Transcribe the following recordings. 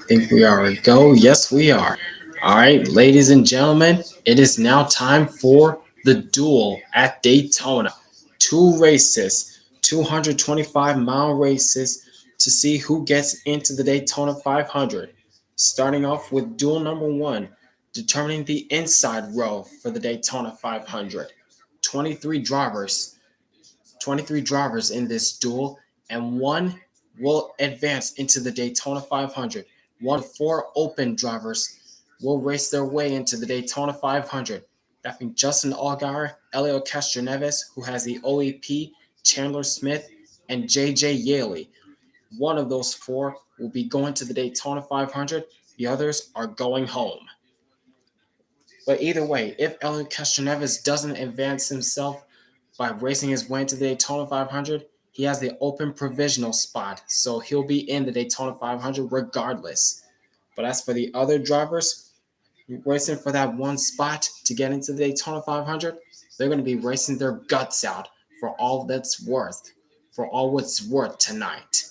Think we are a go? Yes, we are. All right, ladies and gentlemen, it is now time for the duel at Daytona. Two races, 225-mile races to see who gets into the Daytona 500. Starting off with duel number one, determining the inside row for the Daytona 500. 23 drivers 23 drivers in this duel, and one will advance into the Daytona 500. One of four open drivers will race their way into the Daytona 500. That being Justin Allgaier, Elio Castroneves, who has the OEP, Chandler Smith, and JJ Yaley. One of those four will be going to the Daytona 500. The others are going home. But either way, if Elio Castroneves doesn't advance himself by racing his way into the Daytona 500, he has the open provisional spot, so he'll be in the Daytona 500 regardless. But as for the other drivers racing for that one spot to get into the Daytona 500, they're going to be racing their guts out for all that's worth, for all it's worth tonight.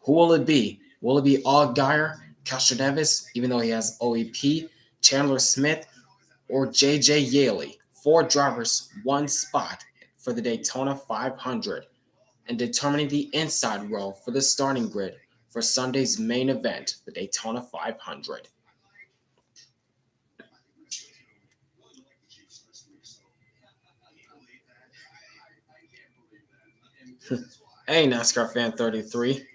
Who will it be? Will it be Allgaier, Castroneves, even though he has OEP, Chandler Smith, or JJ Yaley? Four drivers, one spot for the Daytona 500, and determining the inside row for the starting grid for Sunday's main event, the Daytona 500. Hey, NASCAR fan 33.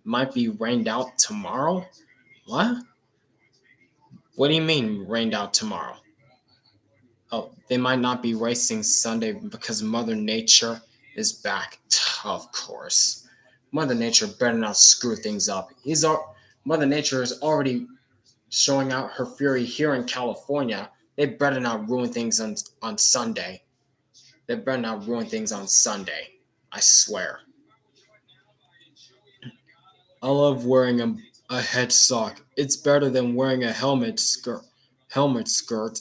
Might be rained out tomorrow? What? What do you mean rained out tomorrow? Oh, they might not be racing Sunday because Mother Nature is back. Of course. Mother Nature better not screw things up. Mother Nature is already showing out her fury here in California. They better not ruin things on Sunday. They better not ruin things on Sunday. I swear. I love wearing a head sock. It's better than wearing a helmet skirt. Helmet skirt.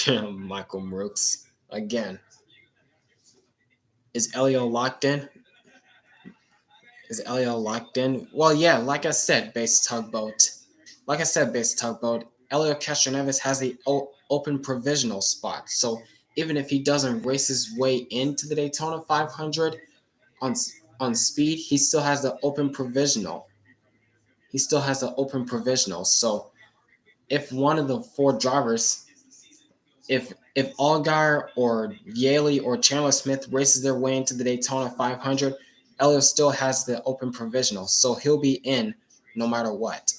Michael Brooks. Again. Is Elio locked in? Is Elio locked in? Well, yeah, like I said, base tugboat. Base tugboat, Elio Castroneves has the open provisional spot. So even if he doesn't race his way into the Daytona 500 on on speed, he still has the open provisional. He still has the open provisional. So if one of the four drivers, if Allgaier or Yaley or Chandler Smith races their way into the Daytona 500, Elio still has the open provisional, so he'll be in no matter what.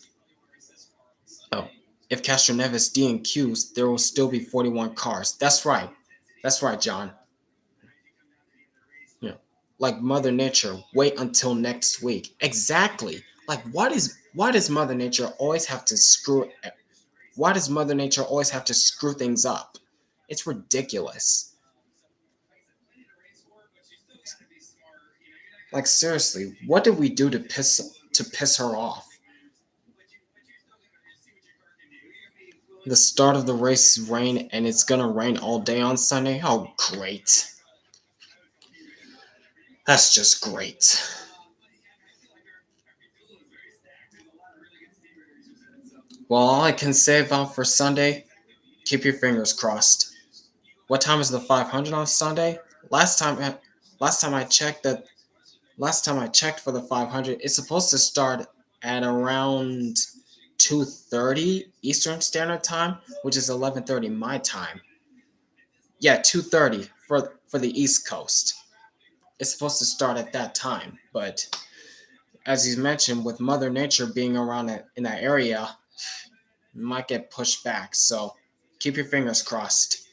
Oh, if Castroneves DNQs, there will still be 41 cars. That's right. That's right, John. Yeah. Like Mother Nature, wait until next week. Exactly. Like why does Mother Nature always have to screw why does Mother Nature always have to screw things up? It's ridiculous. Like seriously, what did we do to piss her off? The start of the race rain and it's gonna rain all day on Sunday. Oh great. That's just great. Well, all I can say about for Sunday, keep your fingers crossed. What time is the 500 on Sunday? Last time last time I checked that last time I checked for the 500, it's supposed to start at around 2:30 Eastern Standard Time, which is 11:30 my time. Yeah, 2:30 for the East Coast. It's supposed to start at that time, but as you mentioned, with Mother Nature being around in that area, it might get pushed back. So keep your fingers crossed.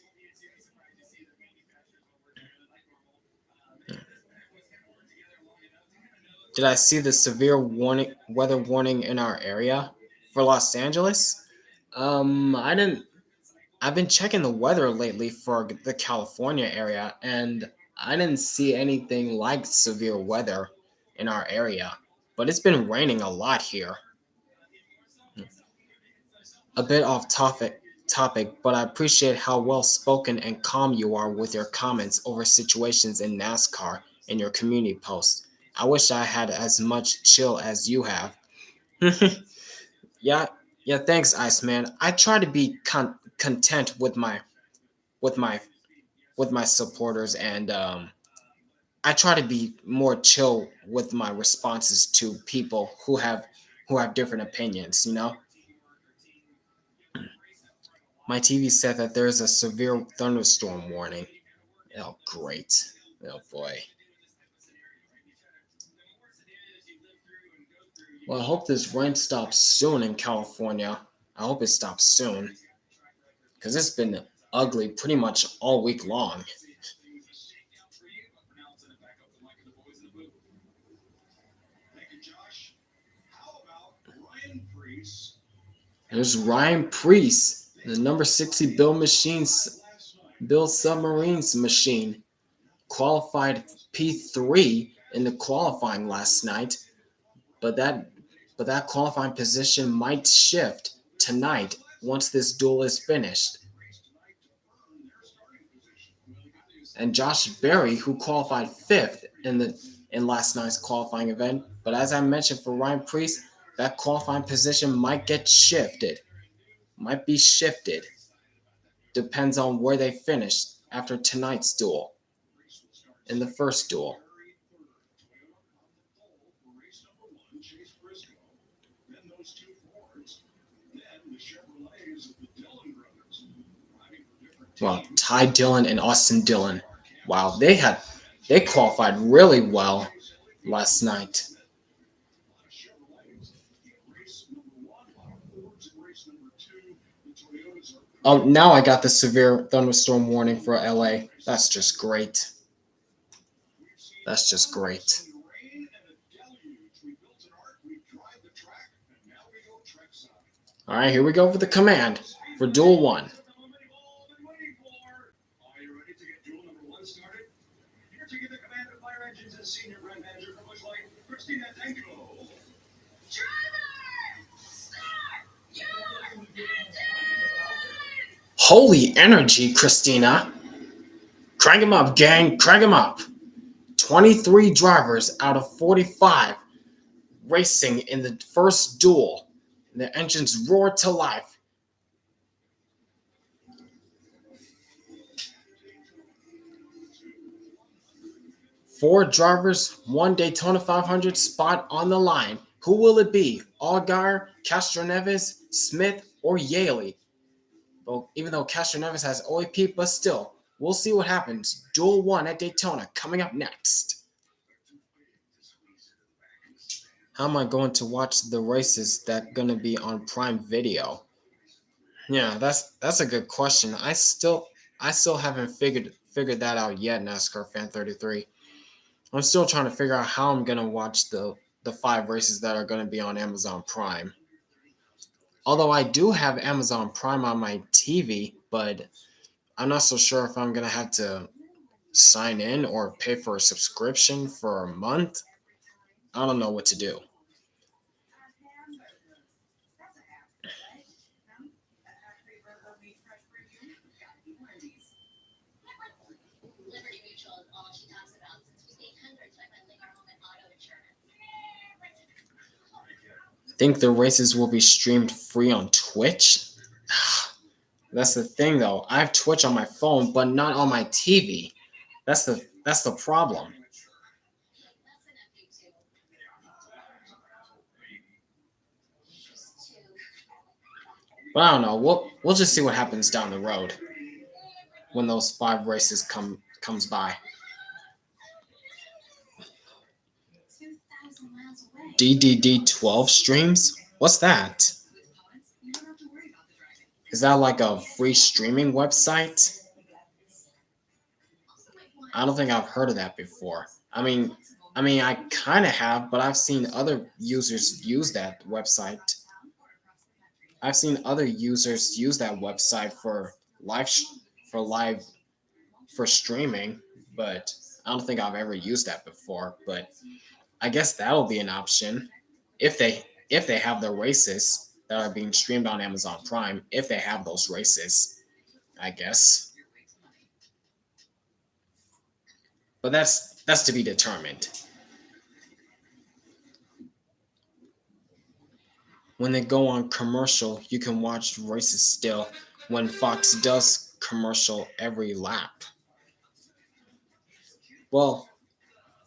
Did I see the severe warning weather warning in our area for Los Angeles? I didn't. I've been checking the weather lately for the California area, and I didn't see anything like severe weather in our area. But it's been raining a lot here. A bit off topic, but I appreciate how well spoken and calm you are with your comments over situations in NASCAR and your community posts. I wish I had as much chill as you have. Yeah, yeah. Thanks, Iceman. I try to be content with my with my supporters, and I try to be more chill with my responses to people who have different opinions. My TV said that there's a severe thunderstorm warning. Oh, great. Oh boy. Well, I hope this rain stops soon in California. I hope it stops soon because it's been ugly pretty much all week long. There's Ryan Priest, the number 60 Bill Submarines machine, qualified P3 in the qualifying last night, but that qualifying position might shift tonight once this duel is finished. And Josh Berry, who qualified fifth in last night's qualifying event. But as I mentioned for Ryan Priest, that qualifying position might get shifted. Might be shifted. Depends on where they finish after tonight's duel. In the first duel. Well, Ty Dillon and Austin Dillon. Wow, they qualified really well last night. Oh, now I got the severe thunderstorm warning for LA. That's just great. That's just great. All right, here we go for the command for Duel 1. Holy energy, Christina. Crank him up, gang. Crank him up. 23 drivers out of 45 racing in the first duel. The engines roared to life. Four drivers, one Daytona 500 spot on the line. Who will it be? Allgaier, Castroneves, Smith, or Yaley? Well, even though Castroneves has OAP, but still, we'll see what happens. Duel 1 at Daytona coming up next. How am I going to watch the races that gonna be on Prime Video? Yeah, that's a good question. I still haven't figured that out yet, NASCAR Fan 33. I'm still trying to figure out how I'm gonna watch the five races that are gonna be on Amazon Prime. Although I do have Amazon Prime on my TV, but I'm not so sure if I'm gonna have to sign in or pay for a subscription for a month. I don't know what to do. I think the races will be streamed free on Twitch. That's the thing though. I have Twitch on my phone, but not on my TV. That's the problem. But I don't know. We'll just see what happens down the road when those five races comes by. DDD12 streams? What's that? Is that like a free streaming website? I don't think I've heard of that before. I mean, I kind of have, but I've seen other users use that website. I've seen other users use that website for live for live for streaming, but I don't think I've ever used that before. But I guess that'll be an option if they have the races that are being streamed on Amazon Prime. If they have those races, I guess. But that's to be determined. when they go on commercial, you can watch races still when Fox does commercial every lap. Well,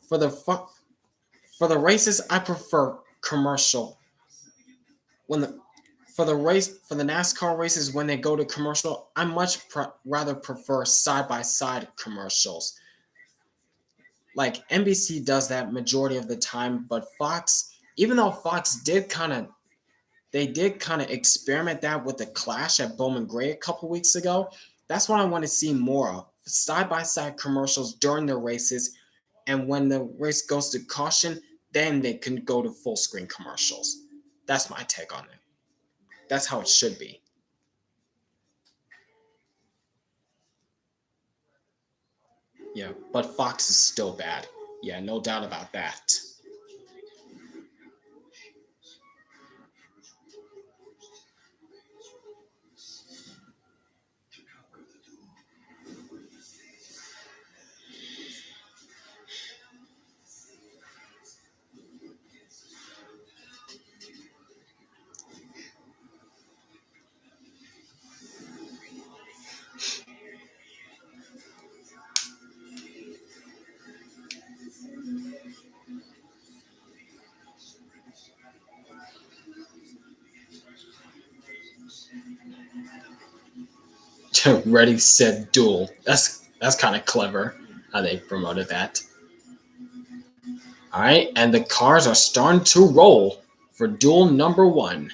for the for the races, I prefer commercial. When the for the NASCAR races when they go to commercial, I much rather prefer side by side commercials. Like NBC does that majority of the time, but Fox, even though Fox did kind of experiment that with the clash at Bowman Gray a couple weeks ago. That's what I want to see more of. Side by side commercials during the races, and when the race goes to caution, then they can go to full screen commercials. That's my take on it. That's how it should be. Yeah, but Fox is still bad. Yeah, no doubt about that. Ready, set, duel. That's kind of clever how they promoted that. All right, and the cars are starting to roll for duel number one.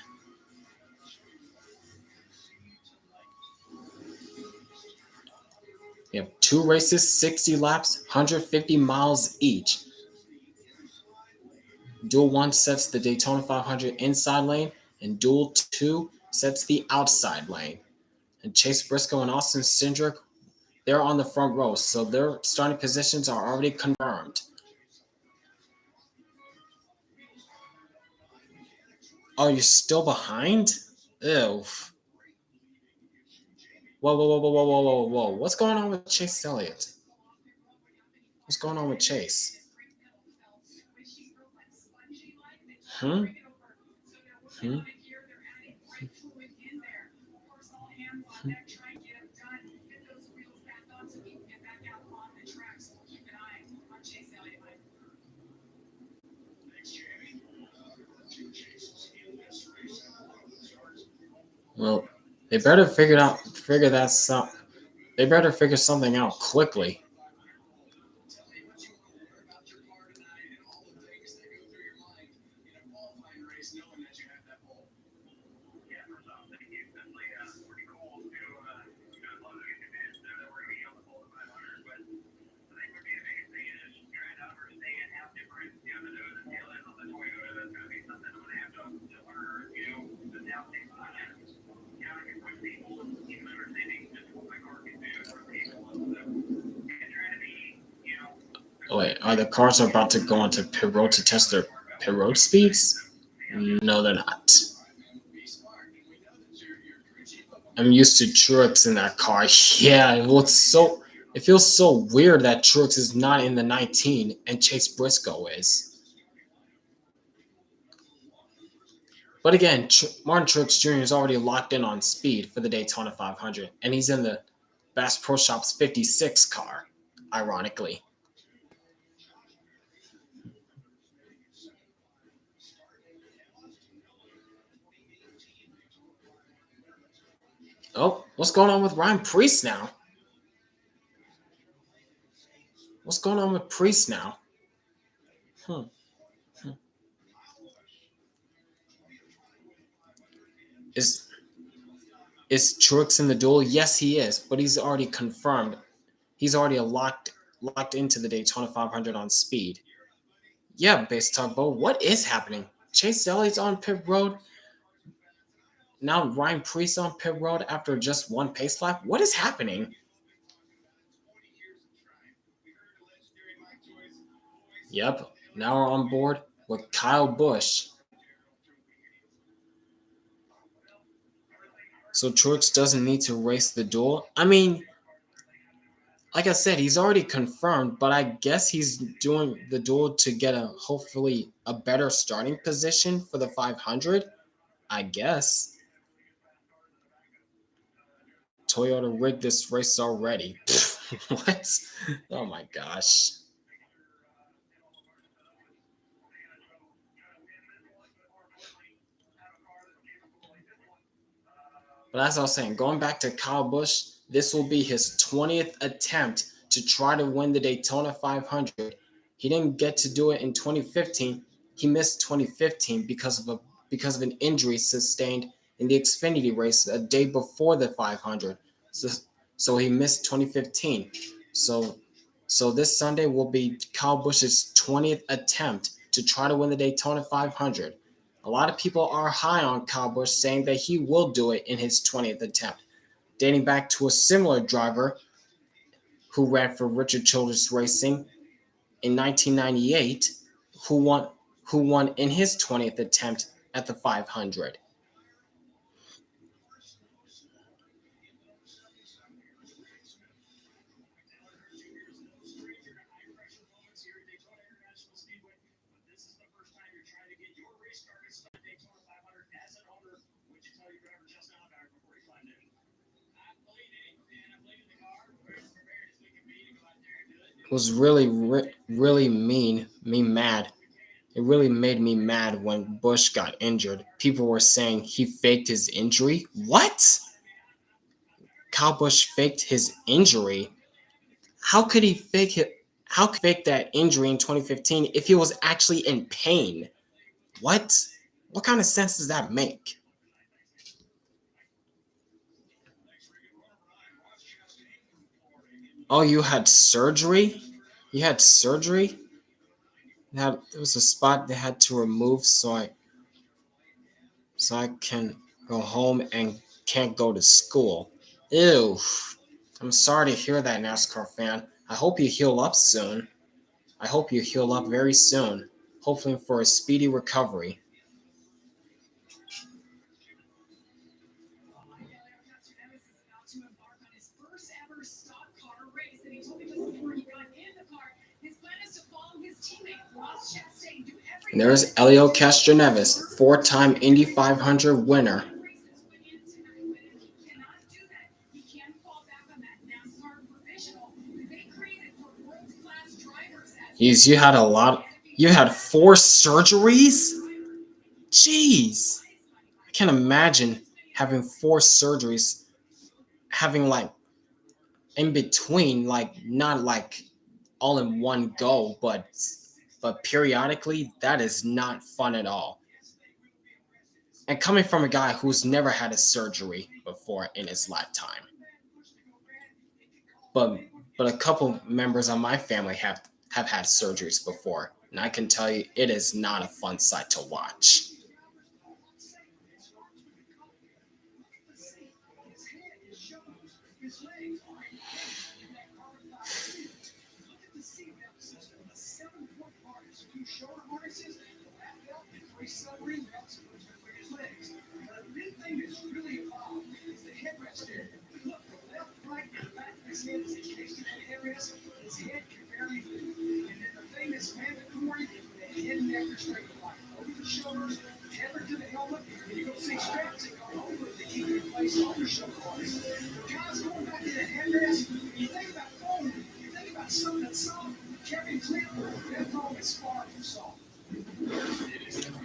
We have two races, 60 laps, 150 miles each. Duel 1 sets the Daytona 500 inside lane, and Duel 2 sets the outside lane. And Chase Briscoe and Austin Cindric, they're on the front row, so their starting positions are already confirmed. Oh, you're still behind? Ew. Whoa, whoa, whoa, whoa, whoa, whoa, whoa, whoa. What's going on with Chase Elliott? What's going on with Chase? Hmm? Hmm? Well, they better figure that out. They better figure something out quickly. Oh, wait, are the cars about to go into pit road to test their pit road speeds? No, they're not. I'm used to Truex in that car. Yeah, it feels so weird that Truex is not in the 19 and Chase Briscoe is. But again, Martin Truex Jr. is already locked in on speed for the Daytona 500, and he's in the Bass Pro Shops 56 car, ironically. Oh, what's going on with Ryan Priest now? What's going on with Priest now? Hmm. Is is Truex in the duel? Yes, he is, but he's already confirmed. He's already locked into the Daytona 500 on speed. Yeah, base tugboat. What is happening? Chase Elliott's on pit road. Now Ryan Priest on pit road after just one pace lap. What is happening? Yep. Now we're on board with Kyle Busch. So Truex doesn't need to race the duel. I mean, like I said, he's already confirmed, but I guess he's doing the duel to get a hopefully a better starting position for the 500. I guess. Toyota rigged this race already. What? Oh my gosh. But as I was saying, going back to Kyle Busch, this will be his 20th attempt to try to win the Daytona 500. He didn't get to do it in 2015. He missed 2015 because of an injury sustained in the Xfinity race a day before the 500. So, so he missed 2015. So so this Sunday will be Kyle Busch's 20th attempt to try to win the Daytona 500. A lot of people are high on Kyle Busch, saying that he will do it in his 20th attempt, dating back to a similar driver who ran for Richard Childress Racing in 1998, who won who won in his 20th attempt at the 500. It was really me mad. It really made me mad when Bush got injured. People were saying he faked his injury. What? Kyle Busch faked his injury? How could he fake it? How could he fake that injury in 2015 if he was actually in pain? What? What kind of sense does that make? Oh, you had surgery? You had surgery? There was a spot they had to remove so I can go home and can't go to school. Ew. I'm sorry to hear that, NASCAR fan. I hope you heal up soon. I hope you heal up very soon. Hopefully for a speedy recovery. And there's Elio Castroneves, four-time Indy 500 winner. You had a lot. You had four surgeries? Jeez. I can't imagine having four surgeries, having like in between, like not like all in one go, but periodically, that is not fun at all. And coming from a guy who's never had a surgery before in his lifetime, but but a couple members of my family have had surgeries before, and I can tell you it is not a fun sight to watch.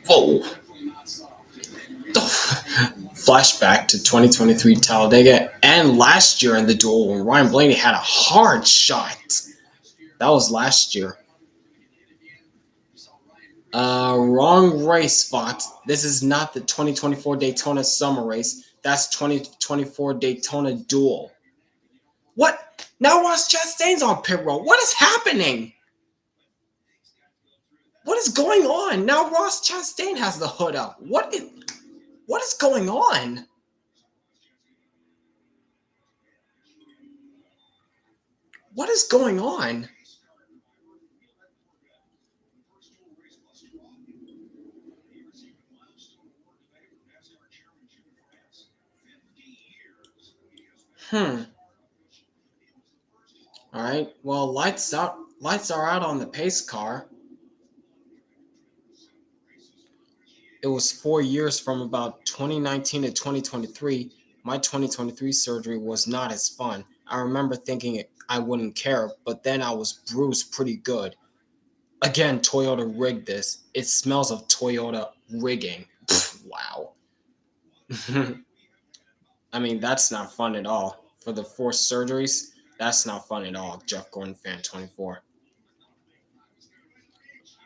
Whoa! Flashback to 2023 Talladega and last year in the duel when Ryan Blaney had a hard shot. That was last year. Wrong race, Fox. This is not the 2024 Daytona Summer Race. That's 2024 Daytona Duel. What? Now Ross Chastain's on pit road. What is happening? What is going on? Now Ross Chastain has the hood up. What is going on? What is going on? Hmm. All right. Well, lights out. Lights are out on the pace car. It was 4 years from about 2019 to 2023. My 2023 surgery was not as fun. I remember thinking I wouldn't care, but then I was bruised pretty good. Again, Toyota rigged this. It smells of Toyota rigging. Pfft, wow. I mean, that's not fun at all. For the forced surgeries, that's not fun at all. Jeff Gordon fan 24.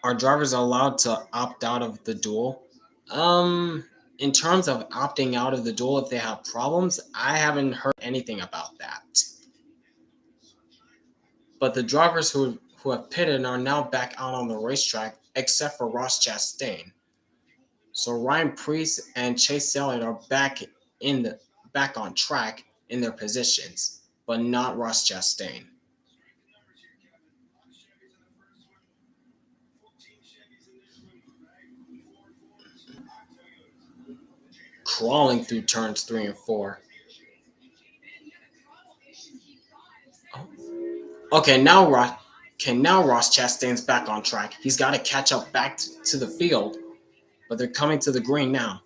Are drivers allowed to opt out of the duel? Um, in terms of opting out of the duel if they have problems, I haven't heard anything about that. But the drivers who have pitted are now back out on the racetrack, except for Ross Chastain. So Ryan Preece and Chase Elliott are in the back on track in their positions, but not Ross Chastain. Crawling through turns 3 and 4. Okay, now Ross Chastain's back on track. He's got to catch up back to the field, but they're coming to the green now.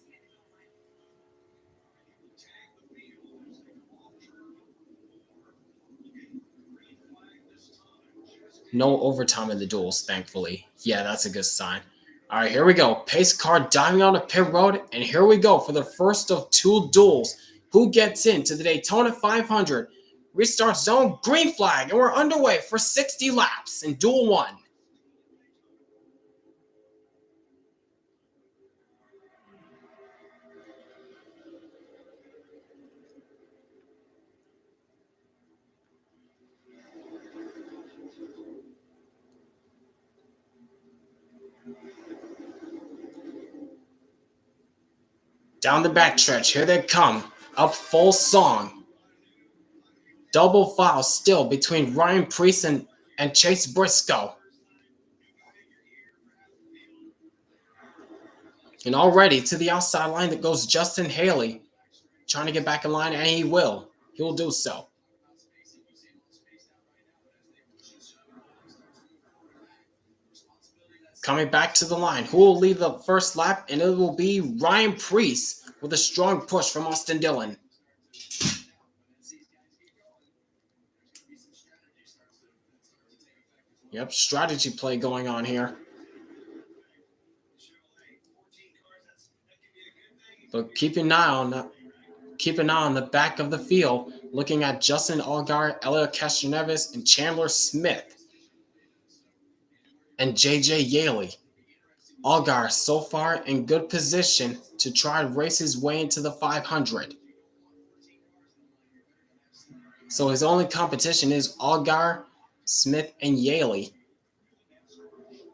No overtime in the duels, thankfully. Yeah, that's a good sign. All right, here we go. Pace car diving on the pit road, and here we go for the first of two duels. Who gets into the Daytona 500? Restart zone, green flag, and we're underway for 60 laps in Duel 1. Down the backstretch, here they come. Up full song. Double file still between Ryan Preece and Chase Briscoe. And already to the outside line that goes Justin Haley, trying to get back in line, and he will. He will do so. Coming back to the line, who will lead the first lap? And it will be Ryan Preece with a strong push from Austin Dillon. Yep, strategy play going on here. But keep an eye on the back of the field, looking at Justin Allgaier, Elliot Castroneves, and Chandler Smith, and JJ Yaley. Allgaier so far in good position to try and race his way into the 500. So his only competition is Allgaier, Smith, and Yaley.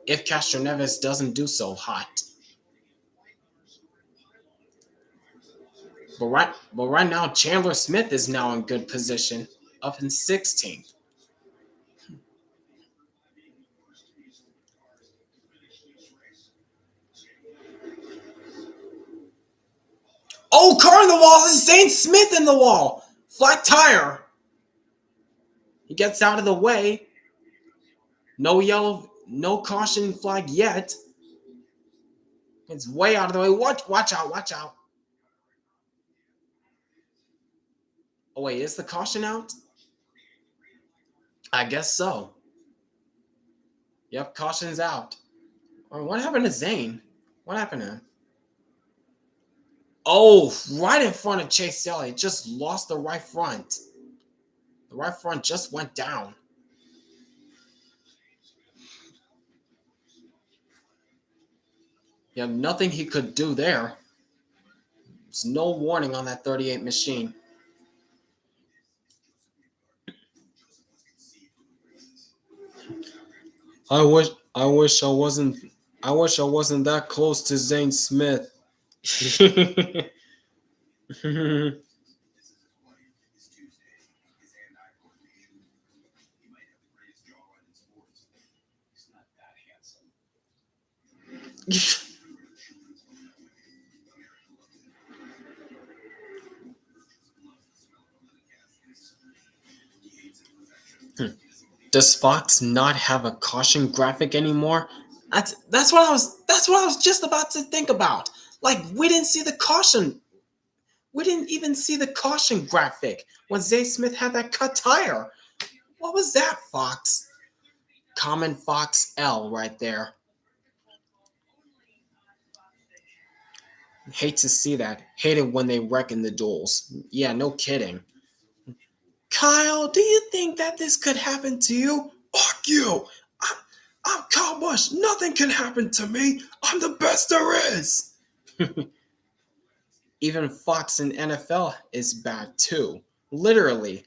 If Castroneves doesn't do so hot. But right now, Chandler Smith is now in good position, up in 16th. Oh, car in the wall! Zane Smith in the wall! Flat tire! He gets out of the way. No yellow, no caution flag yet. It's way out of the way. Watch out, watch out. Oh, wait, is the caution out? I guess so. Yep, caution's out. Or what happened to Zane? What happened to him? Oh, right in front of Chase Elliott. Just lost the right front. The right front just went down. You have nothing he could do there. There's no warning on that 38 machine. I wish I wish I wasn't I wish I wasn't that close to Zane Smith. Does Fox not have a caution graphic anymore? That's what I was just about to think about. Like we didn't see the caution. We didn't even see the caution graphic when Zay Smith had that cut tire. What was that, Fox? Common Fox L right there. Hate to see that. Hate it when they wreck in the duels. Yeah, no kidding. Kyle, do you think that this could happen to you? Fuck you! I'm, I'm Kyle Busch. Nothing can happen to me. I'm the best there is. Even Fox in NFL is bad too. Literally.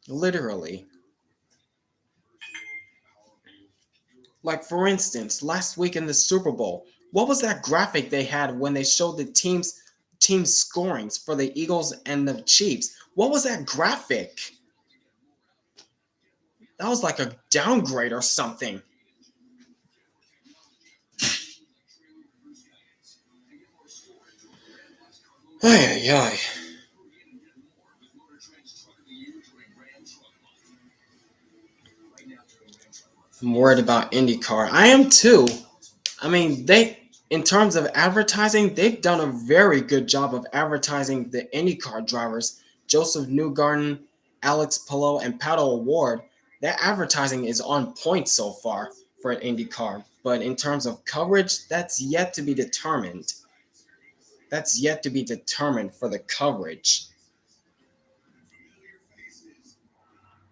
Literally. Like, for instance, last week in the Super Bowl, what was that graphic they had when they showed the team scorings for the Eagles and the Chiefs? What was that graphic? That was like a downgrade or something. Ay, ay, ay. I'm worried about IndyCar. I am too. I mean, in terms of advertising, they've done a very good job of advertising the IndyCar drivers. Joseph Newgarden, Alex Palou, and Pato O'Ward. That advertising is on point so far for an IndyCar. But in terms of coverage, that's yet to be determined. That's yet to be determined for the coverage.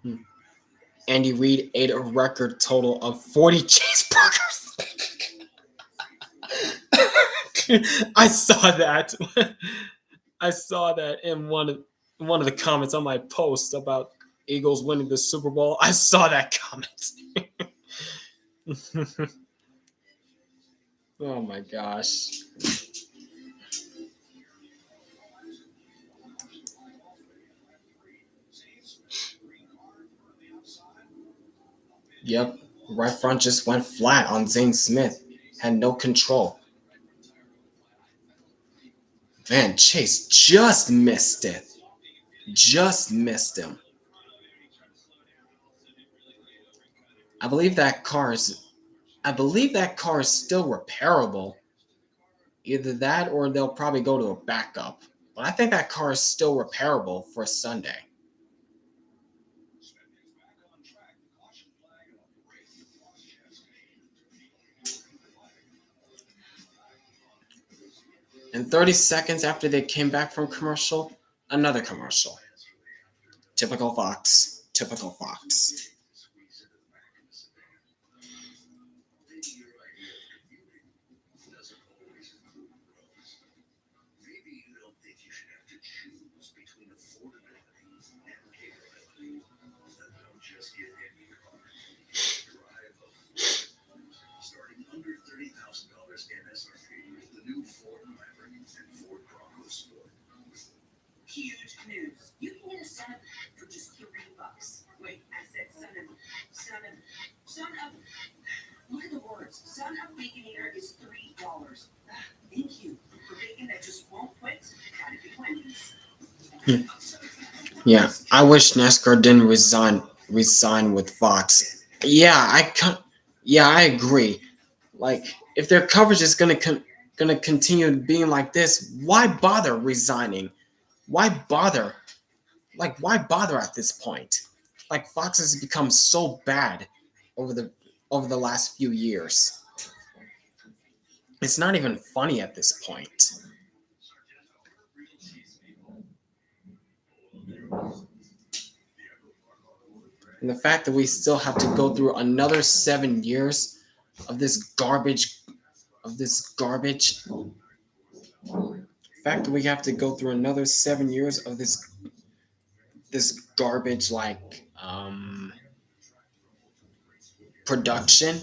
Hmm. Andy Reid ate a record total of 40 cheeseburgers. I saw that. I saw that in one of the comments on my post about Eagles winning the Super Bowl. I saw that comment. Oh my gosh. Yep. Right front just went flat on Zane Smith. Had no control. Man, Chase just missed it. Just missed him. I believe that car is I believe that car is still repairable. Either that or they'll probably go to a backup. But I think that car is still repairable for Sunday. And 30 seconds after they came back from commercial, another commercial. Typical Fox. Typical Fox. Yeah, I wish NASCAR didn't resign with Fox. Yeah, yeah, I agree. Like, if their coverage is gonna continue being like this, why bother resigning? Why bother? Like, why bother at this point? Like, Fox has become so bad over the over the last few years. It's not even funny at this point. And the fact that we still have to go through another 7 years of this garbage, of this garbage, the fact that we have to go through another 7 years of this garbage like production,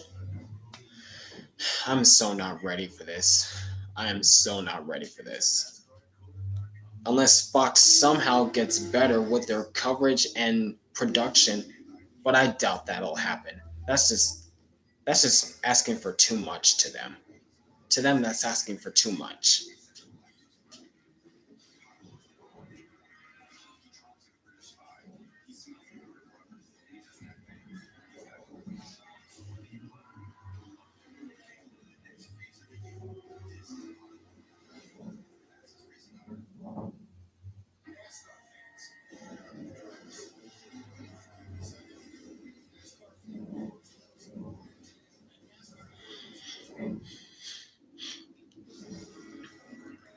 I'm so not ready for this. I am so not ready for this. Unless Fox somehow gets better with their coverage and production, but I doubt that'll happen. That's just asking for too much to them. To them, that's asking for too much.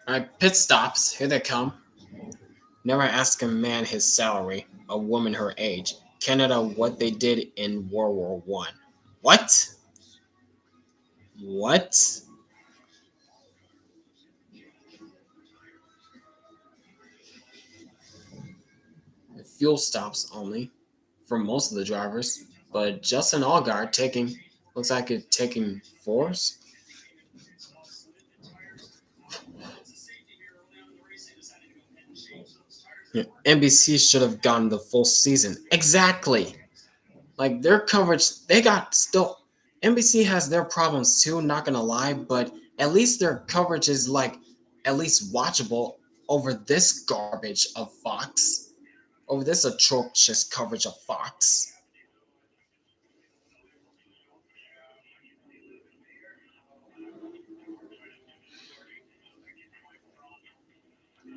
Alright, pit stops. Here they come. Never ask a man his salary, a woman her age. Canada what they did in World War One. What? What? Fuel stops only for most of the drivers, but Justin Allgaier taking looks like it taking fours. Yeah, NBC should have gotten the full season. Exactly. Like their coverage, they got still. NBC has their problems too. Not gonna lie, but at least their coverage is like at least watchable over this garbage of Fox, over this atrocious coverage of Fox.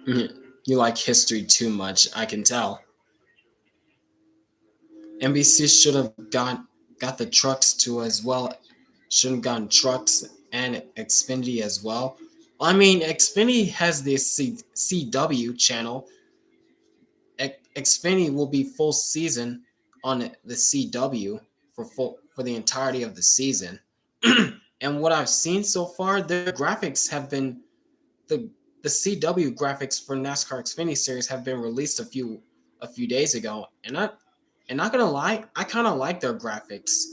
Mhm. You like history too much, I can tell. NBC should have got the trucks too as well. Should have gotten trucks and Xfinity as well. I mean, Xfinity has the CW channel. Xfinity will be full season on the CW for the entirety of the season. And what I've seen so far, their graphics have been the the CW graphics for NASCAR Xfinity series have been released a few days ago, and not gonna lie, I kind of like their graphics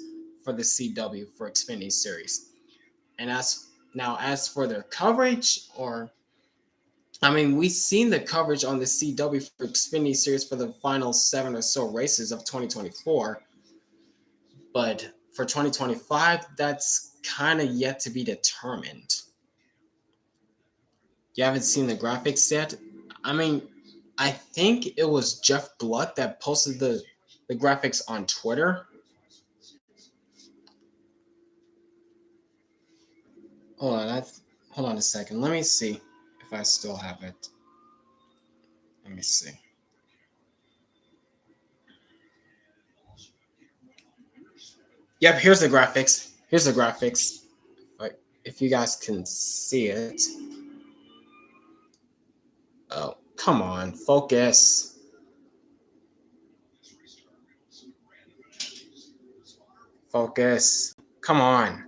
for the CW for Xfinity series. And as for their coverage, or I mean, we've seen the coverage on the CW for Xfinity series for the final seven or so races of 2024, but for 2025, that's kind of yet to be determined. You haven't seen the graphics yet? I mean, I think it was Jeff Gluck that posted the graphics on Twitter. Hold on, hold on a second. Let me see if I still have it. Let me see. Yep, here's the graphics. Here's the graphics. Like, if you guys can see it. Oh, come on, focus. Focus. Come on.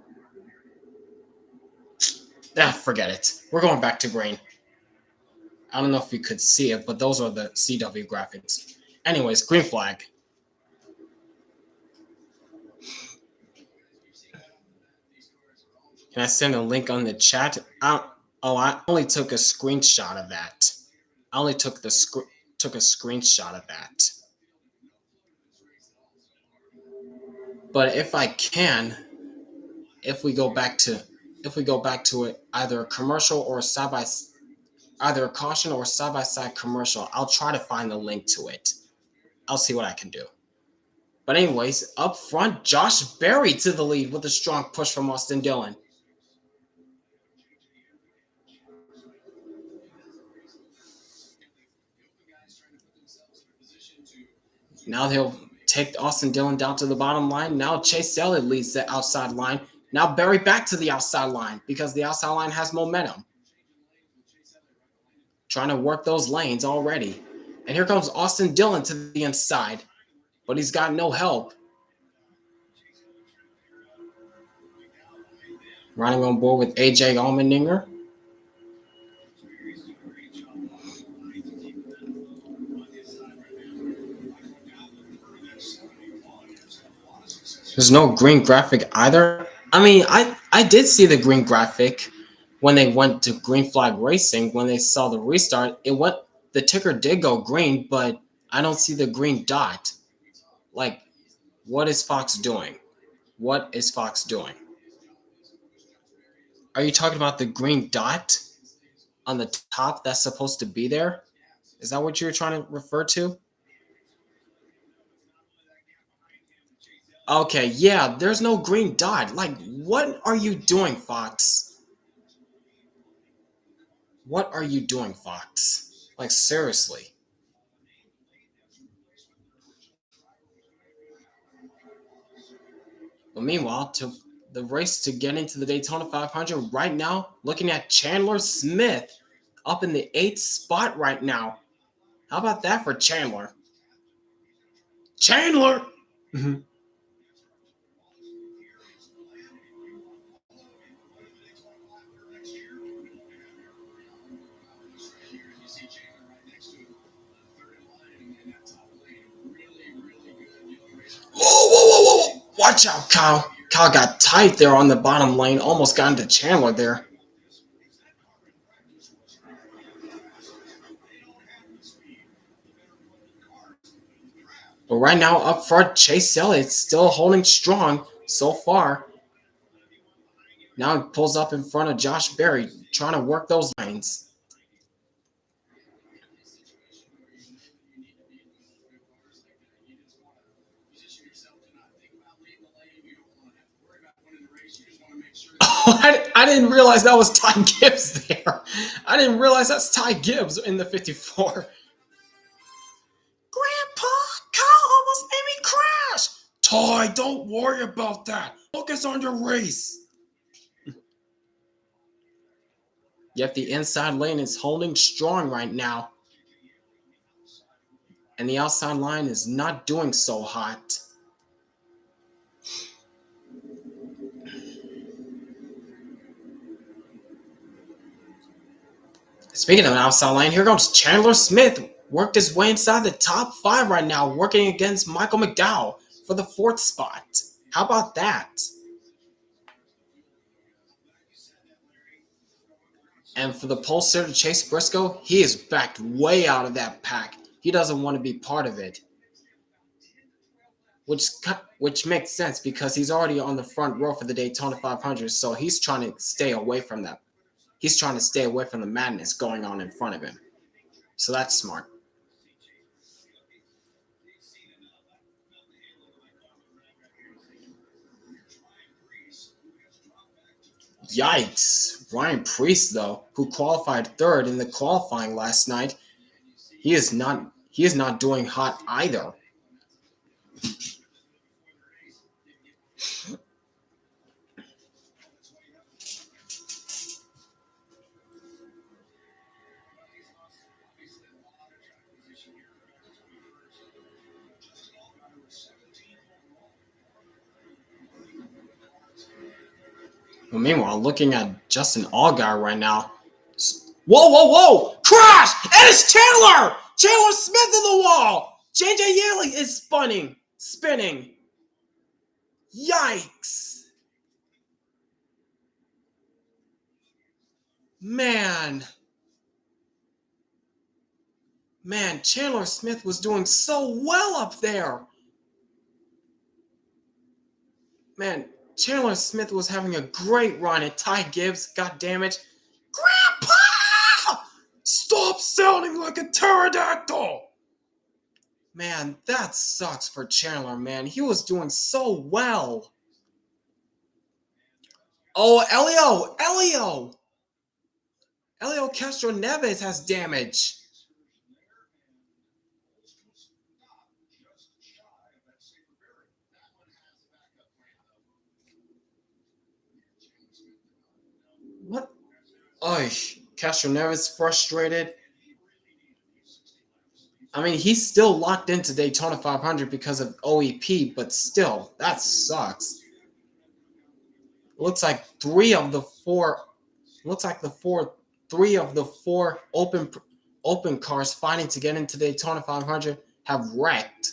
Ah, forget it. We're going back to green. I don't know if you could see it, but those are the CW graphics. Anyways, green flag. Can I send a link on the chat? I only took a screenshot of that. I only took a screenshot of that. But if I can, if we go back to if we go back to it, either a commercial or a side by either a caution or side by side commercial, I'll try to find the link to it. I'll see what I can do. But anyways, up front, Josh Berry to the lead with a strong push from Austin Dillon. Now he'll take Austin Dillon down to the bottom line. Now Chase Elliott leads the outside line. Now Berry back to the outside line because the outside line has momentum. Trying to work those lanes already. And here comes Austin Dillon to the inside, but he's got no help. Running on board with AJ Allmendinger. There's no green graphic either. I mean, I did see the green graphic when they went to green flag racing. When they saw the restart, the ticker did go green, but I don't see the green dot. Like, what is Fox doing? What is Fox doing? Are you talking about the green dot on the top that's supposed to be there? Is that what you're trying to refer to? Okay, yeah, there's no green dot. Like, what are you doing, Fox? What are you doing, Fox? Like, seriously. But meanwhile, to the race to get into the Daytona 500 right now, looking at Chandler Smith up in the 8th spot right now. How about that for Chandler? Chandler! Mhm. Whoa, whoa, whoa, whoa! Watch out, Kyle. Kyle got tight there on the bottom lane. Almost got into Chandler there. But right now, up front, Chase Elliott's still holding strong so far. Now he pulls up in front of Josh Berry, trying to work those lines. Oh, I didn't realize that was Ty Gibbs there. I didn't realize that's Ty Gibbs in the 54. Grandpa, Kyle almost made me crash. Ty, don't worry about that. Focus on your race. Yet the inside lane is holding strong right now. And the outside line is not doing so hot. Speaking of an outside line, here comes Chandler Smith. Worked his way inside the top 5 right now, working against Michael McDowell for the 4th spot. How about that? And for the pollster Chase Briscoe, he is backed way out of that pack. He doesn't want to be part of it. Which makes sense because he's already on the front row for the Daytona 500, so he's trying to stay away from that. He's trying to stay away from the madness going on in front of him. So that's smart. Yikes. Ryan Priest, though, who qualified 3rd in the qualifying last night, he is not doing hot either. Well, meanwhile, looking at Justin Allgaier right now. Whoa, whoa, whoa! Crash! And it's Chandler! Chandler Smith in the wall! JJ Yeley is spinning. Yikes! Man. Man, Chandler Smith was doing so well up there. Man, Chandler Smith was having a great run, and Ty Gibbs got damaged. Grandpa! Stop sounding like a pterodactyl! Man, that sucks for Chandler, man. He was doing so well. Oh, Elio Castro Neves has damage. What? Oh, Castro Neves frustrated. I mean, he's still locked into Daytona 500 because of OEP, but still, that sucks. Looks like three of the four. Looks like three of the four open cars fighting to get into Daytona 500 have wrecked.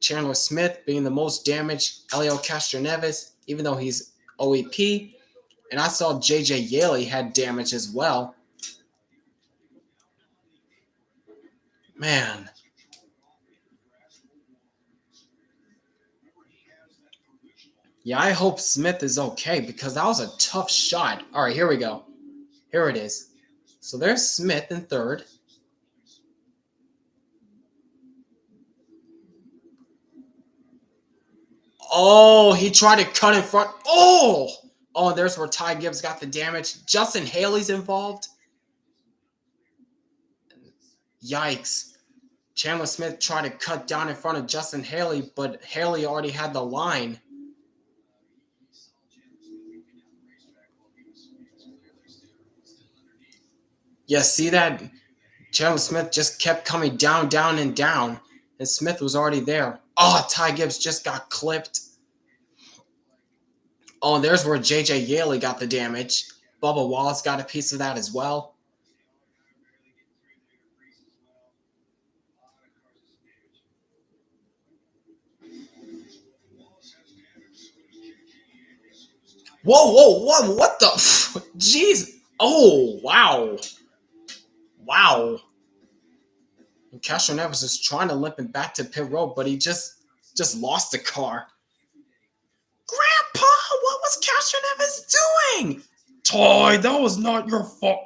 Chandler Smith being the most damaged. Elio Castro Neves, even though he's OEP, and I saw JJ Yeley had damage as well. Man. Yeah, I hope Smith is okay because that was a tough shot. All right, here we go. Here it is. So there's Smith in 3rd. Oh, he tried to cut in front. Oh, there's where Ty Gibbs got the damage. Justin Haley's involved. Yikes. Chandler Smith tried to cut down in front of Justin Haley, but Haley already had the line. Yeah, see that? Chandler Smith just kept coming down, down, and down, and Smith was already there. Oh, Ty Gibbs just got clipped. Oh, and there's where JJ Yaley got the damage. Bubba Wallace got a piece of that as well. Whoa, whoa, whoa, what the? Jeez. Oh, wow. Wow. And Castro Neves is trying to limp him back to pit road, but he just lost the car. Grandpa, what was Castro Neves doing? Ty, that was not your fault.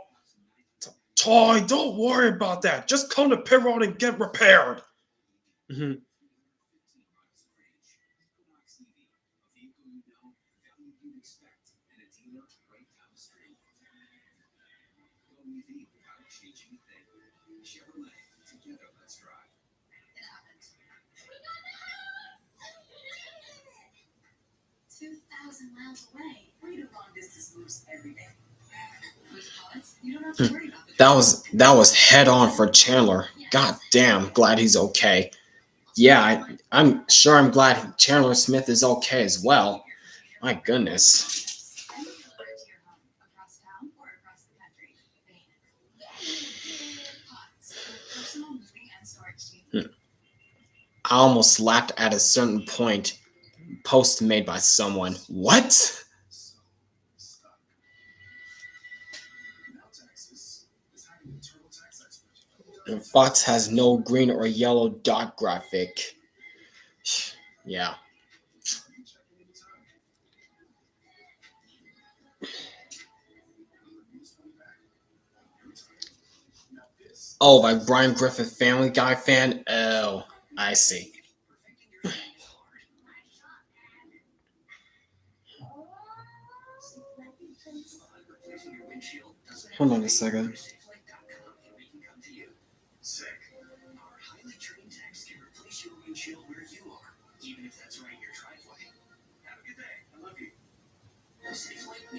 Ty, don't worry about that. Just come to pit road and get repaired. Mm-hmm. That was head on for Chandler. God damn, glad he's okay. Yeah, I'm sure I'm glad Chandler Smith is okay as well. My goodness. Hmm. I almost slapped at a certain point. Post made by someone. What? And Fox has no green or yellow dot graphic. Yeah. Oh, by Brian Griffith, Family Guy fan. Oh, I see. Hold on a second.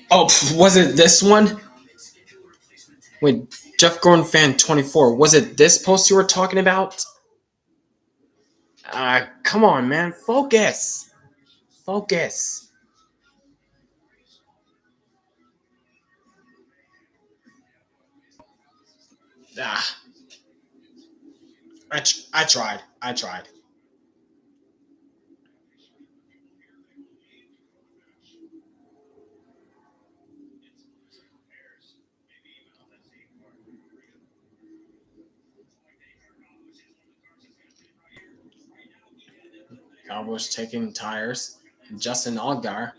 Oh, was it this one? Wait, Jeff Gordon fan 24. Was it this post you were talking about? Come on, man. Focus. Focus. Ah, I tried. I tried. Cowboys taking tires. Justin Allgaier.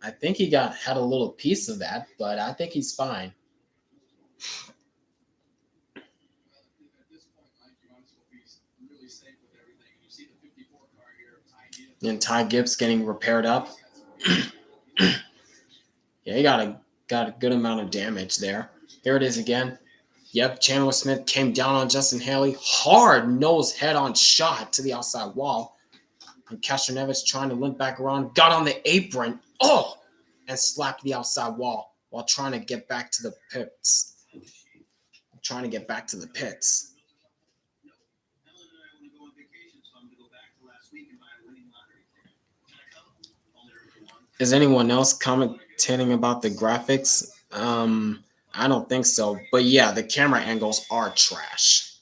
I think he got had a little piece of that, but I think he's fine. And Ty Gibbs getting repaired up. Yeah, he got a good amount of damage there. Here it is again. Yep, Chandler Smith came down on Justin Haley. Hard nose head on shot to the outside wall. And Castroneves trying to limp back around. Got on the apron. Oh! And slapped the outside wall while trying to get back to the pits. Trying to get back to the pits. Is anyone else commentating about the graphics? I don't think so. But yeah, the camera angles are trash.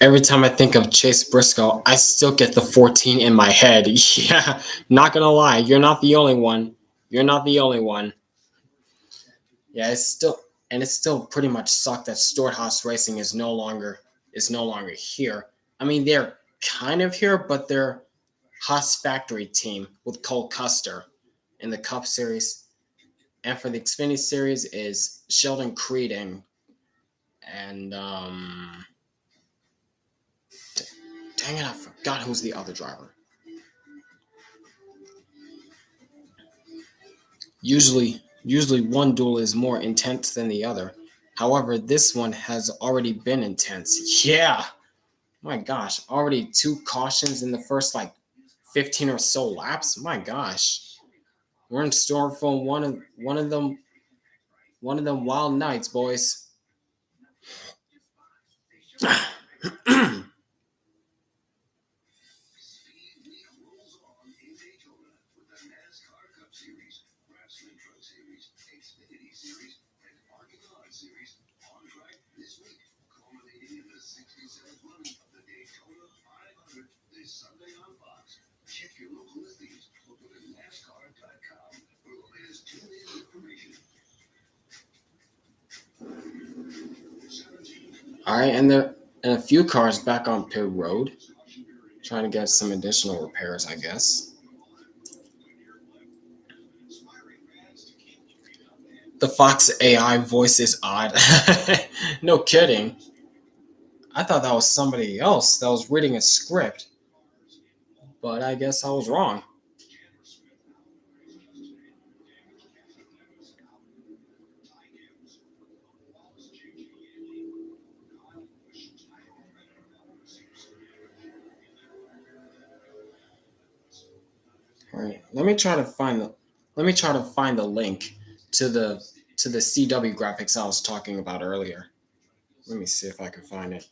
Every time I think of Chase Briscoe, I still get the 14 in my head. Yeah, not gonna lie, you're not the only one. You're not the only one. Yeah, it's still pretty much sucked that Storehouse Racing is no longer here. I mean, they're kind of here, but they're Haas factory team with Cole Custer in the Cup Series, and for the Xfinity Series is Sheldon Creed and dang it, I forgot who's the other driver. Usually one duel is more intense than the other. However, this one has already been intense. Yeah, my gosh, already two cautions in the first like 15 or so laps. My gosh, we're in store for one of them wild nights, boys. All right, and a few cars back on pit road, trying to get some additional repairs, I guess. The Fox AI voice is odd. No kidding. I thought that was somebody else that was reading a script, but I guess I was wrong. All right, let me try to find the link to the CW graphics I was talking about earlier. Let me see if I can find it.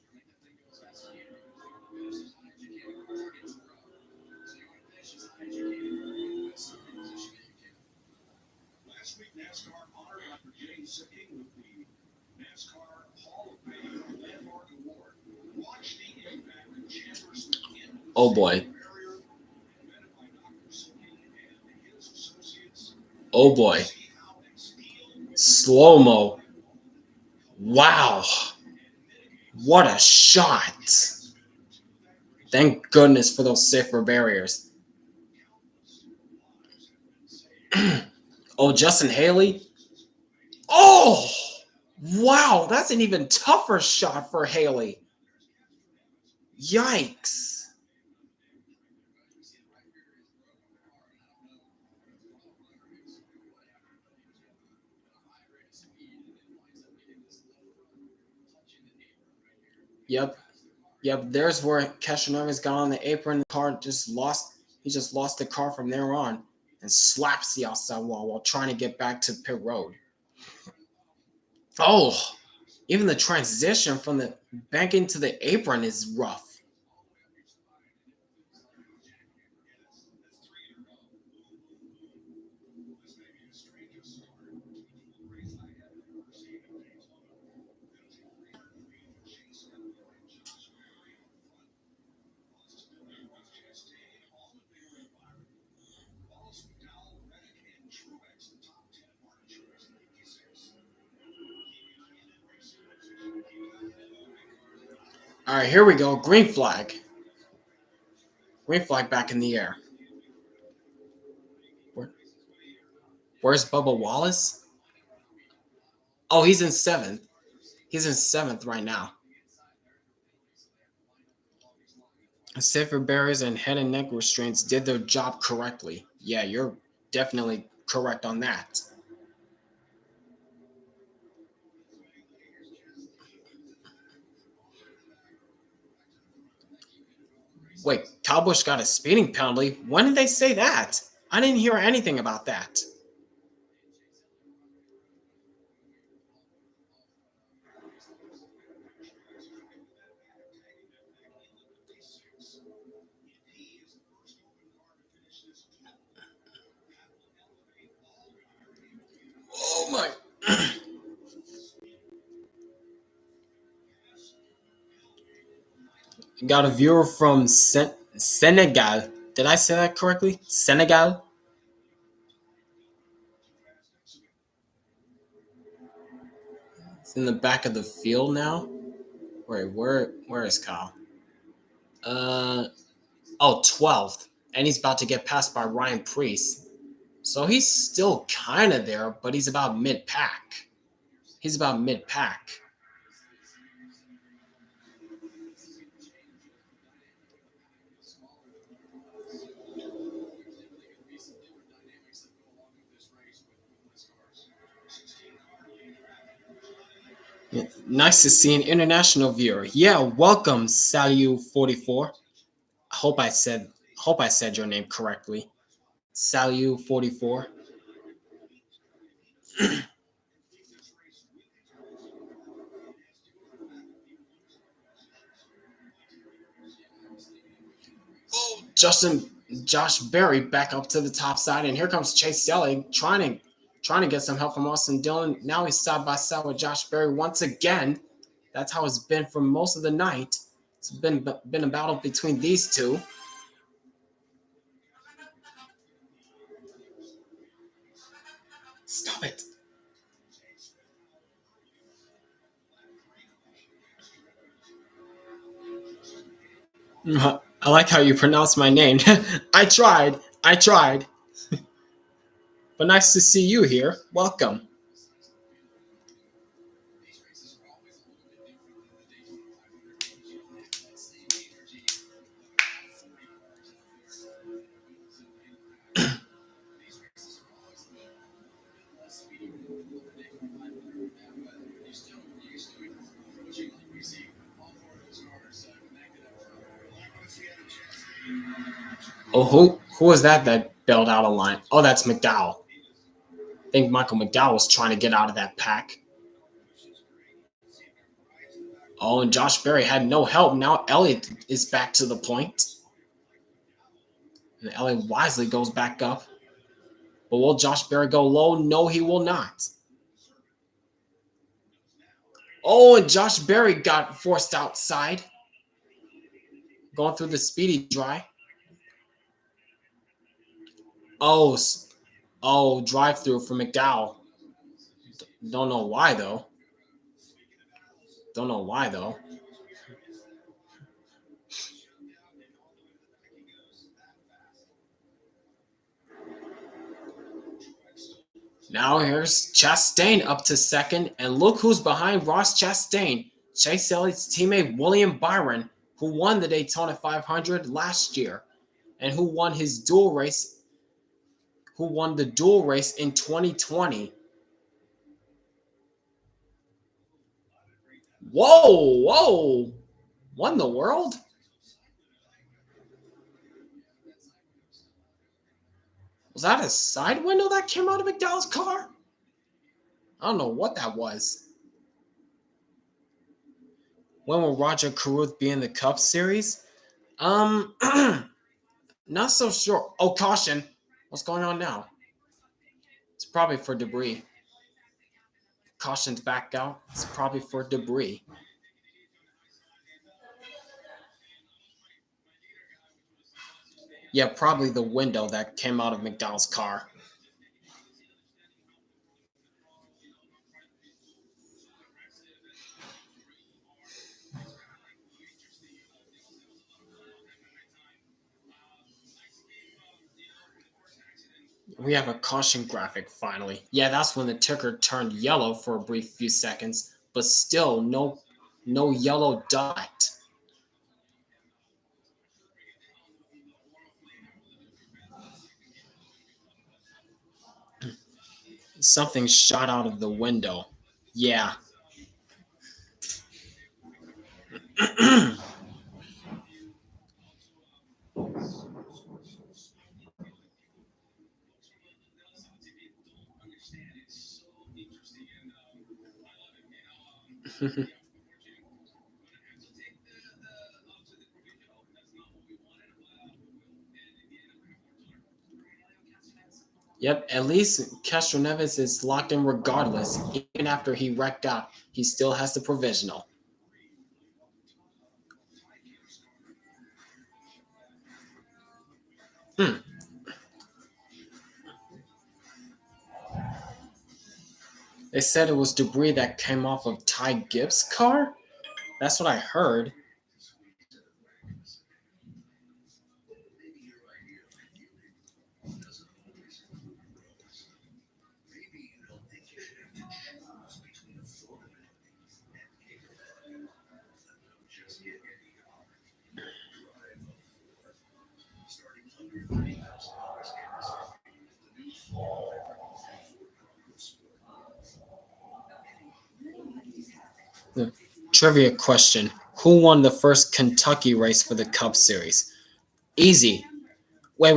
Oh boy. Oh boy. Slow mo. Wow. What a shot. Thank goodness for those safer barriers. Oh, Justin Haley. Oh, wow. That's an even tougher shot for Haley. Yikes. Yep. Yep. There's where Keshanov's got on the apron. The car just lost. He just lost the car from there on and slaps the outside wall while trying to get back to pit road. Oh, even the transition from the bank into the apron is rough. All right, here we go. Green flag. Green flag back in the air. Where, where's Bubba Wallace? Oh, he's in seventh. He's in seventh right now. Safer barriers and head and neck restraints did their job correctly. Yeah, you're definitely correct on that. Wait, Cowbush got a speeding penalty? When did they say that? I didn't hear anything about that. Oh my. Got a viewer from Senegal. Did I say that correctly? Senegal? It's in the back of the field now. Wait, where is Kyle? Uh oh, 12th. And he's about to get passed by Ryan Priest. So he's still kind of there, but he's about mid pack. He's about mid pack. Yeah, nice to see an international viewer. Yeah, welcome, Salu44. Hope I said hope I said your name correctly. Salu44. Justin Josh Berry back up to the top side, and here comes Chase Elliott trying to get some help from Austin Dillon. Now he's side by side with Josh Berry once again. That's how it's been for most of the night. It's been a battle between these two. Stop it. I like how you pronounce my name. I tried. I tried. But nice to see you here. Welcome. Oh, who was that bailed out of line? Oh, that's McDowell. I think Michael McDowell was trying to get out of that pack. Oh, and Josh Berry had no help. Now Elliott is back to the point. And Elliott wisely goes back up. But will Josh Berry go low? No, he will not. Oh, and Josh Berry got forced outside. Going through the speedy dry. Oh, oh, drive through for McDowell. Don't know why though. Don't know why though. Now here's Chastain up to second, and look who's behind Ross Chastain. Chase Elliott's teammate William Byron, who won the Daytona 500 last year, and who won the dual race in 2020. Whoa, whoa! Won the world? Was that a side window that came out of McDowell's car? I don't know what that was. When will Roger Carruth be in the Cup Series? Um, not so sure. Oh, caution! What's going on now? It's probably for debris. Caution's back out. It's probably for debris. Yeah, probably the window that came out of McDowell's car. We have a caution graphic finally. Yeah, that's when the ticker turned yellow for a brief few seconds, but still no yellow dot. Something shot out of the window. Yeah. Yep, at least Castro Neves is locked in regardless. Even after he wrecked out, he still has the provisional. Hmm. They said it was debris that came off of Ty Gibbs' car? That's what I heard. Hmm. Trivia question. Who won the first Kentucky race for the Cup Series? Easy. Wait.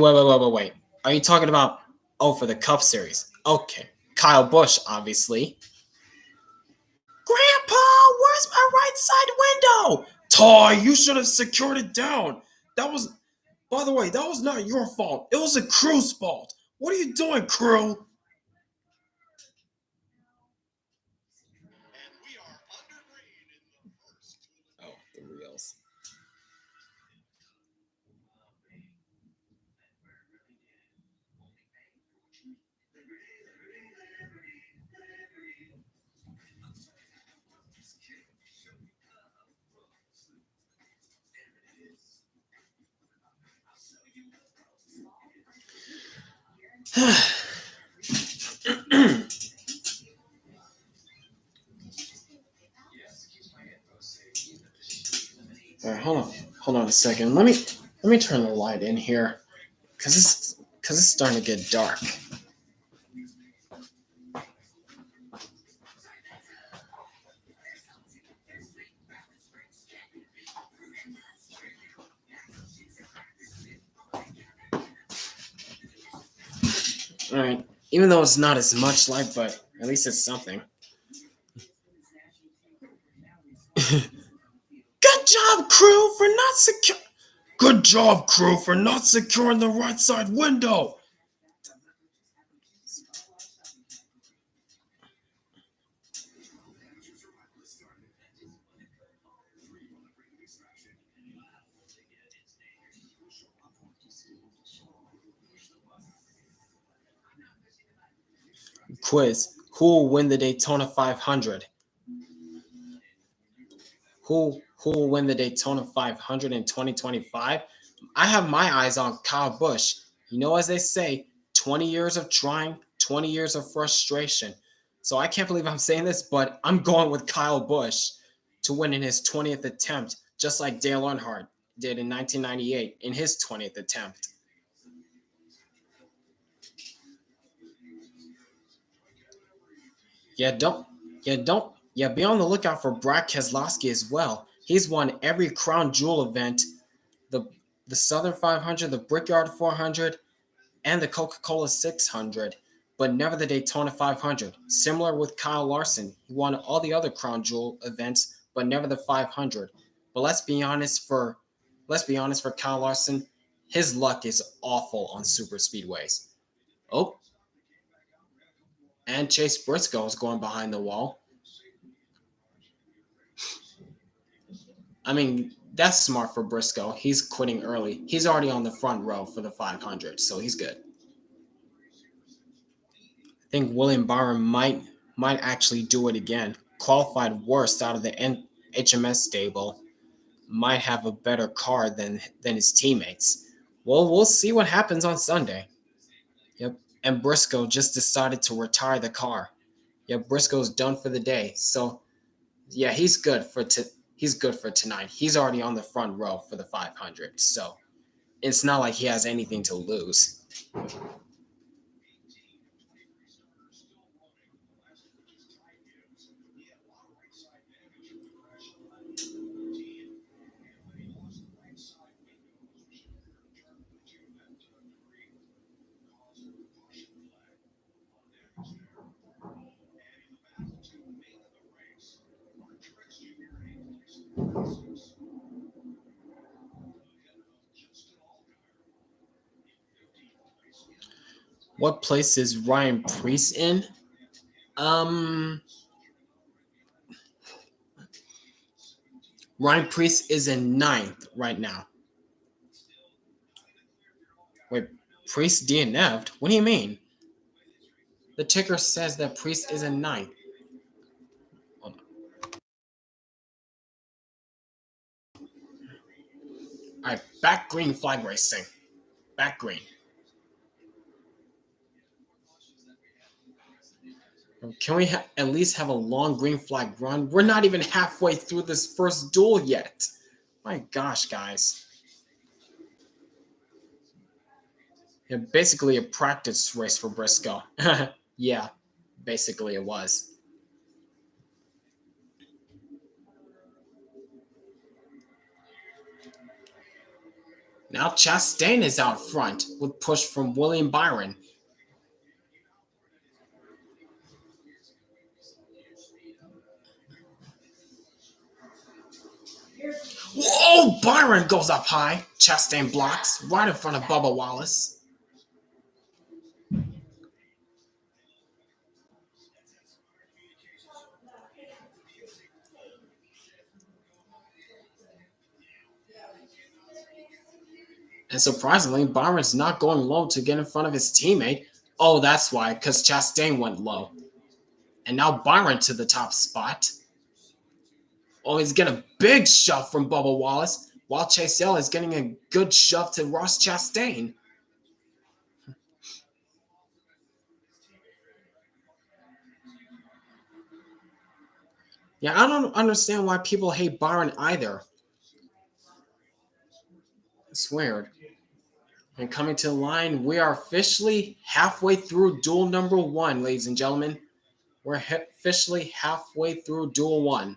Are you talking about, oh, for the Cup Series? Okay. Kyle Busch, obviously. Grandpa, where's my right side window? Ty, you should have secured it down. That was, by the way, that was not your fault. It was the crew's fault. What are you doing, crew? Oh, the reels. All right, hold on a second. Let me turn the light in here, cause it's starting to get dark. All right, even though it's not as much light, but at least it's something. Good job, crew, for not secure. Good job, crew, for not securing the right side window. Quiz: Who will win the Daytona 500? Who will win the Daytona 500 in 2025? I have my eyes on Kyle Busch. You know, as they say, 20 years of trying, 20 years of frustration. So I can't believe I'm saying this, but I'm going with Kyle Busch to win in his 20th attempt, just like Dale Earnhardt did in 1998 in his 20th attempt. Yeah, be on the lookout for Brad Keselowski as well. He's won every Crown Jewel event, the the Southern 500, the Brickyard 400, and the Coca-Cola 600, but never the Daytona 500. Similar with Kyle Larson, he won all the other Crown Jewel events, but never the 500. But let's be honest for Kyle Larson, his luck is awful on super speedways. Oh, and Chase Briscoe is going behind the wall. I mean, that's smart for Briscoe. He's quitting early. He's already on the front row for the 500, so he's good. I think William Byron might actually do it again. Qualified worst out of the HMS stable, might have a better car than his teammates. Well, we'll see what happens on Sunday. Yep. And Briscoe just decided to retire the car. Yep, Briscoe's done for the day. So yeah, he's good for tonight. He's already on the front row for the 500. So it's not like he has anything to lose. What place is Ryan Priest in? Um, Ryan Priest is in ninth right now. Wait, Priest DNF'd? What do you mean? The ticker says that Priest is in ninth. Hold on. All right, back green flag racing. Back green. Can we at least have a long green flag run? We're not even halfway through this first duel yet. My gosh, guys. Yeah, basically a practice race for Briscoe. Yeah, basically it was. Now Chastain is out front with push from William Byron. Whoa! Byron goes up high. Chastain blocks right in front of Bubba Wallace. And surprisingly, Byron's not going low to get in front of his teammate. Oh, that's why, because Chastain went low. And now Byron to the top spot. Oh, he's getting a big shove from Bubba Wallace, while Chase Elliott is getting a good shove to Ross Chastain. Yeah, I don't understand why people hate Byron either. It's weird. And coming to the line, we are officially halfway through duel number one, ladies and gentlemen. We're officially halfway through duel one.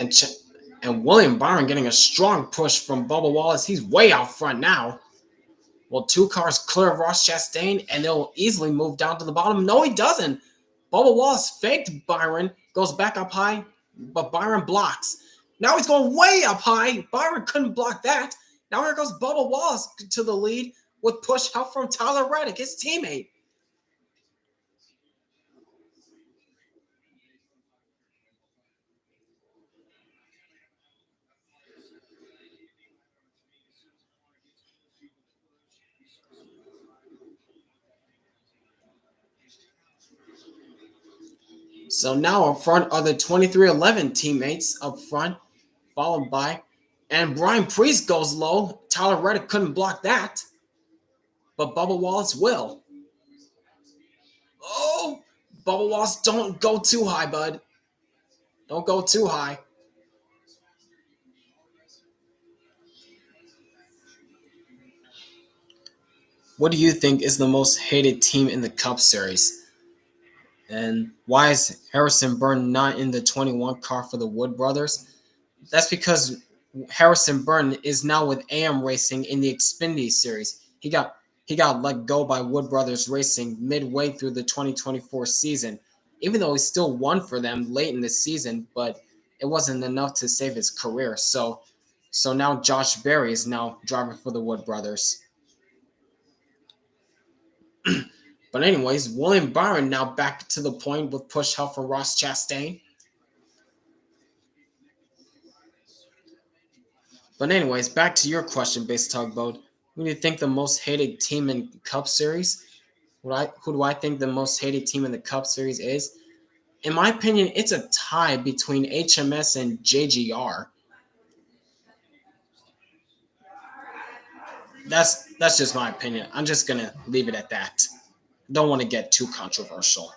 And and William Byron getting a strong push from Bubba Wallace. He's way out front now. Well, two cars clear of Ross Chastain, and they'll easily move down to the bottom. No, he doesn't. Bubba Wallace faked Byron, goes back up high, but Byron blocks. Now he's going way up high. Byron couldn't block that. Now here goes Bubba Wallace to the lead with push help from Tyler Reddick, his teammate. So now up front are the 2311 teammates up front, followed by, and Brian Priest goes low. Tyler Reddick couldn't block that, but Bubba Wallace will. Oh, Bubba Wallace, don't go too high, bud. Don't go too high. What do you think is the most hated team in the Cup Series? And why is Harrison Burton not in the 21 car for the Wood Brothers? That's because Harrison Burton is now with AM Racing in the Xfinity Series. He got let go by Wood Brothers Racing midway through the 2024 season, even though he still won for them late in the season, but it wasn't enough to save his career. So now Josh Berry is now driving for the Wood Brothers. But anyways, William Byron now back to the point with push help from Ross Chastain. But anyways, back to your question, Base Tugboat. Who do you think the most hated team in Cup Series? Who do I think the most hated team in the Cup Series is? In my opinion, it's a tie between HMS and JGR. That's just my opinion. I'm just gonna leave it at that. Don't want to get too controversial.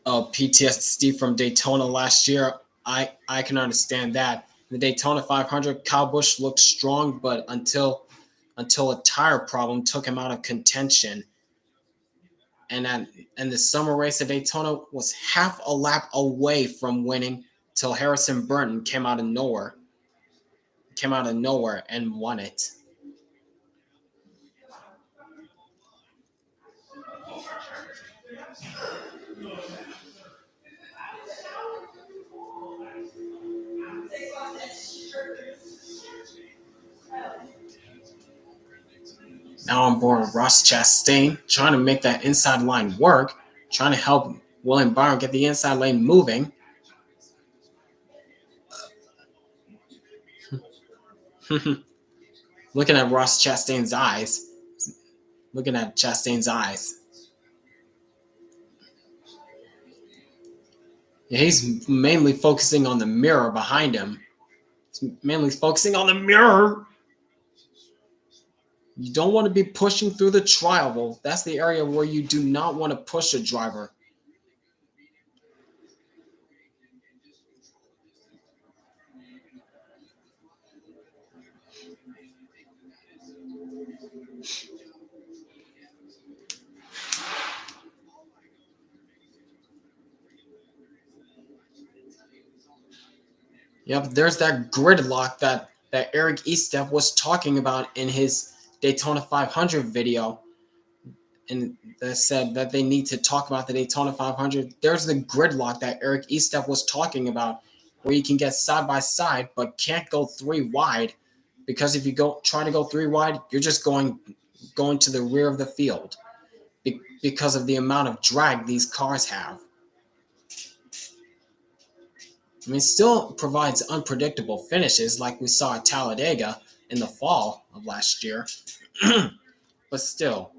PTSD from Daytona last year. I can understand that. The Daytona 500, Kyle Busch looked strong, but until until a tire problem took him out of contention. And at, and the summer race at Daytona was half a lap away from winning till Harrison Burton came out of nowhere and won it. Now on board Ross Chastain, trying to make that inside line work, trying to help William Byron get the inside lane moving. Looking at Ross Chastain's eyes. Looking at Chastain's eyes. Yeah, he's mainly focusing on the mirror behind him. He's mainly focusing on the mirror. You don't want to be pushing through the tri-oval. That's the area where you do not want to push a driver. Yep, there's that gridlock that Eric Estep was talking about in his Daytona 500 video, and that said that they need to talk about the Daytona 500. There's the gridlock that Eric Estep was talking about, where you can get side by side but can't go three wide, because if you go try to go three wide, you're just going to the rear of the field because of the amount of drag these cars have. I mean, it still provides unpredictable finishes like we saw at Talladega in the fall of last year, but still.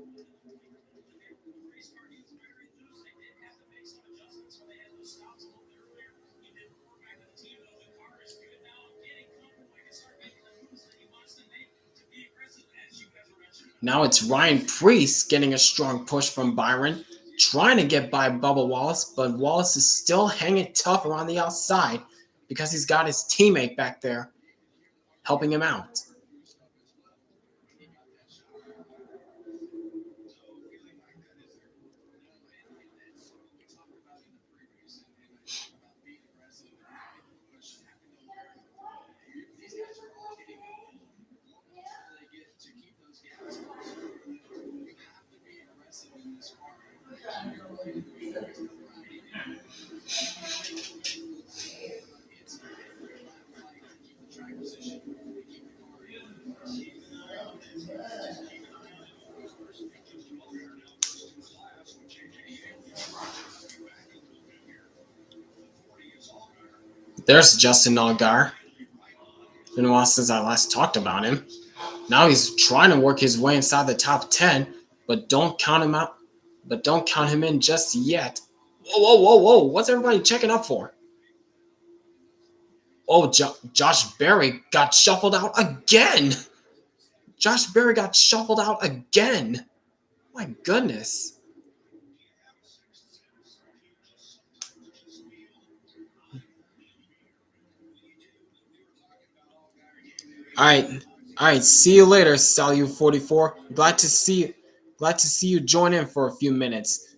Now it's Ryan Preece getting a strong push from Byron, trying to get by Bubba Wallace, but Wallace is still hanging tough around the outside because he's got his teammate back there helping him out. There's Justin Allgaier. It's been a while since I last talked about him. Now he's trying to work his way inside the top 10, but don't count him out. But don't count him in just yet. Whoa, whoa, whoa, whoa! What's everybody checking up for? Oh, Josh Berry got shuffled out again. Josh Berry got shuffled out again. My goodness. All right, all right. See you later, Salu44. Glad to see you join in for a few minutes.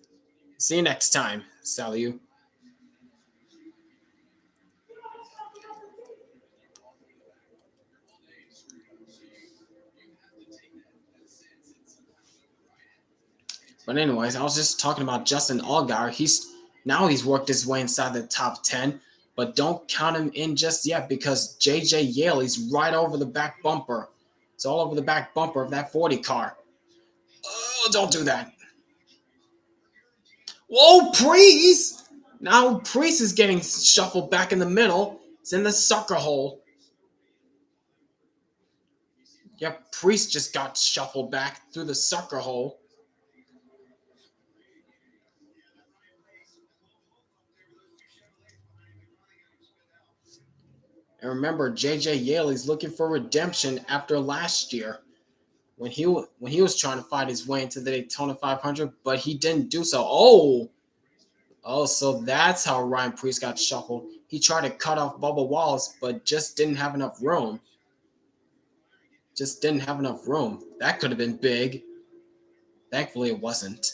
See you next time, Salu. But anyways, I was just talking about Justin Allgaier. He's worked his way inside the top 10, but don't count him in just yet because JJ Yaley's right over the back bumper. It's all over the back bumper of that 40 car. Oh, don't do that. Whoa, Priest! Now Priest is getting shuffled back in the middle. It's in the sucker hole. Yep, Priest just got shuffled back through the sucker hole. And remember, JJ Yaley's looking for redemption after last year when he was trying to fight his way into the Daytona 500, but he didn't do so. So that's how Ryan Preece got shuffled. He tried to cut off Bubba Wallace, but just didn't have enough room. Just didn't have enough room. That could have been big. Thankfully, it wasn't.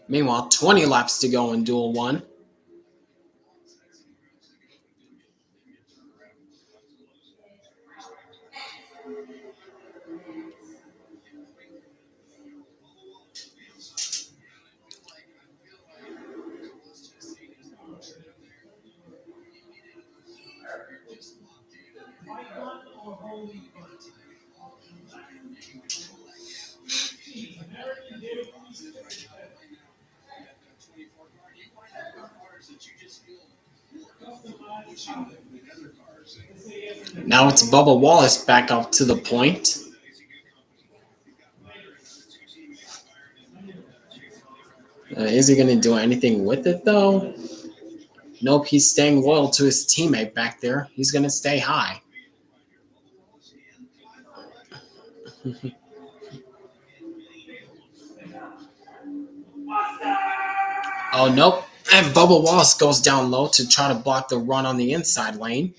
Meanwhile, 20 laps to go in Duel 1. Now it's Bubba Wallace back up to the point. Is he going to do anything with it, though? Nope, he's staying loyal to his teammate back there. He's going to stay high. Oh, nope. And Bubba Wallace goes down low to try to block the run on the inside lane.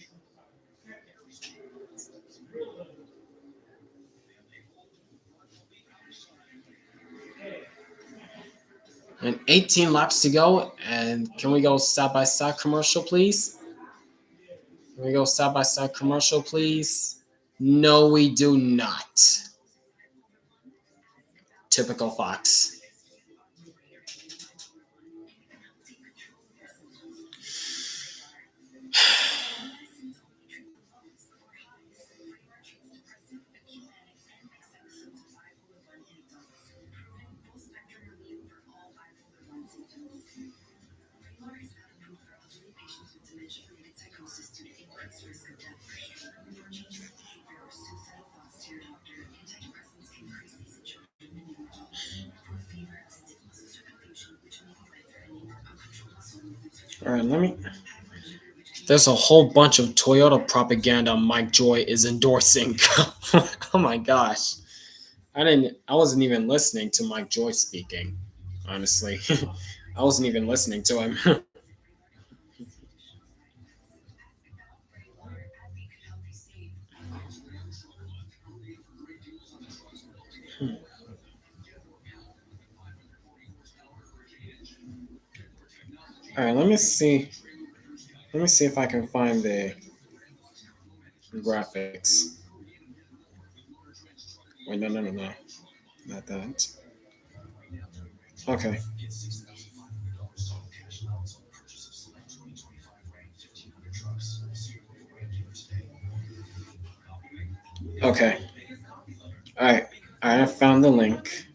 And 18 laps to go. And can we go side by side commercial, please? Can we go side by side commercial, please? No, we do not. Typical Fox. All right, let me. There's a whole bunch of Toyota propaganda Mike Joy is endorsing. Oh my gosh. I wasn't even listening to Mike Joy speaking, honestly. I wasn't even listening to him. All right, let me see. Let me see if I can find the graphics. Wait, no, no, no, no. Not that. Okay. Okay. All right. All right, I found the link.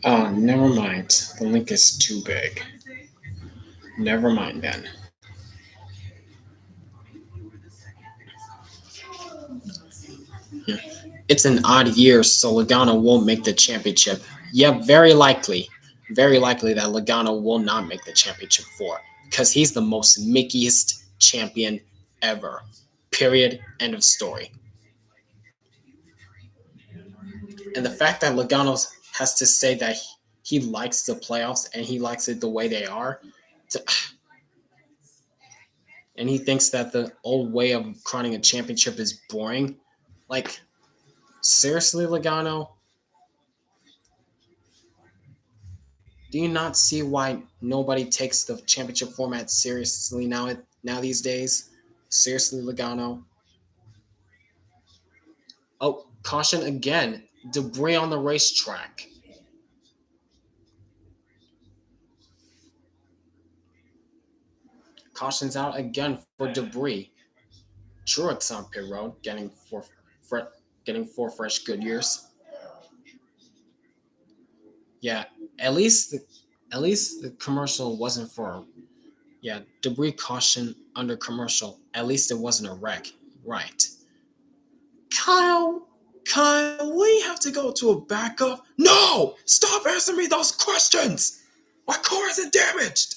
Oh, never mind. The link is too big. Never mind then. Yeah. It's an odd year, so Logano won't make the championship. Yeah, very likely. Very likely that Logano will not make the championship four because he's the most Mickeyest champion ever. Period. End of story. And the fact that Logano has to say that he likes the playoffs and he likes it the way they are, to, and he thinks that the old way of crowning a championship is boring. Like, seriously, Logano? Do you not see why nobody takes the championship format seriously now these days? Seriously, Logano? Oh, caution again. Debris on the racetrack. Caution's out again for debris. Truex on pit road, for, getting four fresh Goodyears. Yeah, at least the, at least the commercial wasn't for, yeah, debris caution under commercial. At least it wasn't a wreck, right? Kyle, Kyle, we have to go to a backup. No, stop answering me those questions. My car isn't damaged.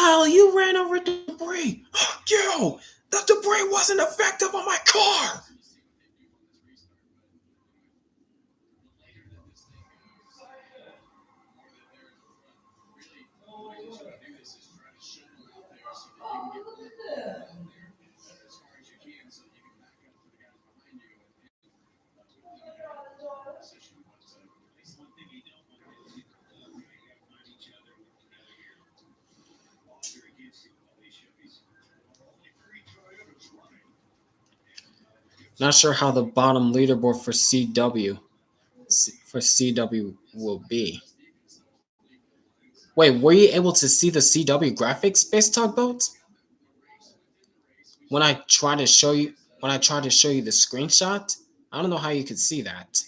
Kyle, you ran over debris. Yo, the debris wasn't effective on my car. Not sure how the bottom leaderboard for CW will be. Wait, were you able to see the CW graphics, Space Tugboat? When I tried to show you when I tried to show you the screenshot, I don't know how you could see that.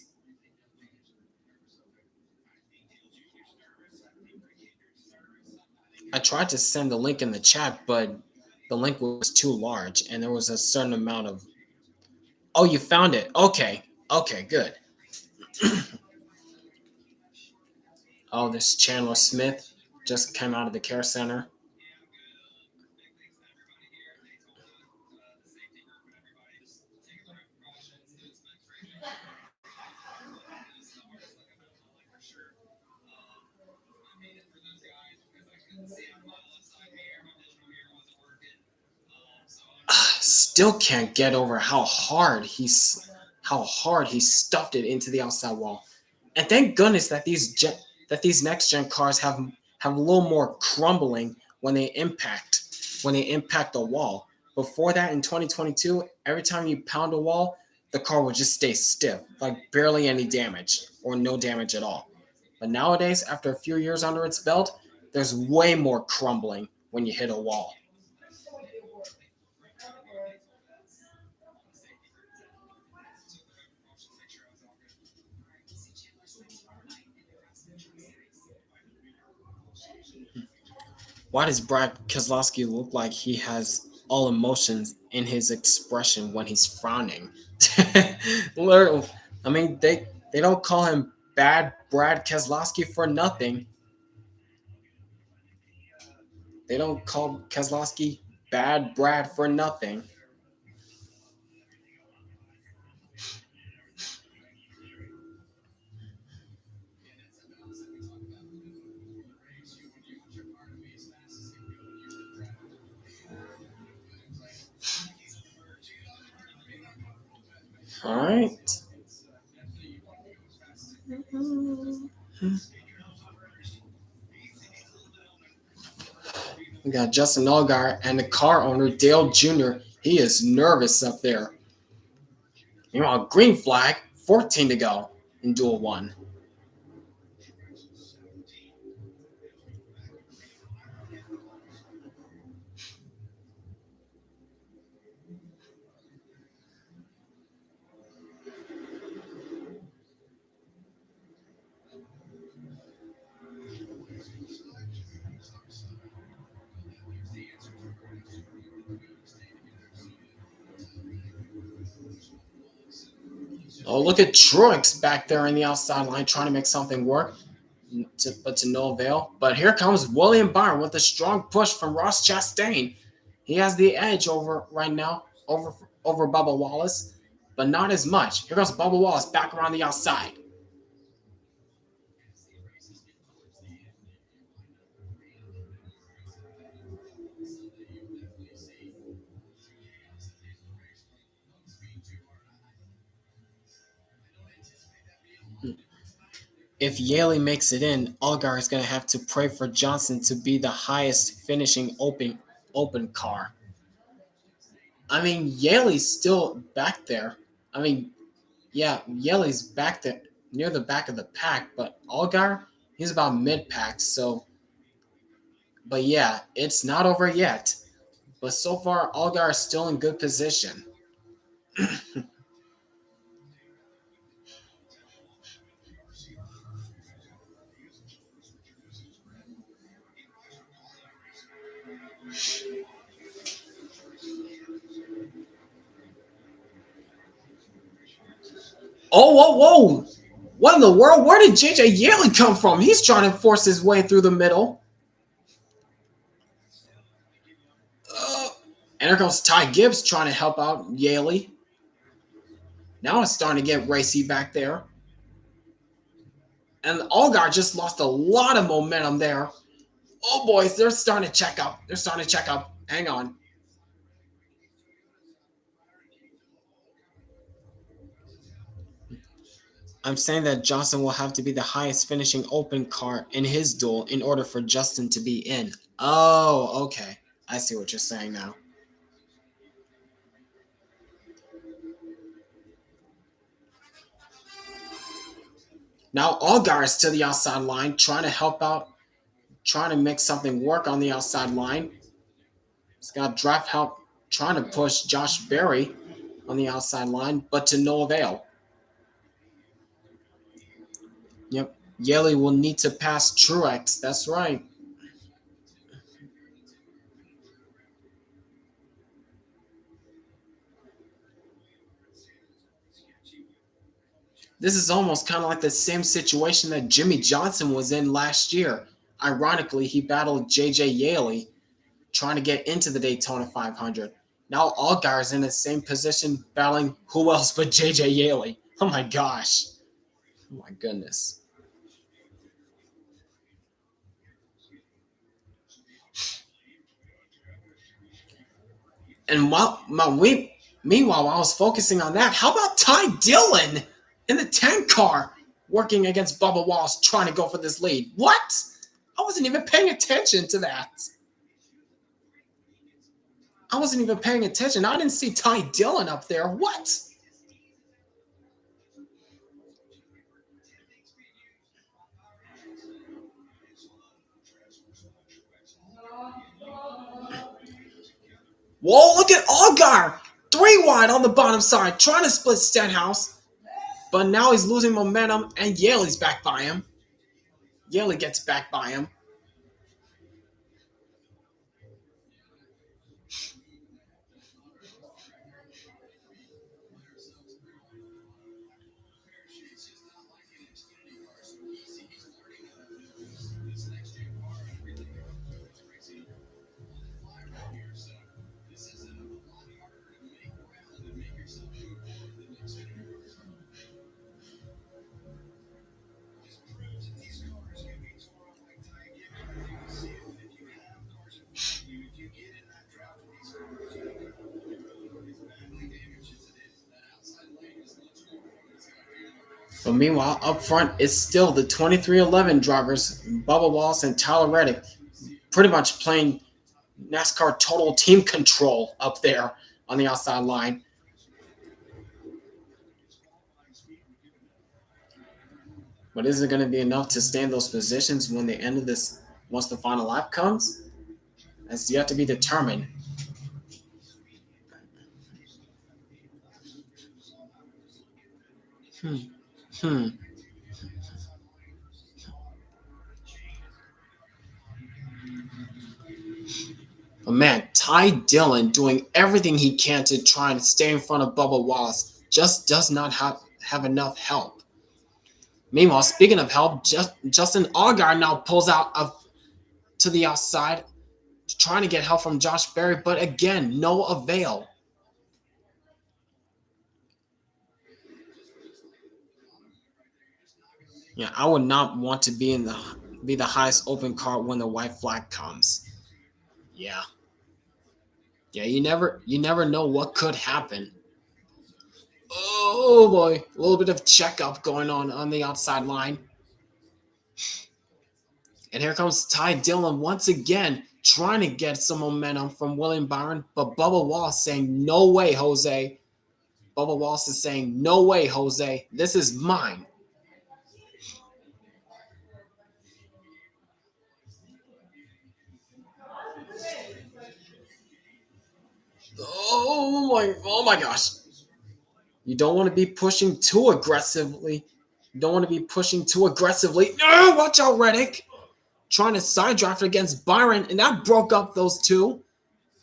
I tried to send the link in the chat, but the link was too large and there was a certain amount of. Oh, you found it. Okay. Okay, good. Oh, this Chandler Smith just came out of the care center. Still can't get over how hard he stuffed it into the outside wall. And thank goodness that these next gen cars have a little more crumbling when they impact the wall. Before that in 2022, every time you pound a wall, the car would just stay stiff, like barely any damage or no damage at all. But nowadays, after a few years under its belt, there's way more crumbling when you hit a wall. Why does Brad Keselowski look like he has all emotions in his expression when he's frowning? I mean, they don't call him Bad Brad Keselowski for nothing. They don't call Keselowski Bad Brad for nothing. All right. We got Justin Allgaier and the car owner Dale Jr. He is nervous up there. You know, a green flag, 14 to go in Duel 1. Oh, look at Truex back there in the outside line trying to make something work, but to no avail. But here comes William Byron with a strong push from Ross Chastain. He has the edge over right now over Bubba Wallace, but not as much. Here goes Bubba Wallace back around the outside. If Yaley makes it in, Allgaier is going to have to pray for Johnson to be the highest finishing open car. I mean, Yaley's still back there. I mean, yeah, Yelly's back there near the back of the pack, but Allgaier, he's about mid pack. So, but yeah, it's not over yet. But so far, Allgaier is still in good position. Oh, whoa, whoa! What in the world? Where did JJ Yelly come from? He's trying to force his way through the middle. And here comes Ty Gibbs trying to help out Yaley. Now it's starting to get racy back there. And Algar just lost a lot of momentum there. Oh, boys, they're starting to check up. They're starting to check up. Hang on. I'm saying that Johnson will have to be the highest finishing open card in his duel in order for Justin to be in. Oh, okay. I see what you're saying now. Now Algar is to the outside line, trying to help out, trying to make something work on the outside line. He's got draft help, trying to push Josh Berry on the outside line, but to no avail. Yep, Yaley will need to pass Truex. That's right. This is almost kind of like the same situation that Jimmy Johnson was in last year. Ironically, he battled JJ Yaley trying to get into the Daytona 500. Now Algar is in the same position battling who else but JJ Yaley. Oh my gosh. Oh my goodness. And meanwhile, while I was focusing on that, how about Ty Dillon in the 10 car working against Bubba Wallace trying to go for this lead? What? I wasn't even paying attention to that. I wasn't even paying attention. I didn't see Ty Dillon up there. What? Whoa, look at Algar! 3 wide on the bottom side, trying to split Stenhouse. But now he's losing momentum, and Yaley's back by him. Yaley gets back by him. But meanwhile, up front, it's still the 2311 drivers, Bubba Wallace and Tyler Reddick, pretty much playing NASCAR total team control up there on the outside line. But is it going to be enough to stay in those positions when the end of this, once the final lap comes? That's yet to be determined. Hmm. Hmm. But man, Ty Dillon doing everything he can to try and stay in front of Bubba Wallace just does not have enough help. Meanwhile, speaking of help, Justin Allgaier now pulls out to the outside, trying to get help from Josh Berry, but again, no avail. Yeah, I would not want to be the highest open card when the white flag comes. Yeah. Yeah, you never know what could happen. Oh boy, a little bit of checkup going on the outside line. And here comes Ty Dillon once again, trying to get some momentum from William Byron, but Bubba Wallace saying, no way, Jose. Bubba Wallace is saying, no way, Jose. This is mine. Oh my gosh. You don't want to be pushing too aggressively. You don't want to be pushing too aggressively. No, watch out, Reddick. Trying to side draft against Byron, and that broke up those two.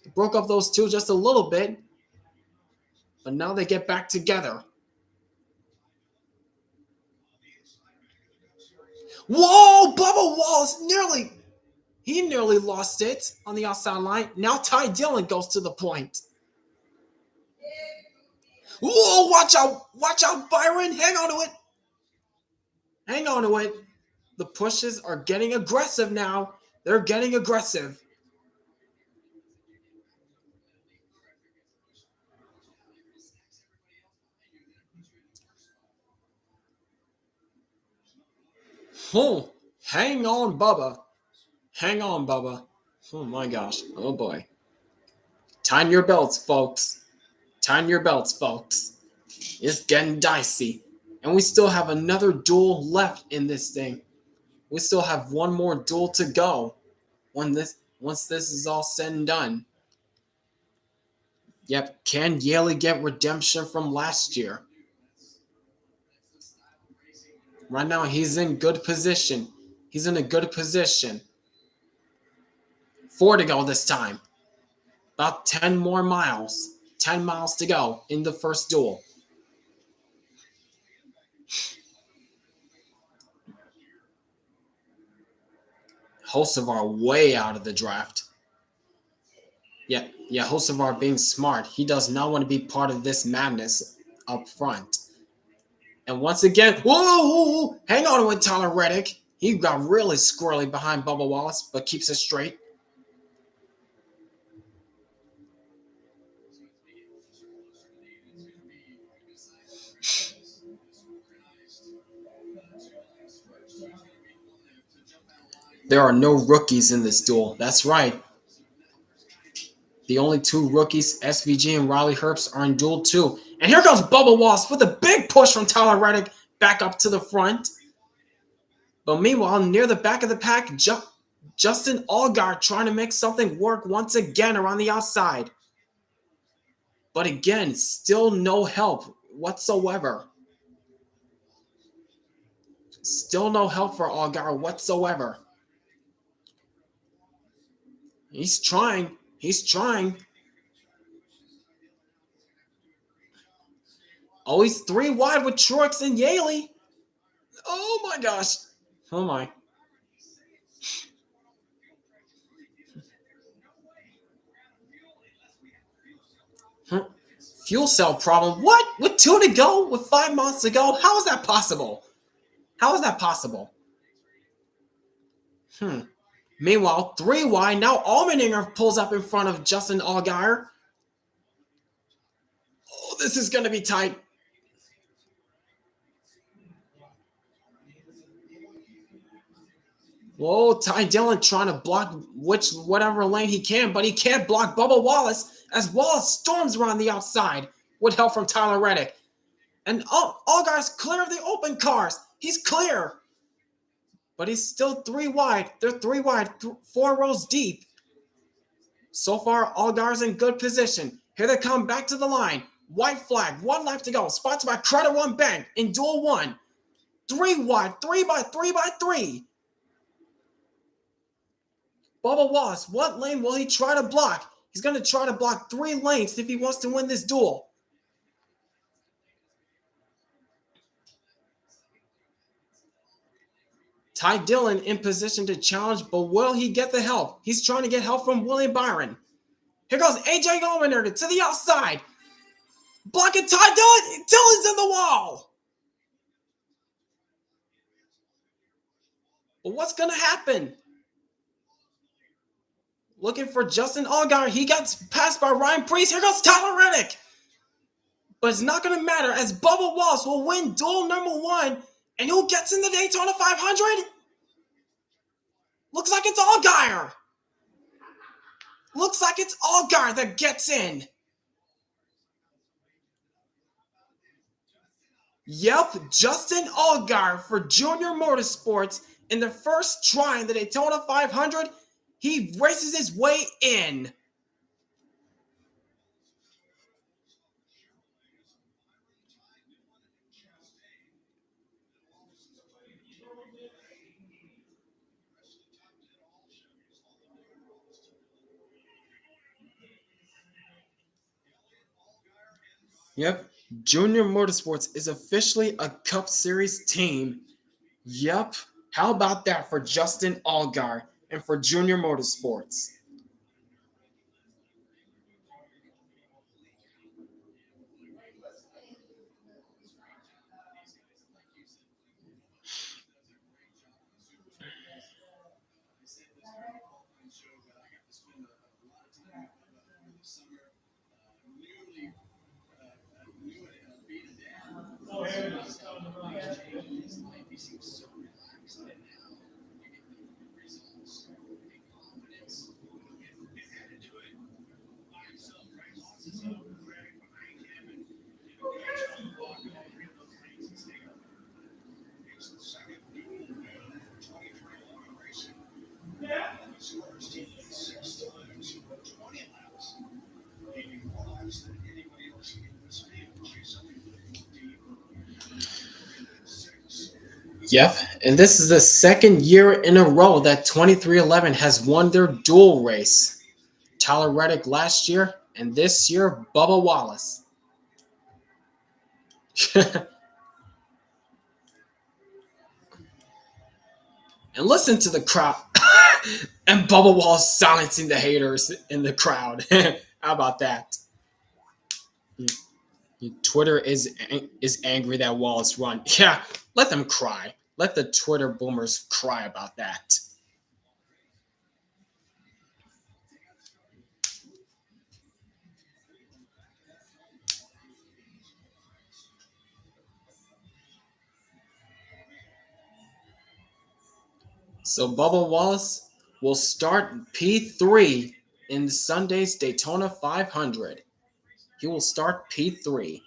It broke up those two just a little bit. But now they get back together. Whoa, Bubba Wallace nearly He nearly lost it on the outside line. Now Ty Dillon goes to the point. Whoa, watch out, Byron. Hang on to it. Hang on to it. The pushes are getting aggressive now. They're getting aggressive. Oh, hang on, Bubba. Hang on, Bubba. Oh my gosh. Oh boy. Tighten your belts, folks. Tighten your belts, folks. It's getting dicey. And we still have another duel left in this thing. We still have one more duel to go once this is all said and done. Yep, can Yaley get redemption from last year? Right now he's in good position. He's in a good position. 4 to go this time. About 10 more miles. 10 miles to go in the first duel. Hocevar way out of the draft. Yeah, Hocevar being smart. He does not want to be part of this madness up front. And once again, whoa, hang on with Tyler Reddick. He got really squirrely behind Bubba Wallace, but keeps it straight. There are no rookies in this duel. That's right. The only 2 rookies, SVG and Riley Herbst, are in duel 2. And here comes Bubba Wallace with a big push from Tyler Reddick back up to the front. But meanwhile, near the back of the pack, Justin Allgaier trying to make something work once again around the outside. But again, still no help whatsoever. Still no help for Allgaier whatsoever. He's trying. He's trying. Oh, he's 3 wide with Truex and Yaley. Oh my gosh. Oh my. Fuel cell problem. What? With 2 to go? With 5 miles to go? How is that possible? How is that possible? Meanwhile, 3 wide. Now Allmendinger pulls up in front of Justin Allgaier. Oh, this is going to be tight. Whoa, Ty Dillon trying to block whatever lane he can, but he can't block Bubba Wallace as Wallace storms around the outside with help from Tyler Reddick. And Allgaier's clear of the open cars. He's clear. But he's still 3 wide. They're 3 wide, 4 rows deep. So far, Allgaier's in good position. Here they come back to the line. White flag, 1 lap to go. Sponsored by Credit One Bank in Duel 1. 3 wide, 3 by 3 by 3. Bubba Wallace, what lane will he try to block? He's going to try to block 3 lanes if he wants to win this duel. Ty Dillon in position to challenge, but will he get the help? He's trying to get help from William Byron. Here goes AJ Allmendinger to the outside. Blocking Ty Dillon. Dillon's in the wall. But what's going to happen? Looking for Justin Allgaier. He got passed by Ryan Preece. Here goes Tyler Reddick. But it's not going to matter as Bubba Wallace will win duel number 1. And who gets in the Daytona 500? Looks like it's Allgaier. Looks like it's Allgaier that gets in. Yep, Justin Allgaier for Junior Motorsports in the first try in the Daytona 500. He races his way in. Yep, Junior Motorsports is officially a Cup Series team. Yep, how about that for Justin Allgaier? And for Junior Motorsports, yep. And this is the second year in a row that 2311 has won their dual race. Tyler Reddick last year, and this year, Bubba Wallace. And listen to the crowd. And Bubba Wallace silencing the haters in the crowd. How about that? Twitter is angry that Wallace won. Yeah, let them cry. Let the Twitter boomers cry about that. So Bubba Wallace will start P3 in Sunday's Daytona 500. He will start P3.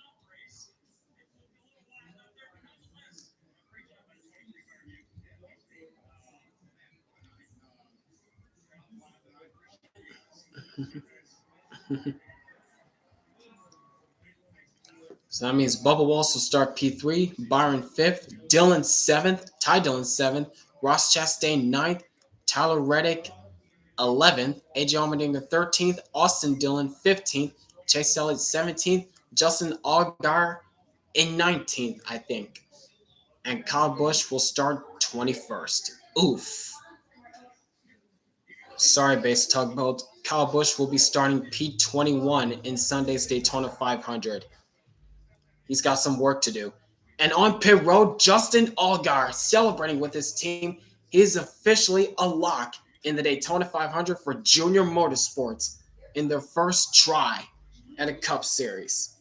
So that means Bubba Wallace will start P3, Byron 5th, Dylan 7th, Ty Dillon 7th, Ross Chastain 9th, Tyler Reddick 11th, AJ Allmendinger 13th, Austin Dillon 15th, Chase Elliott 17th, Justin Allgaier in 19th, I think. And Kyle Busch will start 21st. Oof. Sorry, base tugboat. Kyle Busch will be starting P21 in Sunday's Daytona 500. He's got some work to do. And on pit road, Justin Allgaier celebrating with his team. He is officially a lock in the Daytona 500 for Junior Motorsports in their first try at a Cup Series.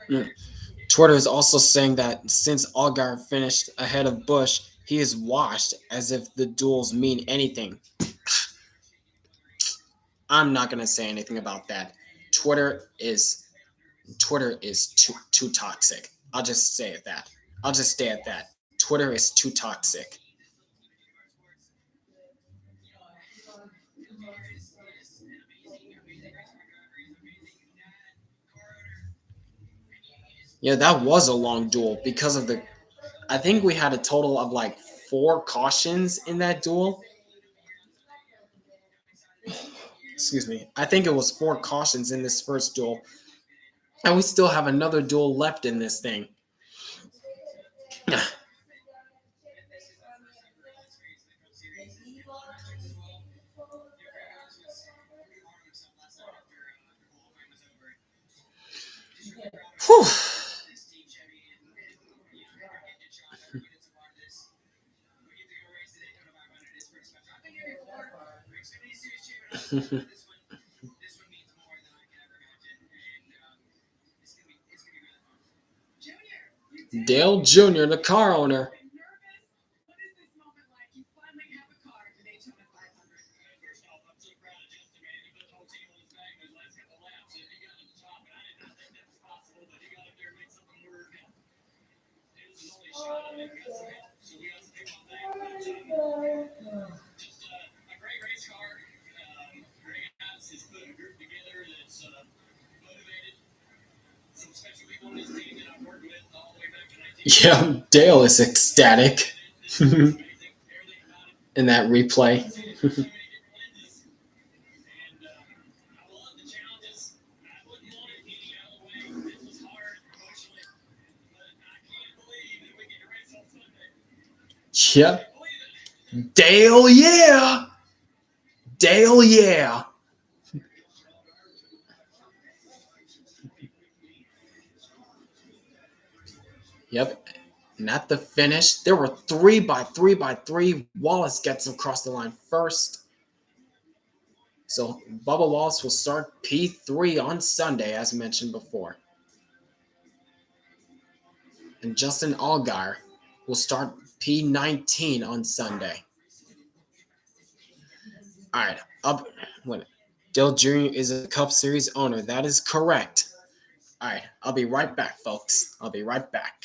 Mm. Twitter is also saying that since Allgaier finished ahead of Bush, he is washed as if the duels mean anything. I'm not gonna say anything about that. Twitter is Twitter is too toxic. I'll just say it that. I'll just stay at that. Twitter is too toxic. Yeah, that was a long duel because of the. I think we had a total of like 4 cautions in that duel. Excuse me. I think it was 4 cautions in this first duel, and we still have another duel left in this thing. Whew. Dale Jr., the car owner. Yeah, Dale is ecstatic in that replay. Yep. Dale, yeah. Dale, yeah. Yep. And at the finish, there were 3 by 3 by 3. Wallace gets across the line first. So Bubba Wallace will start P3 on Sunday, as mentioned before. And Justin Allgaier will start P19 on Sunday. All right, up. Wait, Dale Jr. is a Cup Series owner. That is correct. All right, I'll be right back, folks. I'll be right back.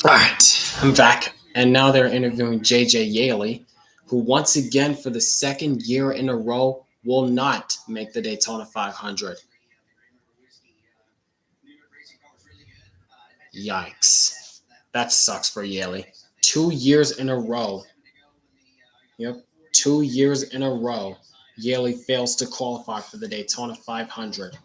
All right, I'm back. And now they're interviewing JJ Yaley, who once again, for the second year in a row, will not make the Daytona 500. Yikes. That sucks for Yaley. 2 years in a row. Yep, 2 years in a row. Yaley fails to qualify for the Daytona 500.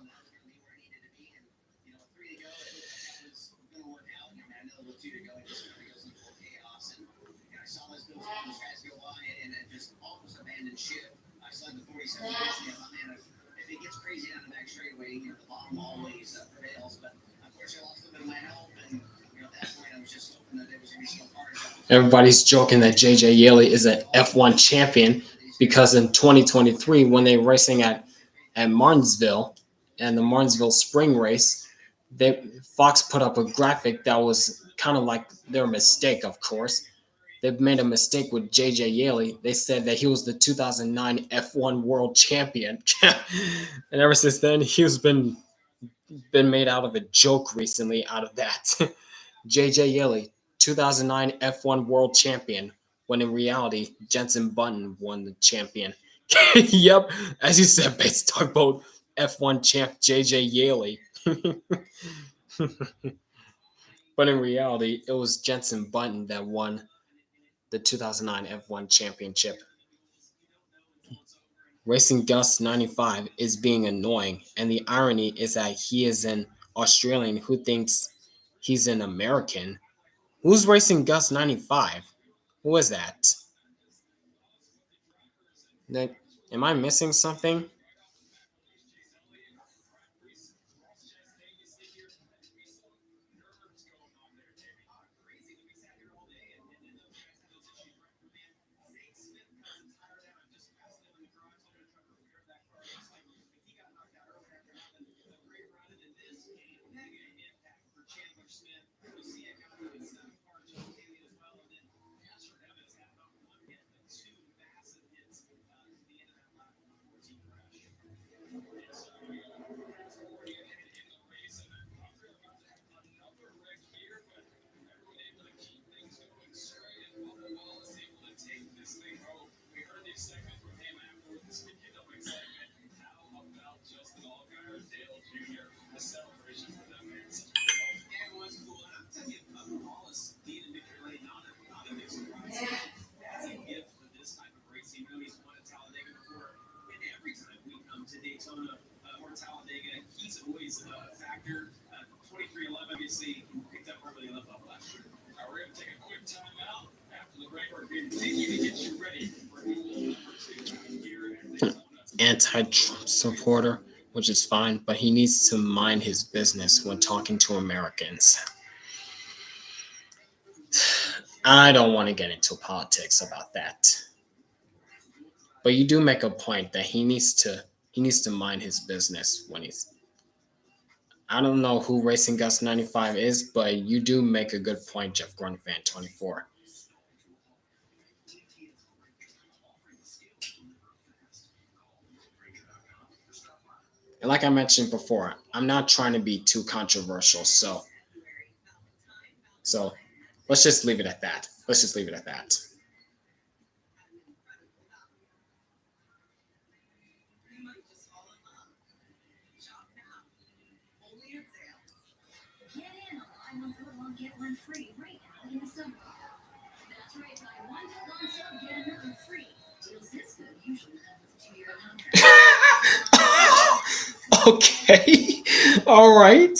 Everybody's joking that JJ Yeley is an F1 champion because in 2023, when they were racing at Martinsville and the Martinsville Spring Race, they Fox put up a graphic that was kind of like their mistake. Of course, they made a mistake with JJ Yeley. They said that he was the 2009 F1 World Champion, and ever since then, he's been made out of a joke recently. Out of that, JJ Yeley, 2009 F1 World Champion, when in reality, Jenson Button won the champion. Yep, as you said, Bates Tugboat F1 champ JJ Yeley. But in reality, it was Jenson Button that won the 2009 F1 championship. Racing Gus 95 is being annoying, and the irony is that he is an Australian who thinks he's an American. Who's racing Gus 95? Who is that? That am I missing something? Anti-Trump supporter, which is fine, but he needs to mind his business when talking to Americans. I don't want to get into politics about that. But you do make a point that he needs to mind his business when he's I don't know who Racing Gus 95 is, but you do make a good point, Jeff Grunfan 24. And like I mentioned before, I'm not trying to be too controversial, so let's just leave it at that. Let's just leave it at that. Okay. All right.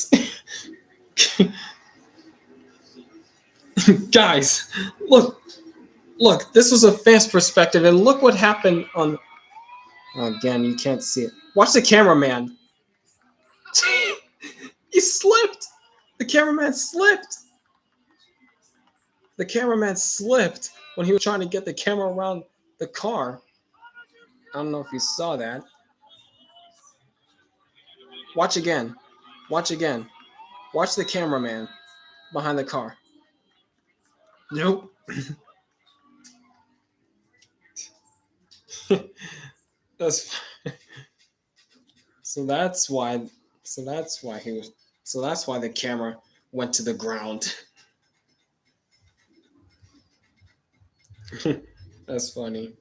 Guys, look, look, this was a fast perspective, and look what happened on. Again, you can't see it. Watch the cameraman. He slipped. The cameraman slipped. The cameraman slipped when he was trying to get the camera around the car. I don't know if you saw that. Watch again. Watch again. Watch the cameraman behind the car. Nope. That's so that's why that's why he was that's why the camera went to the ground. That's funny.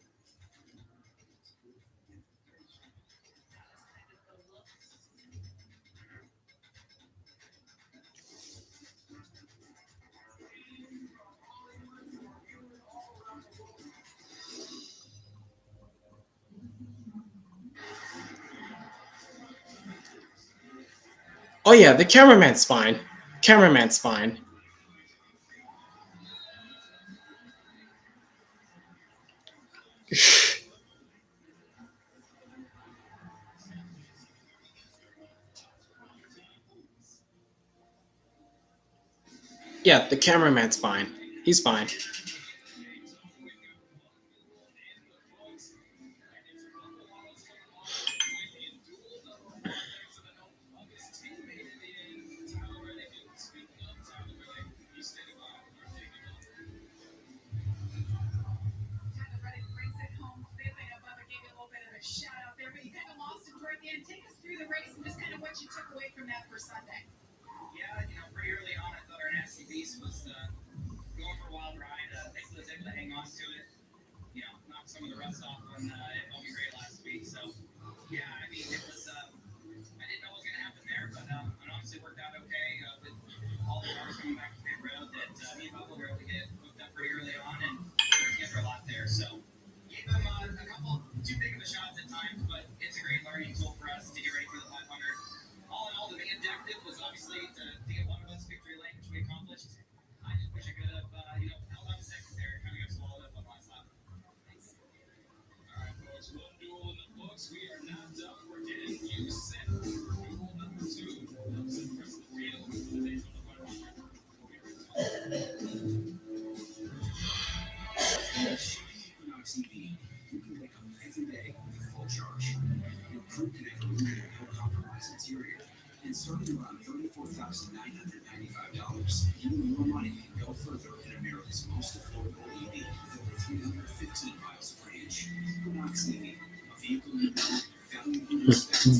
Oh yeah, the cameraman's fine. Cameraman's fine. Yeah, the cameraman's fine. He's fine.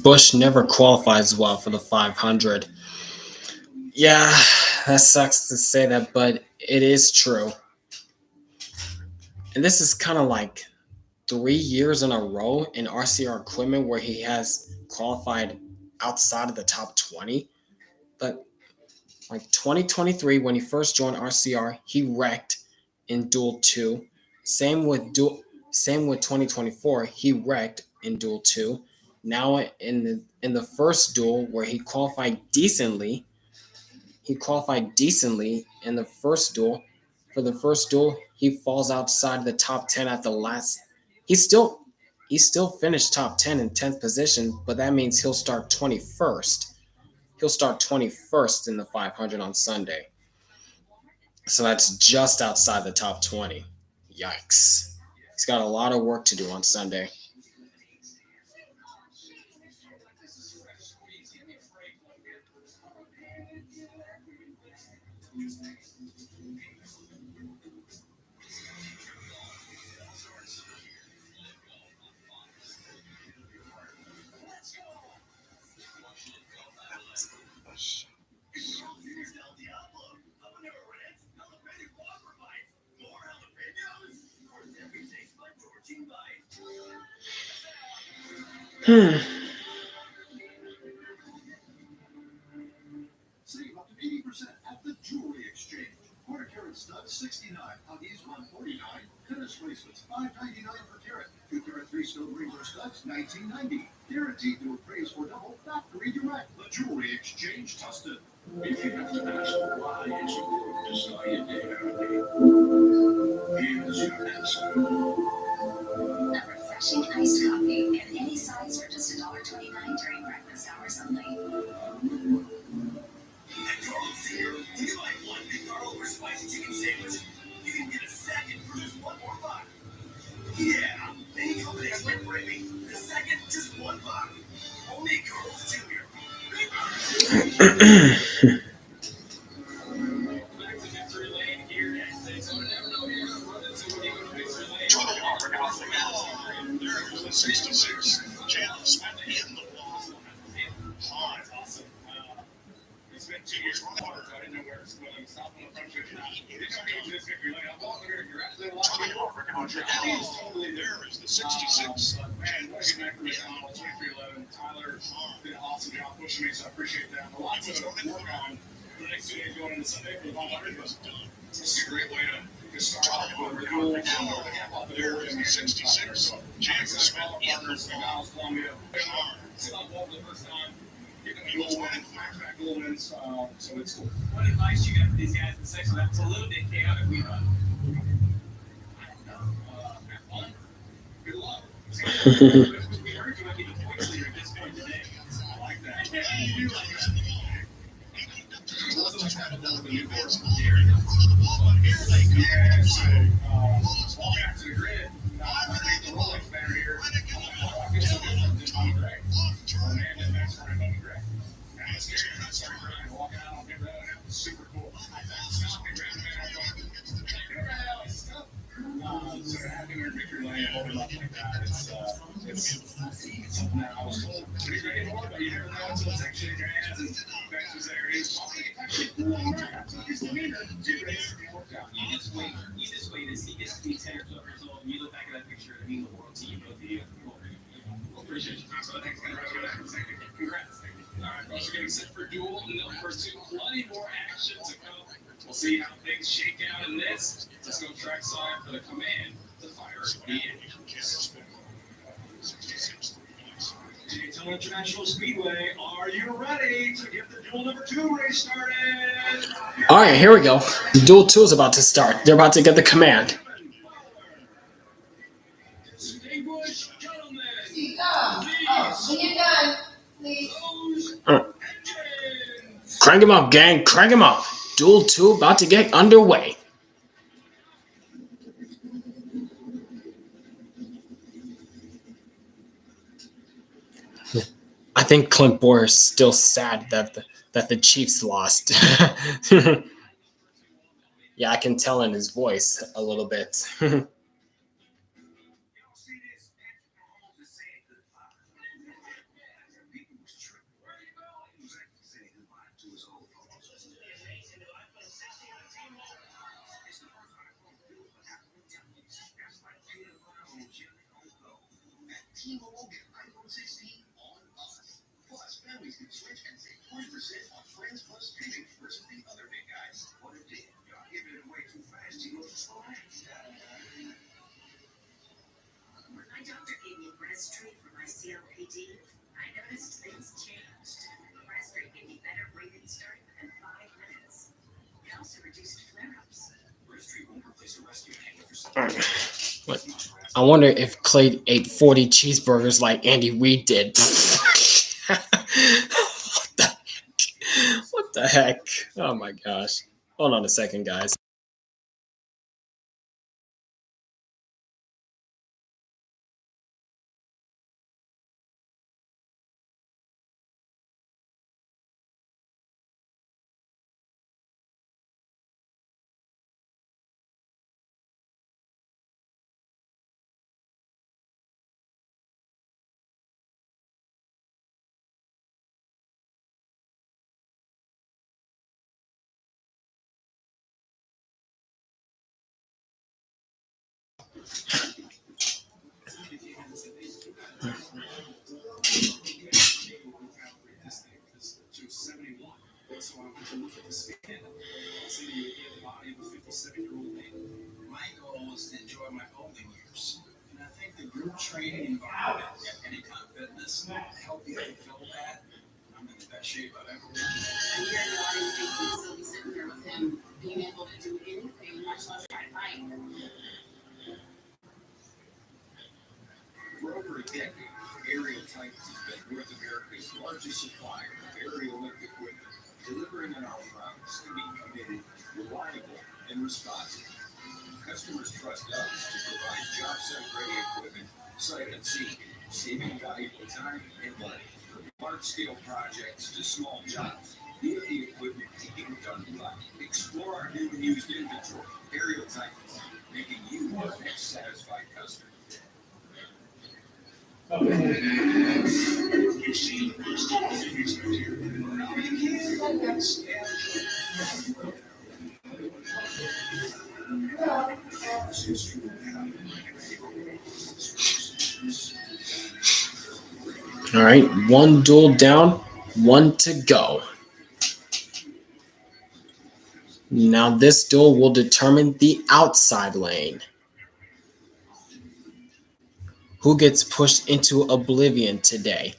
Bush never qualifies well for the 500. Yeah, that sucks to say that, but it is true. And this is kind of like 3 years in a row in RCR equipment where he has qualified outside of the top 20. But like 2023, when he first joined RCR, he wrecked in Duel 2. Same with Duel, same with 2024, he wrecked in Duel 2. Now in the first duel where he qualified decently in the first duel. For the first duel, he falls outside the top 10 at the last. He still he still finished top 10 in 10th position, but that means he'll start 21st. He'll start 21st in the 500 on Sunday. So that's just outside the top 20. Yikes. He's got a lot of work to do on Sunday. Hmm. Save up to 80% at the Jewelry Exchange. Quarter carat studs 69, huggies 149, tennis bracelets 5.99 per carat. 2 carat 3 stone rings or studs 19.90. Guaranteed to appraise for double factory direct. The Jewelry Exchange Tustin. If you have to ask why it's important to start your day early, here's your answer. A refreshing iced coffee in any size for just $1.29 during breakfast hours only. At Carlos here, when you buy one big garlic or spicy chicken sandwich, you can get a second for just $1 more. Yeah, any combination like gravy, the second just $1. Only at Carlos Jr. Big Daytona International Speedway, are you ready to get the Duel number 2 race started? All right, here we go. Duel 2 is about to start. They're about to get the command. Distinguished gentlemen, Uh, engines. Crank him up, gang. Crank him up. Duel 2 about to get underway. I think Clint Boyer is still sad that the Chiefs lost. Yeah, I can tell in his voice a little bit. What? I wonder if Clay ate 40 cheeseburgers like Andy Reid did. What the heck? Oh my gosh. Hold on a second, guys. All right, one duel down, one to go. Now, this duel will determine the outside lane. Who gets pushed into oblivion today?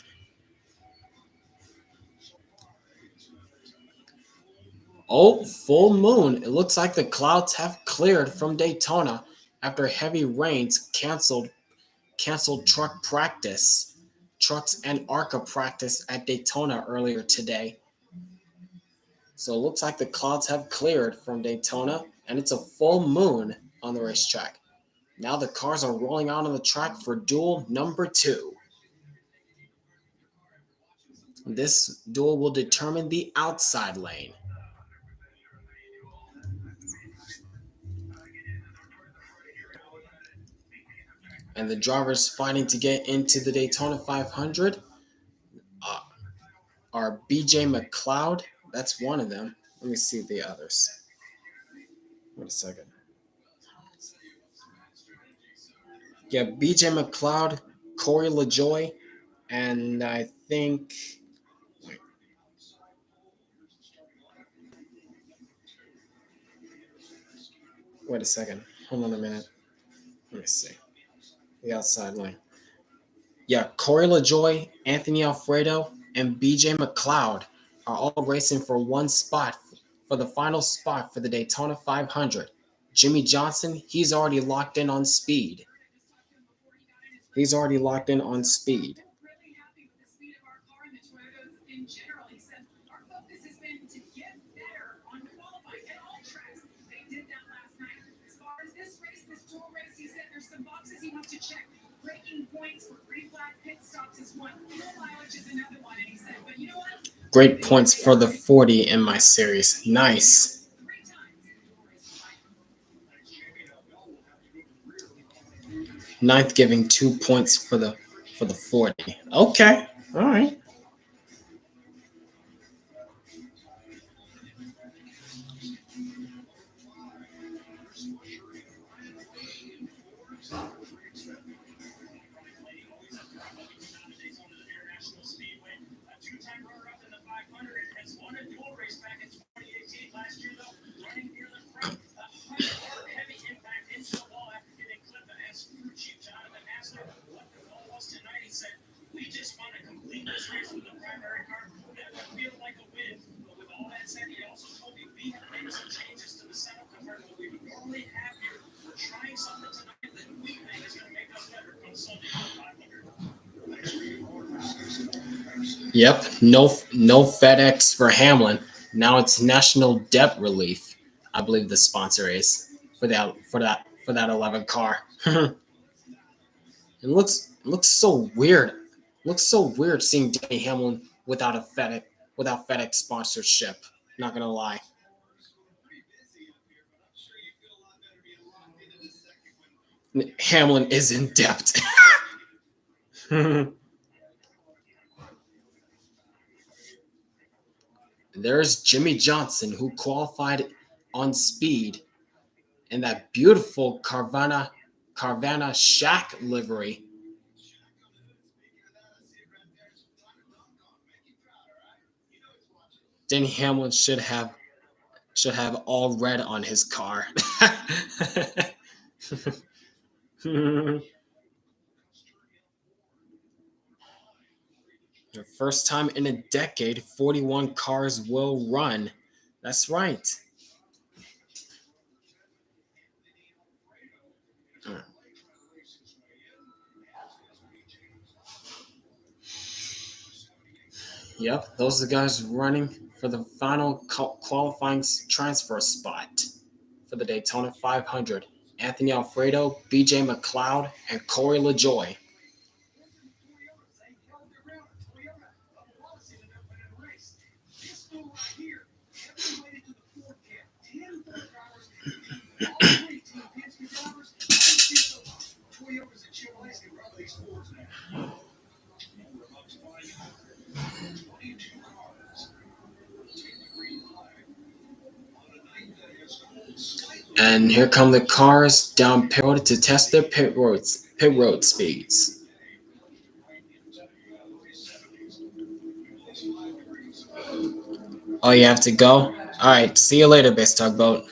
Oh, full moon. It looks like the clouds have cleared from Daytona after heavy rains canceled truck practice. Trucks and ARCA practice at Daytona earlier today. So it looks like the clouds have cleared from Daytona and it's a full moon. on the racetrack. Now the cars are rolling out on the track for duel number two. This duel will determine the outside lane. And the drivers fighting to get into the Daytona 500 uh, are BJ McLeod. That's one of them. Let me see the others. Wait a second. Yeah, BJ McLeod, Corey LaJoy, and I think. Wait, wait a second. Hold on a minute. Let me see. The outside lane. Yeah, Corey LaJoy, Anthony Alfredo, and BJ McLeod are all racing for one spot for the final spot for the Daytona 500. Jimmy Johnson, he's already locked in on speed. He's already locked in on speed. Great points for the 40 in my series. Nice. Ninth giving 2 points for the 40. Okay. All right. Yep. No FedEx for Hamlin. Now it's National Debt Relief. I believe the sponsor is for that 11 car. It looks so weird. Looks so weird seeing Danny Hamlin without FedEx sponsorship. Not gonna lie. Hamlin is in debt. There's Jimmy Johnson who qualified on speed in that beautiful Carvana Shack livery. Danny Hamlin should have all red on his car. The first time in a decade, 41 cars will run. That's right. Yep, those are the guys running for the final qualifying transfer spot for the Daytona 500. Anthony Alfredo, BJ McLeod, and Corey LaJoy. And here come the cars down pit road to test their pit road speeds. Oh, you have to go? All right, see you later, base tugboat.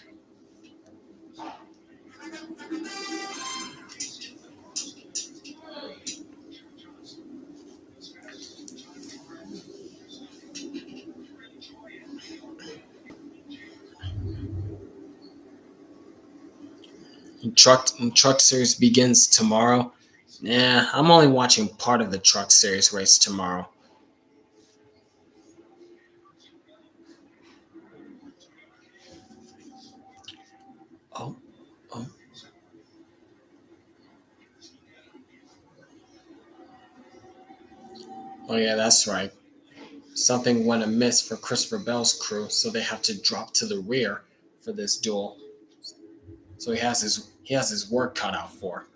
Truck series begins tomorrow. Nah, I'm only watching part of the truck series race tomorrow. Oh, oh. Oh yeah, that's right. Something went amiss for Christopher Bell's crew, so they have to drop to the rear for this duel. So he has his work cut out for.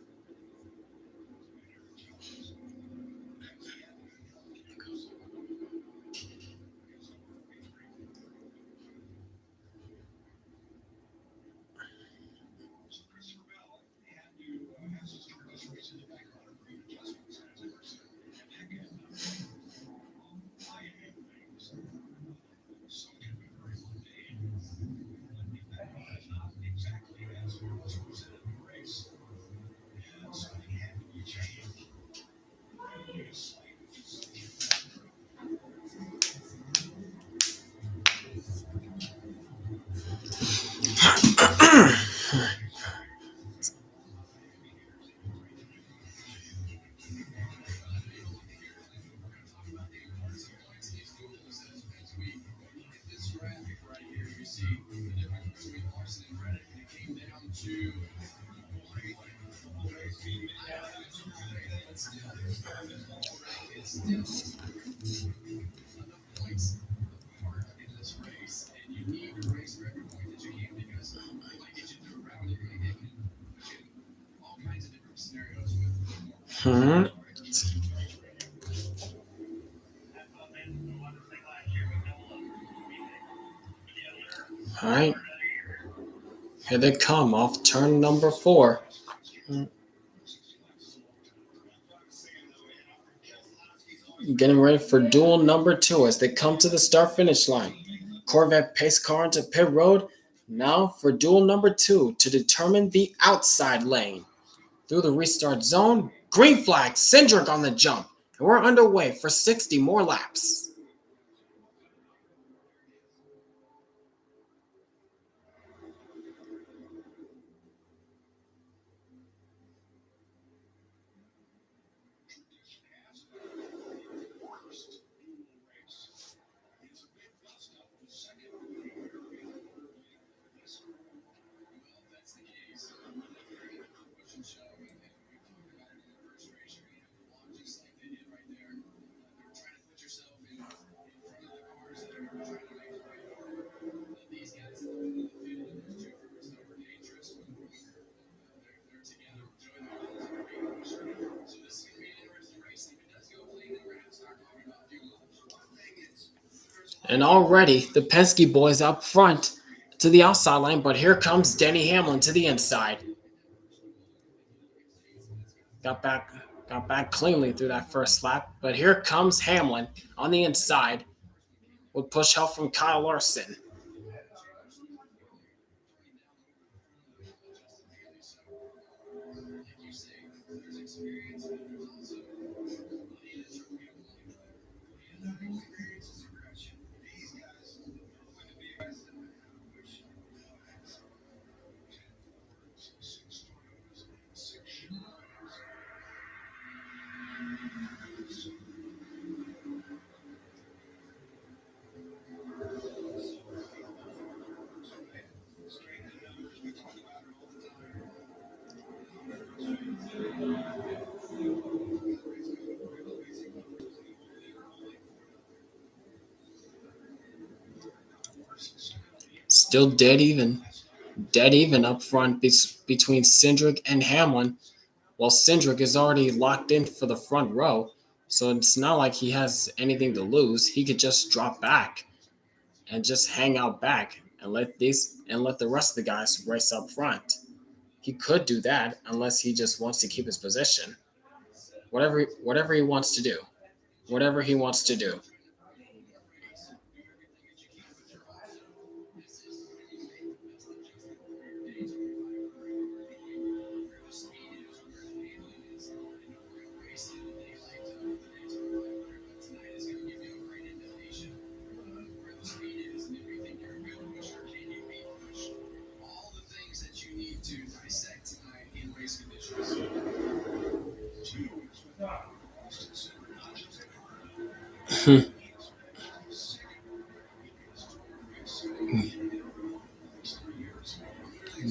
Hmm. All right, here they come off turn number four. Getting ready for duel number two as they come to the start finish line. Corvette pace car into pit road. Now for duel number two to determine the outside lane. Through the restart zone, green flag, Cindric on the jump. And we're underway for 60 more laps. And already the Penske boys up front to the outside line, but here comes Denny Hamlin to the inside. Got back got back cleanly through that first lap, but here comes Hamlin on the inside with push help from Kyle Larson. Still dead even up front between Cindric and Hamlin. While Cindric is already locked in for the front row, so it's not like he has anything to lose. He could just drop back and just hang out back and let the rest of the guys race up front. He could do that unless he just wants to keep his position. Whatever he wants to do. Whatever he wants to do.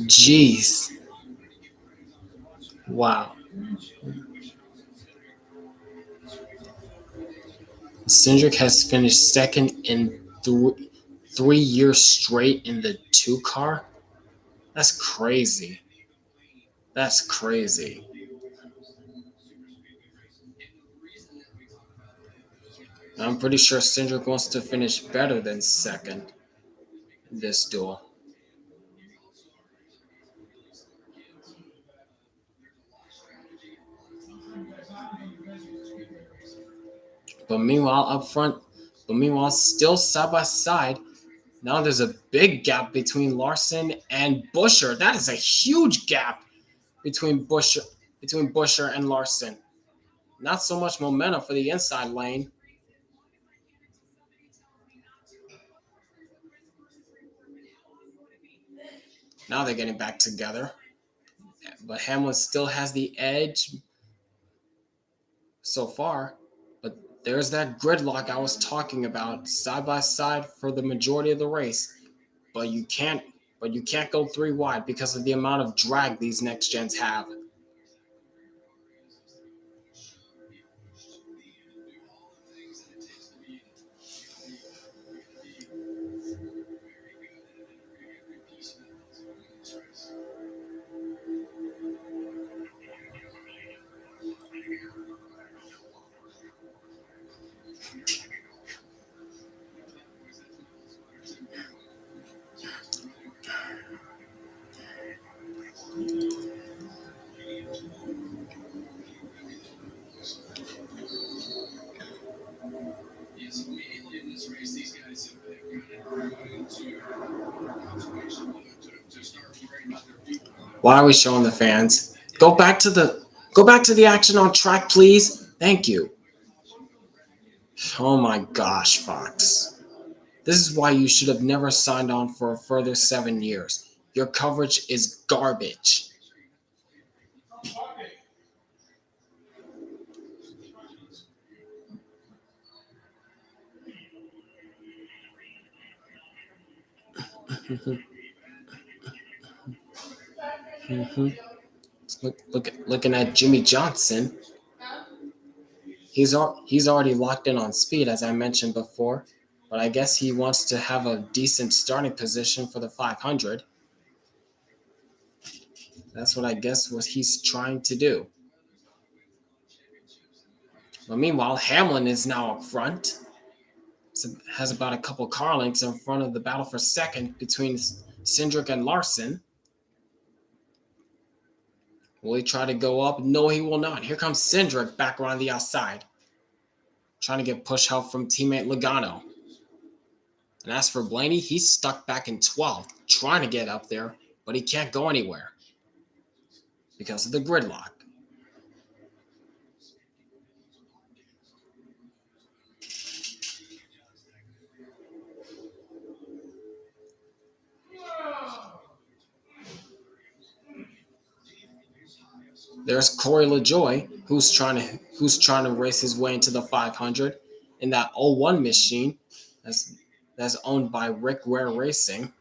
Jeez. Wow. Cindric has finished second in 3 years straight in the two car. That's crazy. That's crazy. I'm pretty sure Cindric wants to finish better than second in this duel. But meanwhile, up front, still side by side, now there's a big gap between Larson and Busher. That is a huge gap between Busher and Larson. Not so much momentum for the inside lane. Now they're getting back together. But Hamlin still has the edge so far. But there's that gridlock I was talking about, side by side for the majority of the race. But you can't go three wide because of the amount of drag these next gens have. Why are we showing the fans? Go back to the action on track, please. Thank you. Oh my gosh, Fox. This is why you should have never signed on for a further 7 years. Your coverage is garbage. Looking at Jimmy Johnson, he's already locked in on speed, as I mentioned before. But I guess he wants to have a decent starting position for the 500. That's what I guess what he's trying to do. But meanwhile, Hamlin is now up front. Has about a couple car lengths in front of the battle for second between Cindric and Larson. Will he try to go up? No, he will not. Here comes Cindric back around the outside, trying to get push help from teammate Logano. And as for Blaney, he's stuck back in 12th, trying to get up there, but he can't go anywhere because of the gridlock. There's Corey LaJoy, who's trying to race his way into the 500 in that 01 machine that's owned by Rick Ware Racing.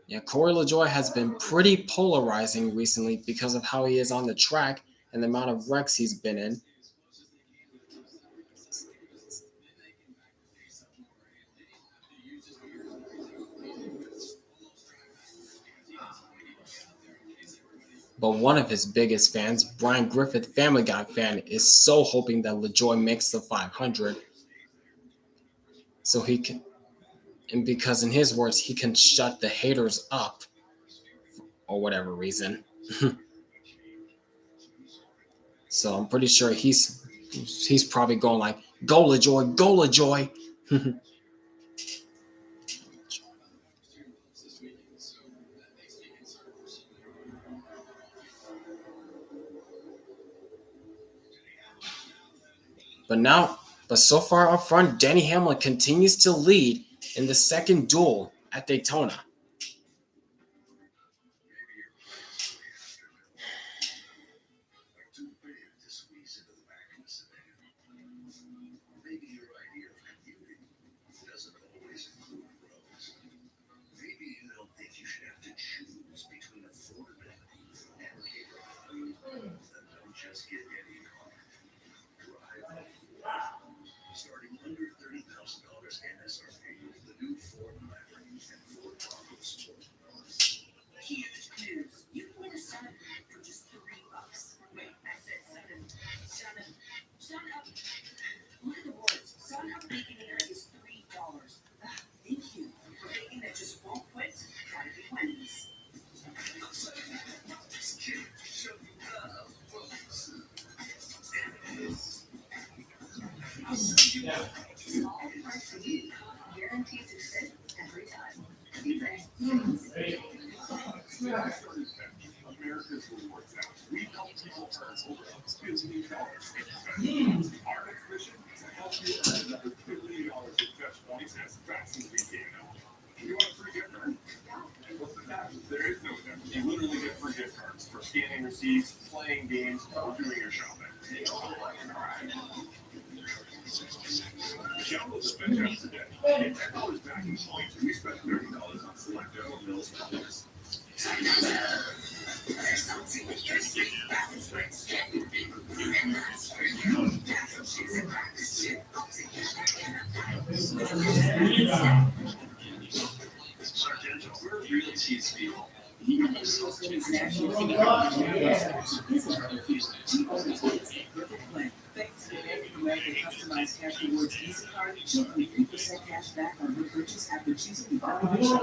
Yeah, Corey LaJoy has been pretty polarizing recently because of how he is on the track and the amount of wrecks he's been in. But one of his biggest fans, Brian Griffith, Family Guy fan, is so hoping that LaJoy makes the 500 so he can, and because in his words, he can shut the haters up or whatever reason. So I'm pretty sure he's probably going like, "Go LaJoy, go LaJoy." But now, but so far up front, Denny Hamlin continues to lead in the second duel at Daytona. Huge news. You can win a sun for just $3. Wait, I said sun up. Look at the words. Sun up Baconator is $3. Thank you for baking that just won't quit. Try to be Wendy's. Small price for you. Guaranteed to fit every time. America's rewards now. We help people earn over $1 billion in cash. Our next mission is to help you earn another $1 billion in just 20 cents fast as we can. You want free gift card? What's the catch? There is no catch. You literally get free gift cards for scanning receipts, playing games, or doing your shopping. Download the Fetch app today. Get $10 back in points. We spent $30 on select General Mills products. We're real cheese people. Even in Duels International, thanks to the American customized cash rewards Visa card, you'll earn 3% cash back on your purchase after choosing the online shop.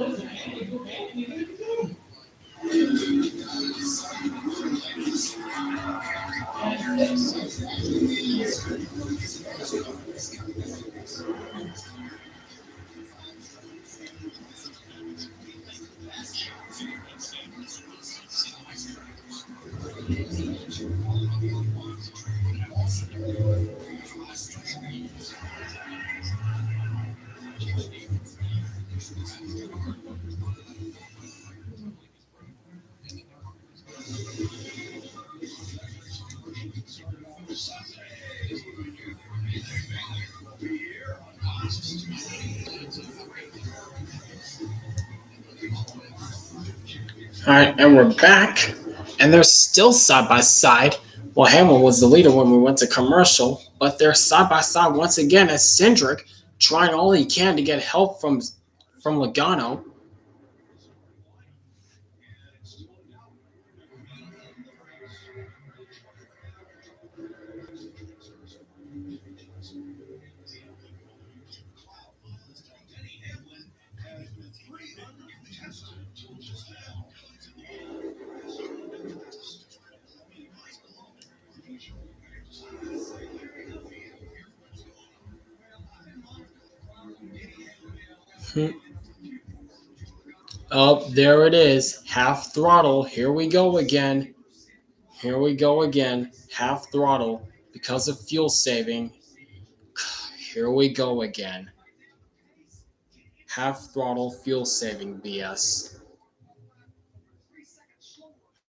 All right, and we're back, and they're still side by side. Well, Hamlin was the leader when we went to commercial, but they're side by side once again as Cindric trying all he can to get help from Logano. Oh, there it is. Half throttle. Here we go again. Here we go again. Half throttle because of fuel saving. Here we go again. Half throttle fuel saving BS.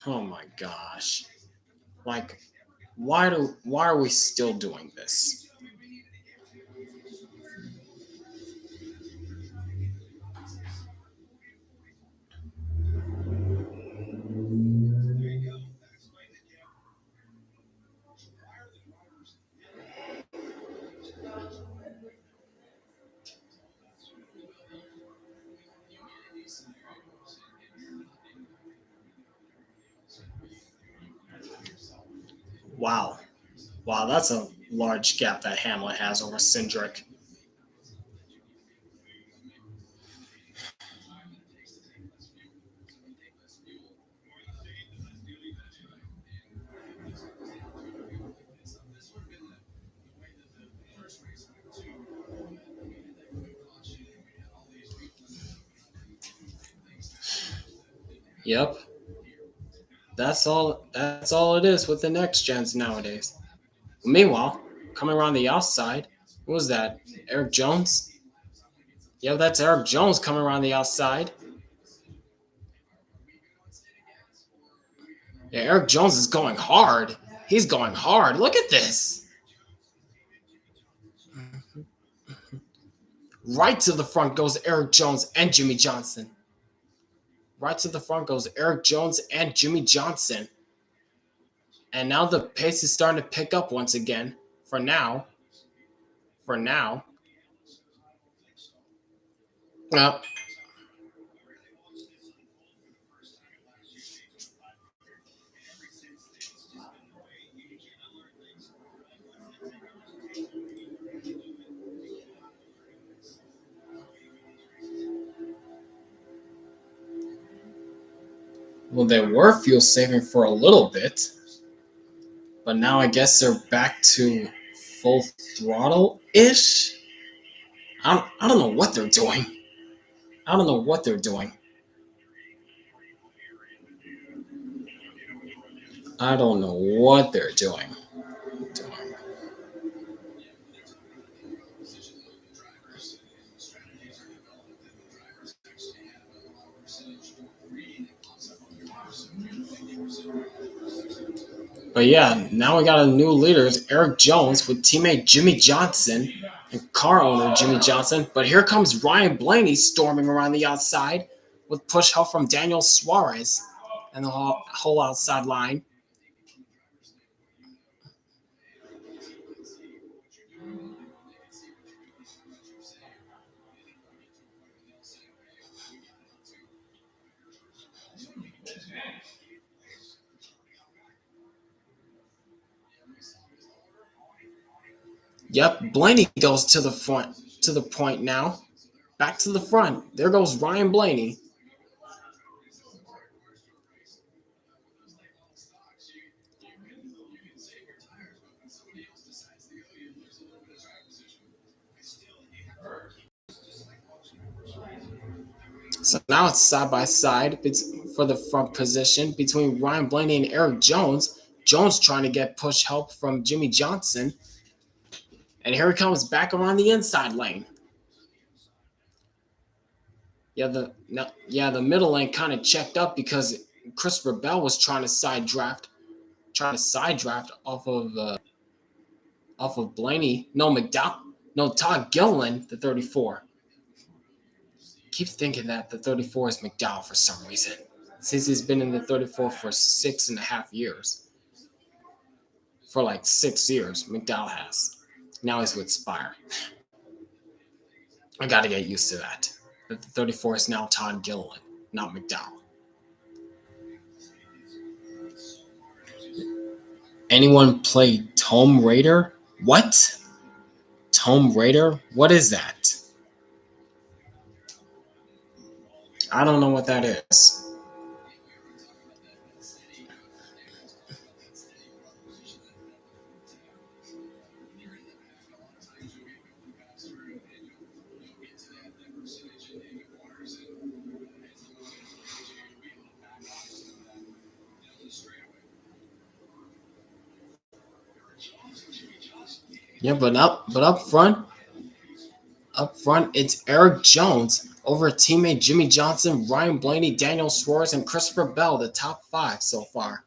Oh my gosh. Like why are we still doing this? Wow. Wow, that's a large gap that Hamlet has over Cindric. Yep. That's all it is with the next gens nowadays. Meanwhile, coming around the outside, who was that? Eric Jones? Yeah, that's Eric Jones coming around the outside. Yeah, Eric Jones is going hard. He's going hard. Look at this. Right to the front goes Eric Jones and Jimmy Johnson. Right to the front goes Eric Jones and Jimmy Johnson. And now the pace is starting to pick up once again. For now. Uh, well, they were fuel saving for a little bit, but now I guess they're back to full throttle ish. I don't know what they're doing. I don't know what they're doing. I don't know what they're doing. But yeah, now we got a new leader, it's Eric Jones with teammate Jimmy Johnson and car owner Jimmy Johnson. But here comes Ryan Blaney storming around the outside with push help from Daniel Suarez and the whole outside line. Yep, Blaney goes to the front, to the point now. Back to the front. There goes Ryan Blaney. So now it's side by side for the front position between Ryan Blaney and Eric Jones. Jones trying to get push help from Jimmy Johnson. And here he comes back around the inside lane. The middle lane kind of checked up because Christopher Bell was trying to side draft off of Blaney. No, McDowell. No, Todd Gilliland, the 34. Keep thinking that the 34 is McDowell for some reason. Since he's been in the 34 for 6.5 years. For like 6 years, McDowell has. Now he's with Spire. I gotta get used to that. That the 34 is now Todd Gilliland, not McDowell. Anyone play Tomb Raider? What? Tomb Raider? What is that? I don't know what that is. Yeah, up front, it's Eric Jones over teammate Jimmy Johnson, Ryan Blaney, Daniel Suarez, and Christopher Bell, the top five so far.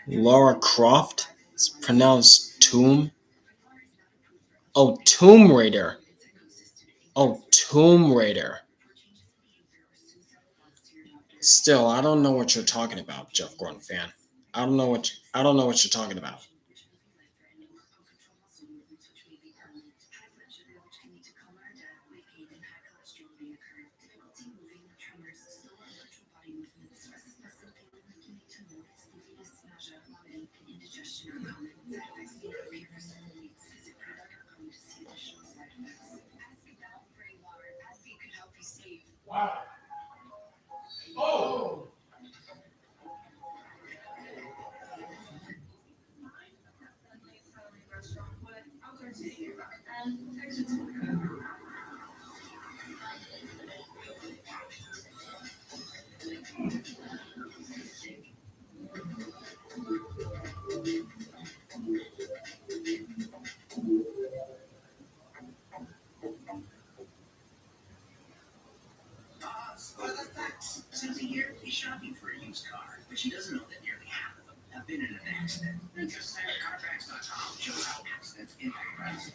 Laura Croft. It's pronounced Tomb. Oh, Tomb Raider. Oh, Tomb Raider. Still, I don't know what you're talking about, Jeff Gordon fan. I don't know what you're talking about.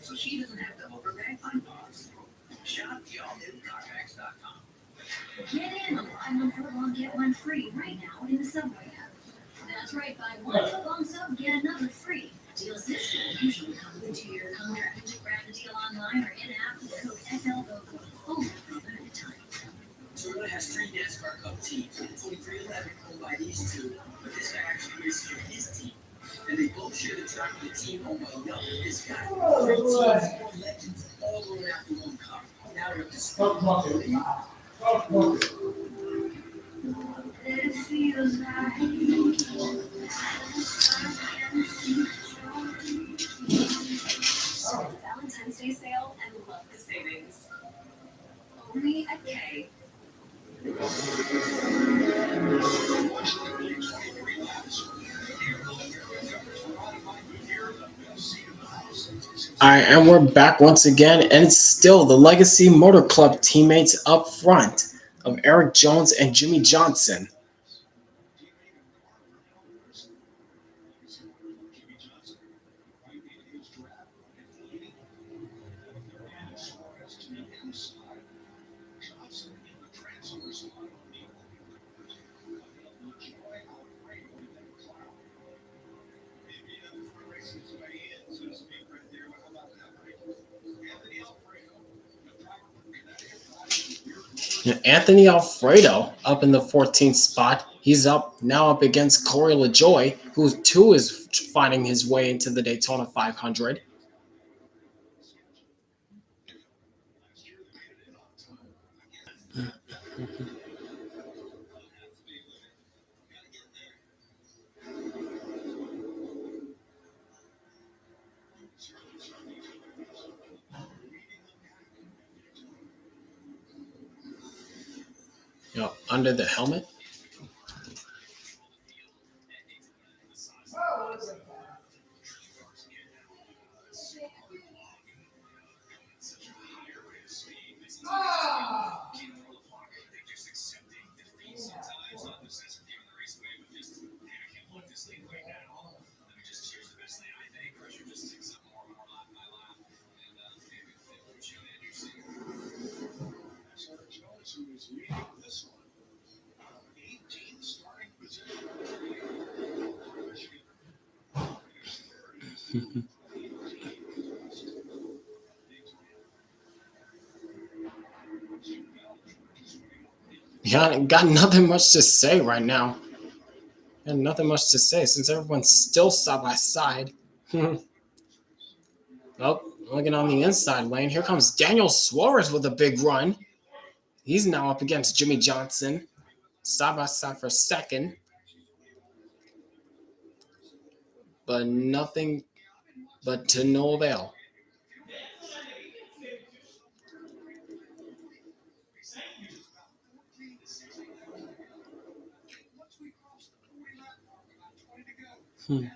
so she doesn't have to overpay. Shop the all-new CarMax.com. Get in on buy one foot long, get one free right now in the Subway app. That's right, buy one foot long sub, get another free. Deals this week usually come with a 2-year contract. Grab the deal online or in-app with code FLOGO. Only for a limited time. Toyota has 3 NASCAR Cup teams. In 2311 owned by these two, but this guy actually races for his team. And they both share the track with a team owned by Young and this guy. 3 teams, 4 legends, all going after one car. Now they're up to speed. It feels like Valentine's Day sale and love the savings. Only at K. All right, and we're back once again, and it's still the Legacy Motor Club teammates up front of Eric Jones and Jimmy Johnson. Anthony Alfredo up in the 14th spot. He's up now up against Corey LaJoy, who too is finding his way into the Daytona 500. Under the helmet. Yeah, got nothing much to say right now. Got nothing much to say since everyone's still side by side. Oh, looking on the inside lane. Here comes Daniel Suarez with a big run. He's now up against Jimmy Johnson, side by side for second. But nothing but to no avail. Hmm.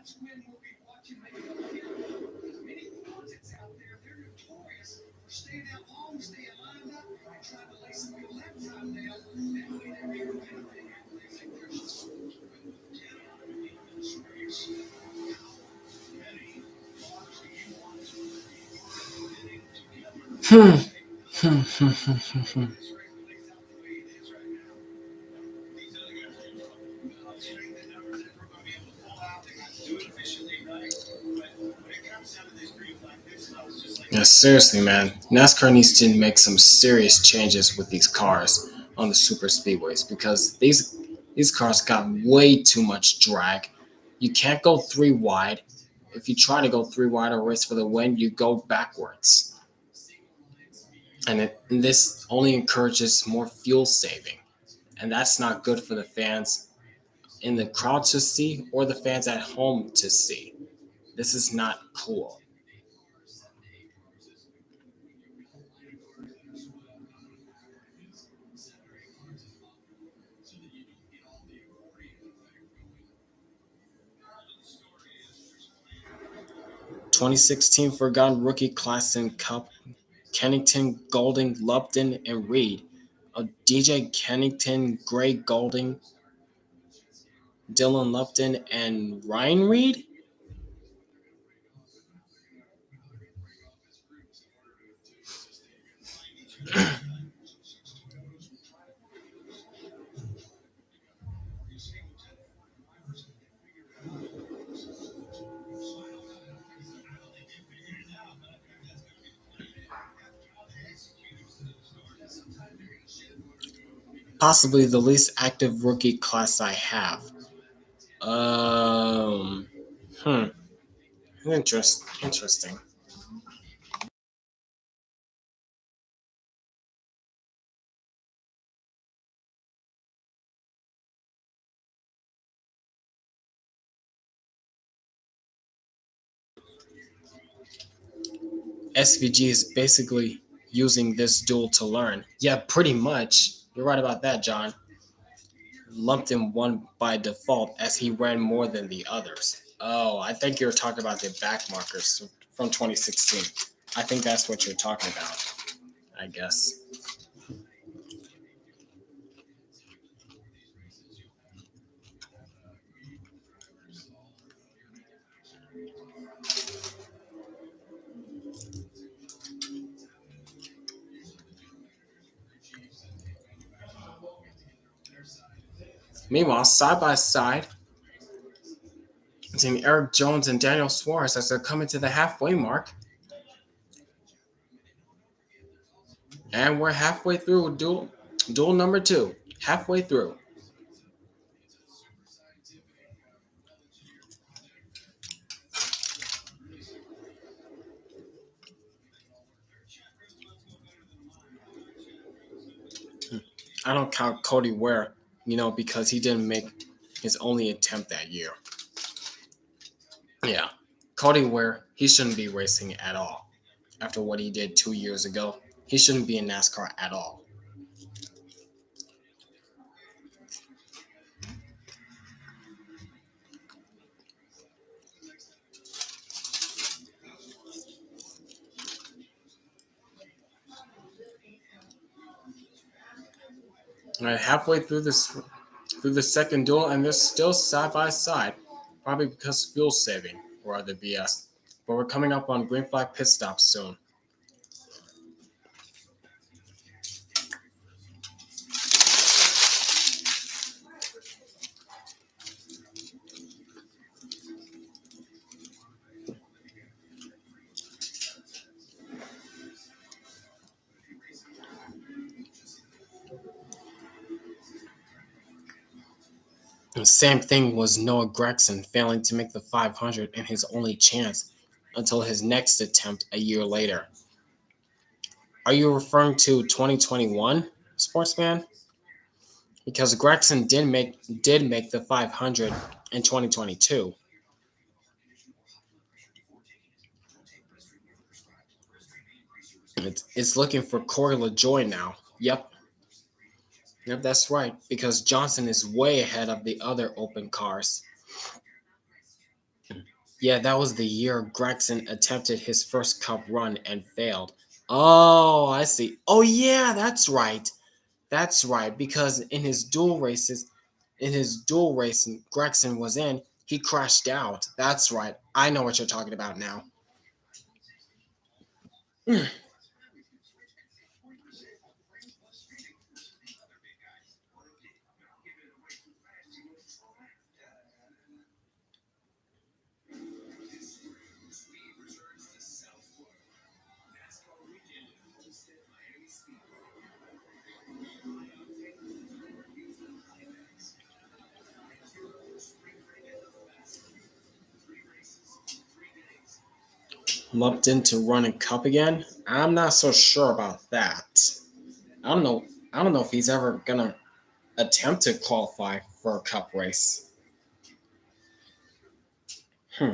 Hmm. Hmm. Hmm. Hmm. Hmm. Yeah, seriously, man. NASCAR needs to make some serious changes with these cars on the super speedways because these cars got way too much drag. You can't go 3 wide. If you try to go 3 wide or race for the win, you go backwards. And this only encourages more fuel saving. And that's not good for the fans in the crowd to see or the fans at home to see. This is not cool. 2016 Forgotten Rookie Class in Cup, Kennington, Golding, Lupton, and Reed. DJ Kennington, Gray Golding, Dylan Lupton, and Ryan Reed. Possibly the least active rookie class I have. Um, hmm, interesting. SVG is basically using this duel to learn. Yeah, pretty much. You're right about that, John. Lumped in one by default as he ran more than the others. Oh, I think you're talking about the back markers from 2016. I think that's what you're talking about, I guess. Meanwhile, side by side, Team Eric Jones and Daniel Suarez as they're coming to the halfway mark. And we're halfway through duel number two. Halfway through. I don't count Cody Ware, because he didn't make his only attempt that year. Yeah. Cody Ware, he shouldn't be racing at all. After what he did 2 years ago, he shouldn't be in NASCAR at all. All right, halfway through the second duel, and they're still side by side, probably because fuel saving or other BS. But we're coming up on green flag pit stops soon. The same thing was Noah Gregson failing to make the 500 in his only chance until his next attempt a year later. Are you referring to 2021, sportsman? Because Gregson did make the 500 in 2022. It's looking for Corey LaJoy now. Yep, that's right. Because Johnson is way ahead of the other open cars. Yeah, that was the year Gregson attempted his first Cup run and failed. Oh, I see. Oh yeah, that's right. That's right. Because in his dual racing Gregson was in, he crashed out. That's right. I know what you're talking about now. Lumped into running Cup again. I'm not so sure about that. I don't know. I don't know if he's ever gonna attempt to qualify for a Cup race. Hmm.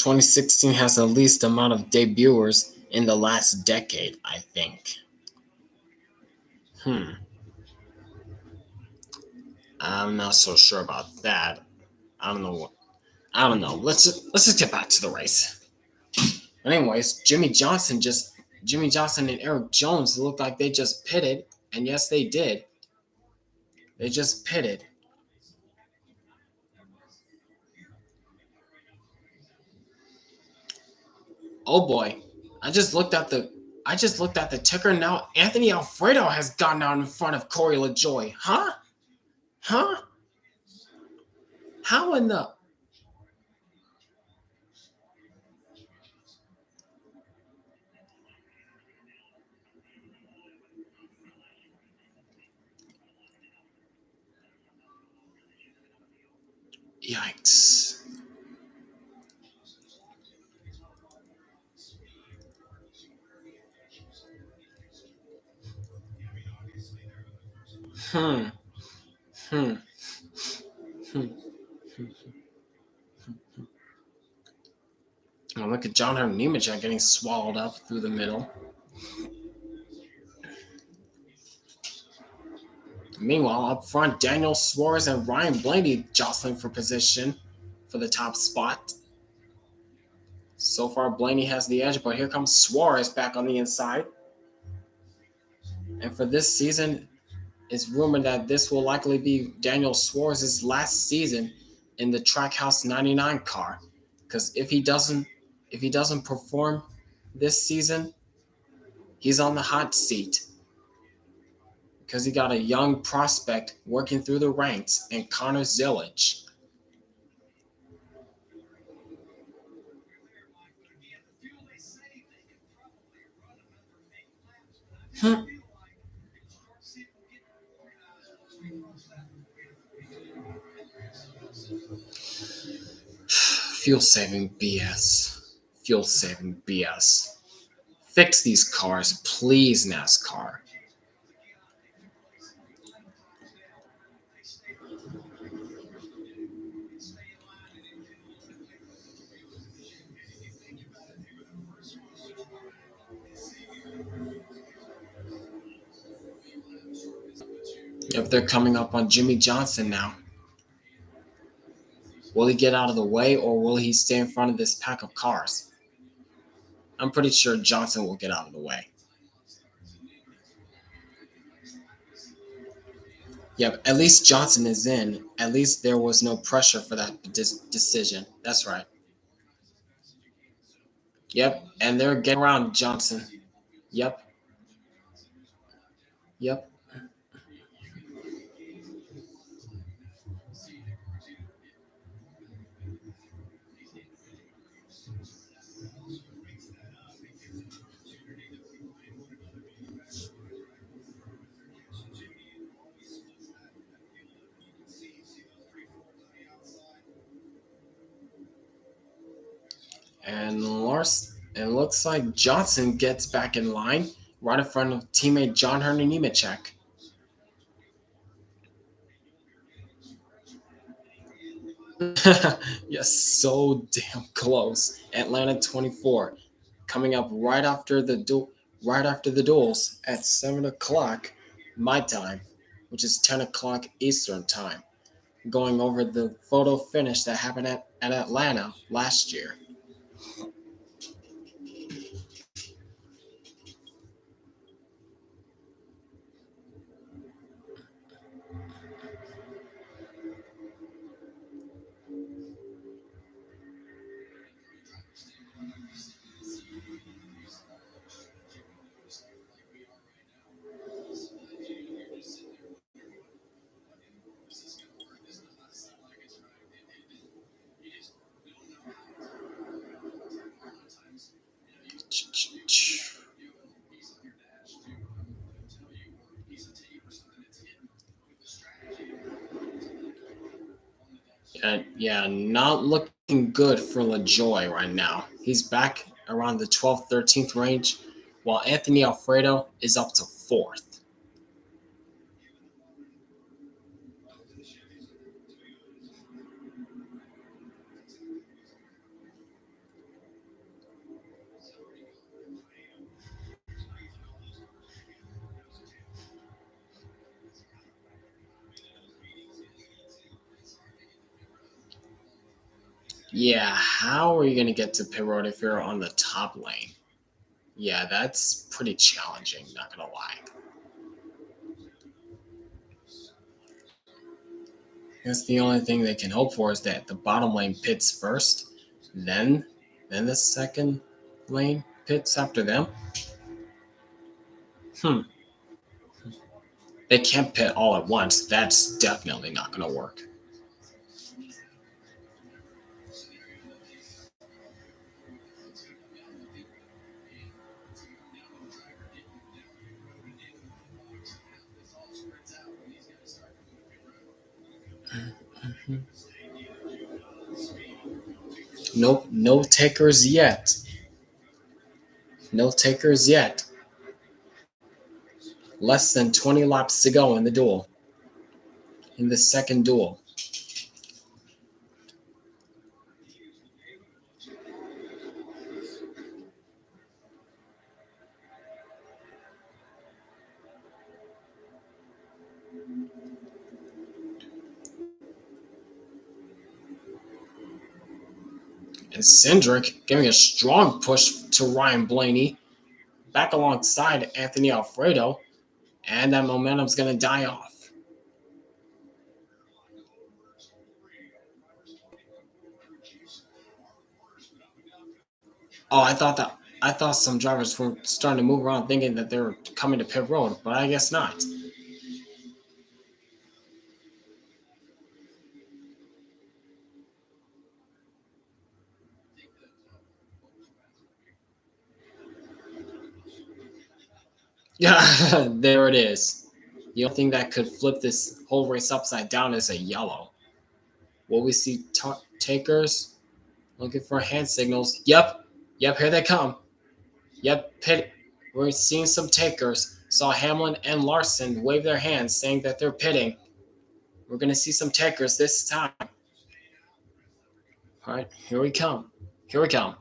2016 has the least amount of debuters in the last decade, I think. Hmm, I'm not so sure about that. I don't know. I don't know. Let's just get back to the race. But anyways, Jimmy Johnson and Eric Jones looked like they just pitted, and yes, they did. They just pitted. Oh boy, I just looked at the I just looked at the ticker now. Anthony Alfredo has gotten out in front of Corey LaJoy. Huh? Huh? How in the yikes? Hmm. Hmm. Hmm. Oh, look at John Hunter Nemechek getting swallowed up through the middle. Meanwhile, up front, Daniel Suarez and Ryan Blaney jostling for position for the top spot. So far, Blaney has the edge, but here comes Suarez back on the inside. And for this season, it's rumored that this will likely be Daniel Suarez's last season in the Trackhouse 99 car. Because if he doesn't perform this season, he's on the hot seat. Because he got a young prospect working through the ranks in Connor Zillage. Hmm. Fuel saving BS. Fuel saving BS. Fix these cars, please, NASCAR. If they're coming up on Jimmy Johnson now, will he get out of the way or will he stay in front of this pack of cars? I'm pretty sure Johnson will get out of the way. Yep, at least Johnson is in. At least there was no pressure for that decision. That's right. Yep, and they're getting around Johnson. Yep, yep. And Lars, it looks like Johnson gets back in line right in front of teammate John Hunter Nemechek. Yes, so damn close. Atlanta 24, coming up right after the duels at 7 o'clock my time, which is 10 o'clock Eastern time. Going over the photo finish that happened at Atlanta last year. Yeah, not looking good for LaJoy right now. He's back around the 12th, 13th range, while Anthony Alfredo is up to 4th. Yeah, how are you going to get to pit road if you're on the top lane? Yeah, that's pretty challenging, not going to lie. I guess the only thing they can hope for is that the bottom lane pits first, then the second lane pits after them. Hmm. They can't pit all at once. That's definitely not going to work. Nope, no takers yet. No takers yet. Less than 20 laps to go in the duel. In the second duel. And Cindric giving a strong push to Ryan Blaney back alongside Anthony Alfredo, and that momentum's going to die off. Oh, I thought some drivers were starting to move around thinking that they were coming to pit road, but I guess not. Yeah, there it is. The only thing that could flip this whole race upside down is a yellow. Will we see takers looking for hand signals? Yep, here they come. Yep, pit. We're seeing some takers. Saw Hamlin and Larson wave their hands saying that they're pitting. We're going to see some takers this time. All right, here we come. Here we come.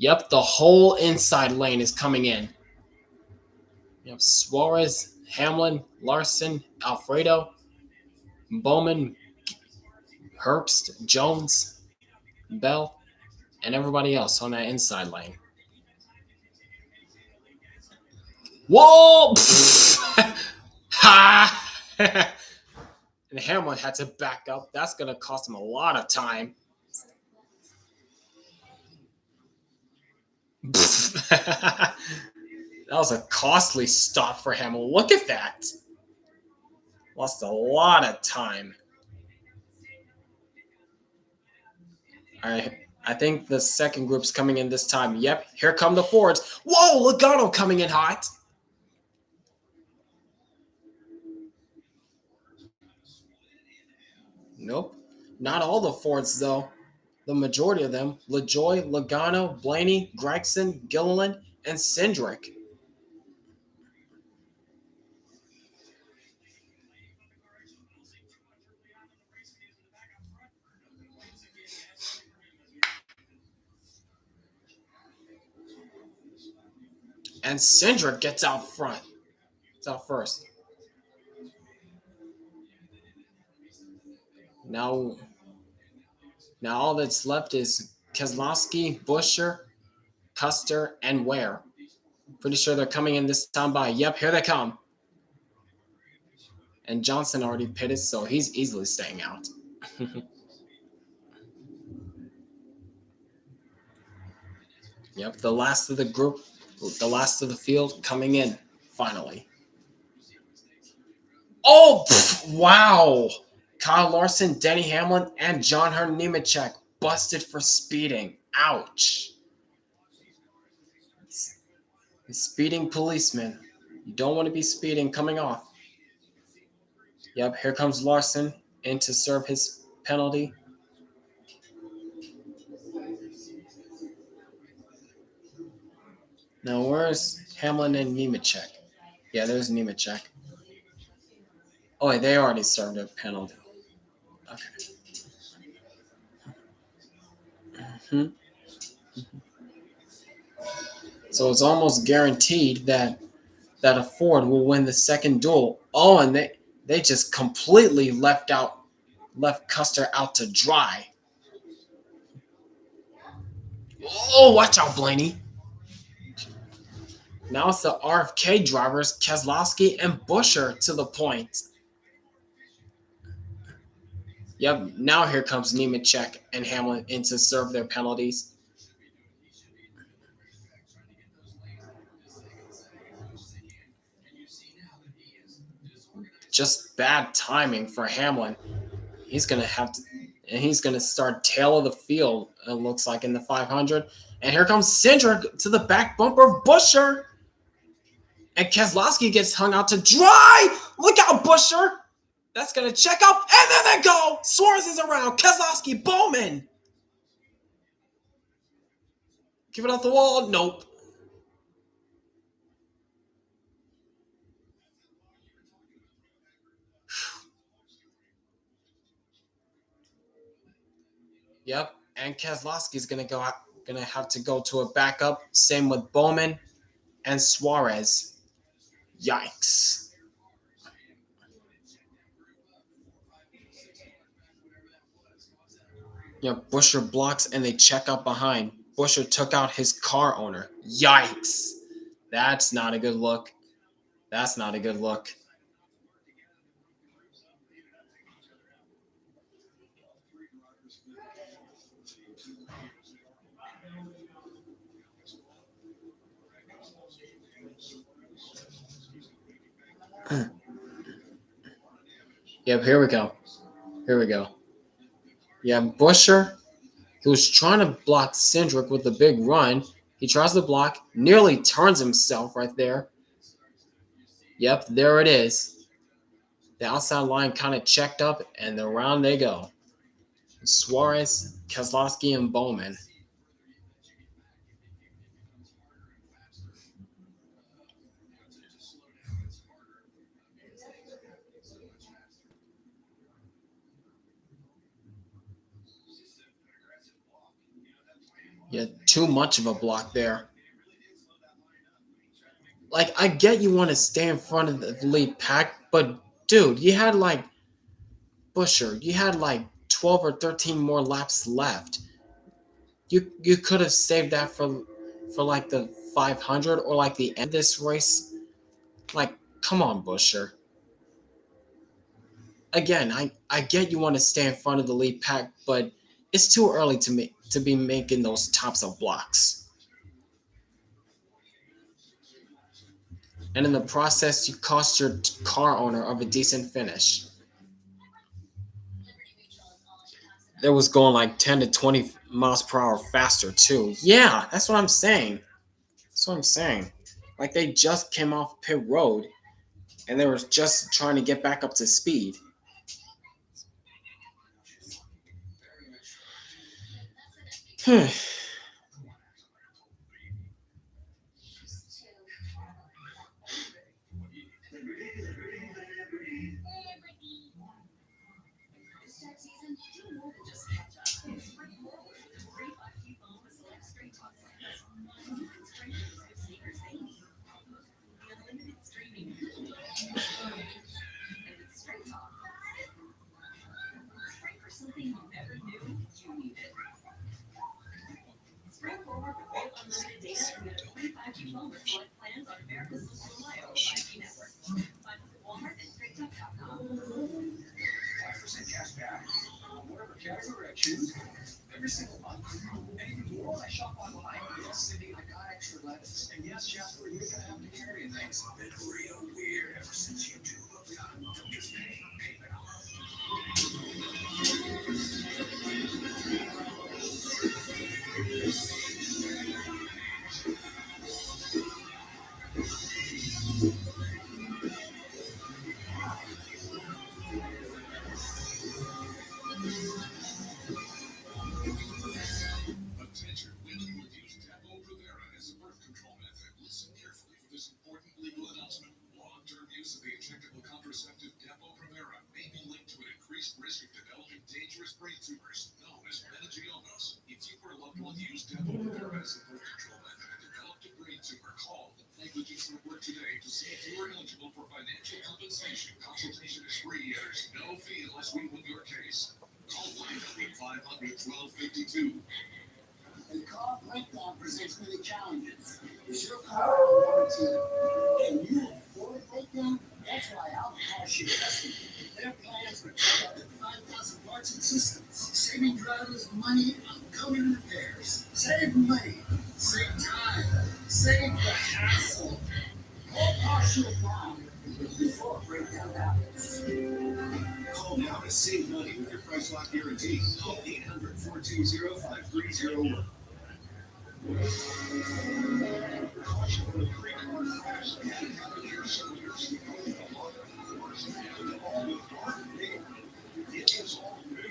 Yep, the whole inside lane is coming in. Yep, Suarez, Hamlin, Larson, Alfredo, Bowman, Herbst, Jones, Bell, and everybody else on that inside lane. Whoa! Ha! And Hamlin had to back up. That's going to cost him a lot of time. That was a costly stop for Hamlin. Look at that. Lost a lot of time. I think the second group's coming in this time. Yep, here come the Fords. Whoa, Logano coming in hot. Nope. Not all the Fords, though. The majority of them, LaJoy, Logano, Blaney, Gregson, Gilliland, and Cindric. And Cindric gets out front. It's out first. Now, now all that's left is Keselowski, Buscher, Custer, and Ware. Pretty sure they're coming in this time by. Yep, here they come. And Johnson already pitted, so he's easily staying out. Yep, the last of the group, the last of the field coming in, finally. Oh, wow. Kyle Larson, Denny Hamlin, and John Hunter Nemechek busted for speeding. Ouch. Speeding policeman. You don't want to be speeding coming off. Yep, here comes Larson in to serve his penalty. Now, where's Hamlin and Nemechek? Yeah, there's Nemechek. Oh, wait, they already served a penalty. Okay. Hmm. So it's almost guaranteed that a Ford will win the second duel. Oh, and they just completely left out left Custer out to dry. Oh, watch out, Blaney. Now it's the RFK drivers, Keselowski and Busher to the point. Yep, now here comes Nemechek and Hamlin in to serve their penalties. Just bad timing for Hamlin. He's gonna have to, and he's gonna start tail of the field. It looks like in the 500. And here comes Cindric to the back bumper of Busher. And Keselowski gets hung out to dry. Look out, Busher. That's gonna check up, and then they go. Suarez is around. Keselowski, Bowman. Give it off the wall. Nope. Yep. And Keselowski's gonna have to go to a backup. Same with Bowman and Suarez. Yikes. Busher blocks and they check up behind. Busher took out his car owner. Yikes. That's not a good look. That's not a good look. Yep, here we go. Here we go. Yeah, Busher, he was trying to block Cindric with the big run. He tries to block, nearly turns himself right there. Yep, there it is. The outside line kind of checked up, and around they go. Suarez, Keselowski, and Bowman. Yeah, too much of a block there. Like, I get you want to stay in front of the lead pack, but dude, you had like Busher, you had like 12 or 13 more laps left. You could have saved that for like the 500 or like the end of this race. Like, come on, Busher. Again, I get you want to stay in front of the lead pack, but it's too early to be making those types of blocks. And in the process, you cost your car owner of a decent finish. That was going like 10 to 20 miles per hour faster too. Yeah, that's what I'm saying. That's what I'm saying. Like they just came off pit road and they were just trying to get back up to speed. minute challenges. Is your car a warranty? Can you afford a breakdown? That's why Alcohol should invest in you. Their plans return up to 5,000 parts and systems, saving drivers money on common repairs. Save money, save time, save the hassle. Call Partial now before a breakdown happens. Call now to save money with your price lock guarantee. Call 800-420-5301.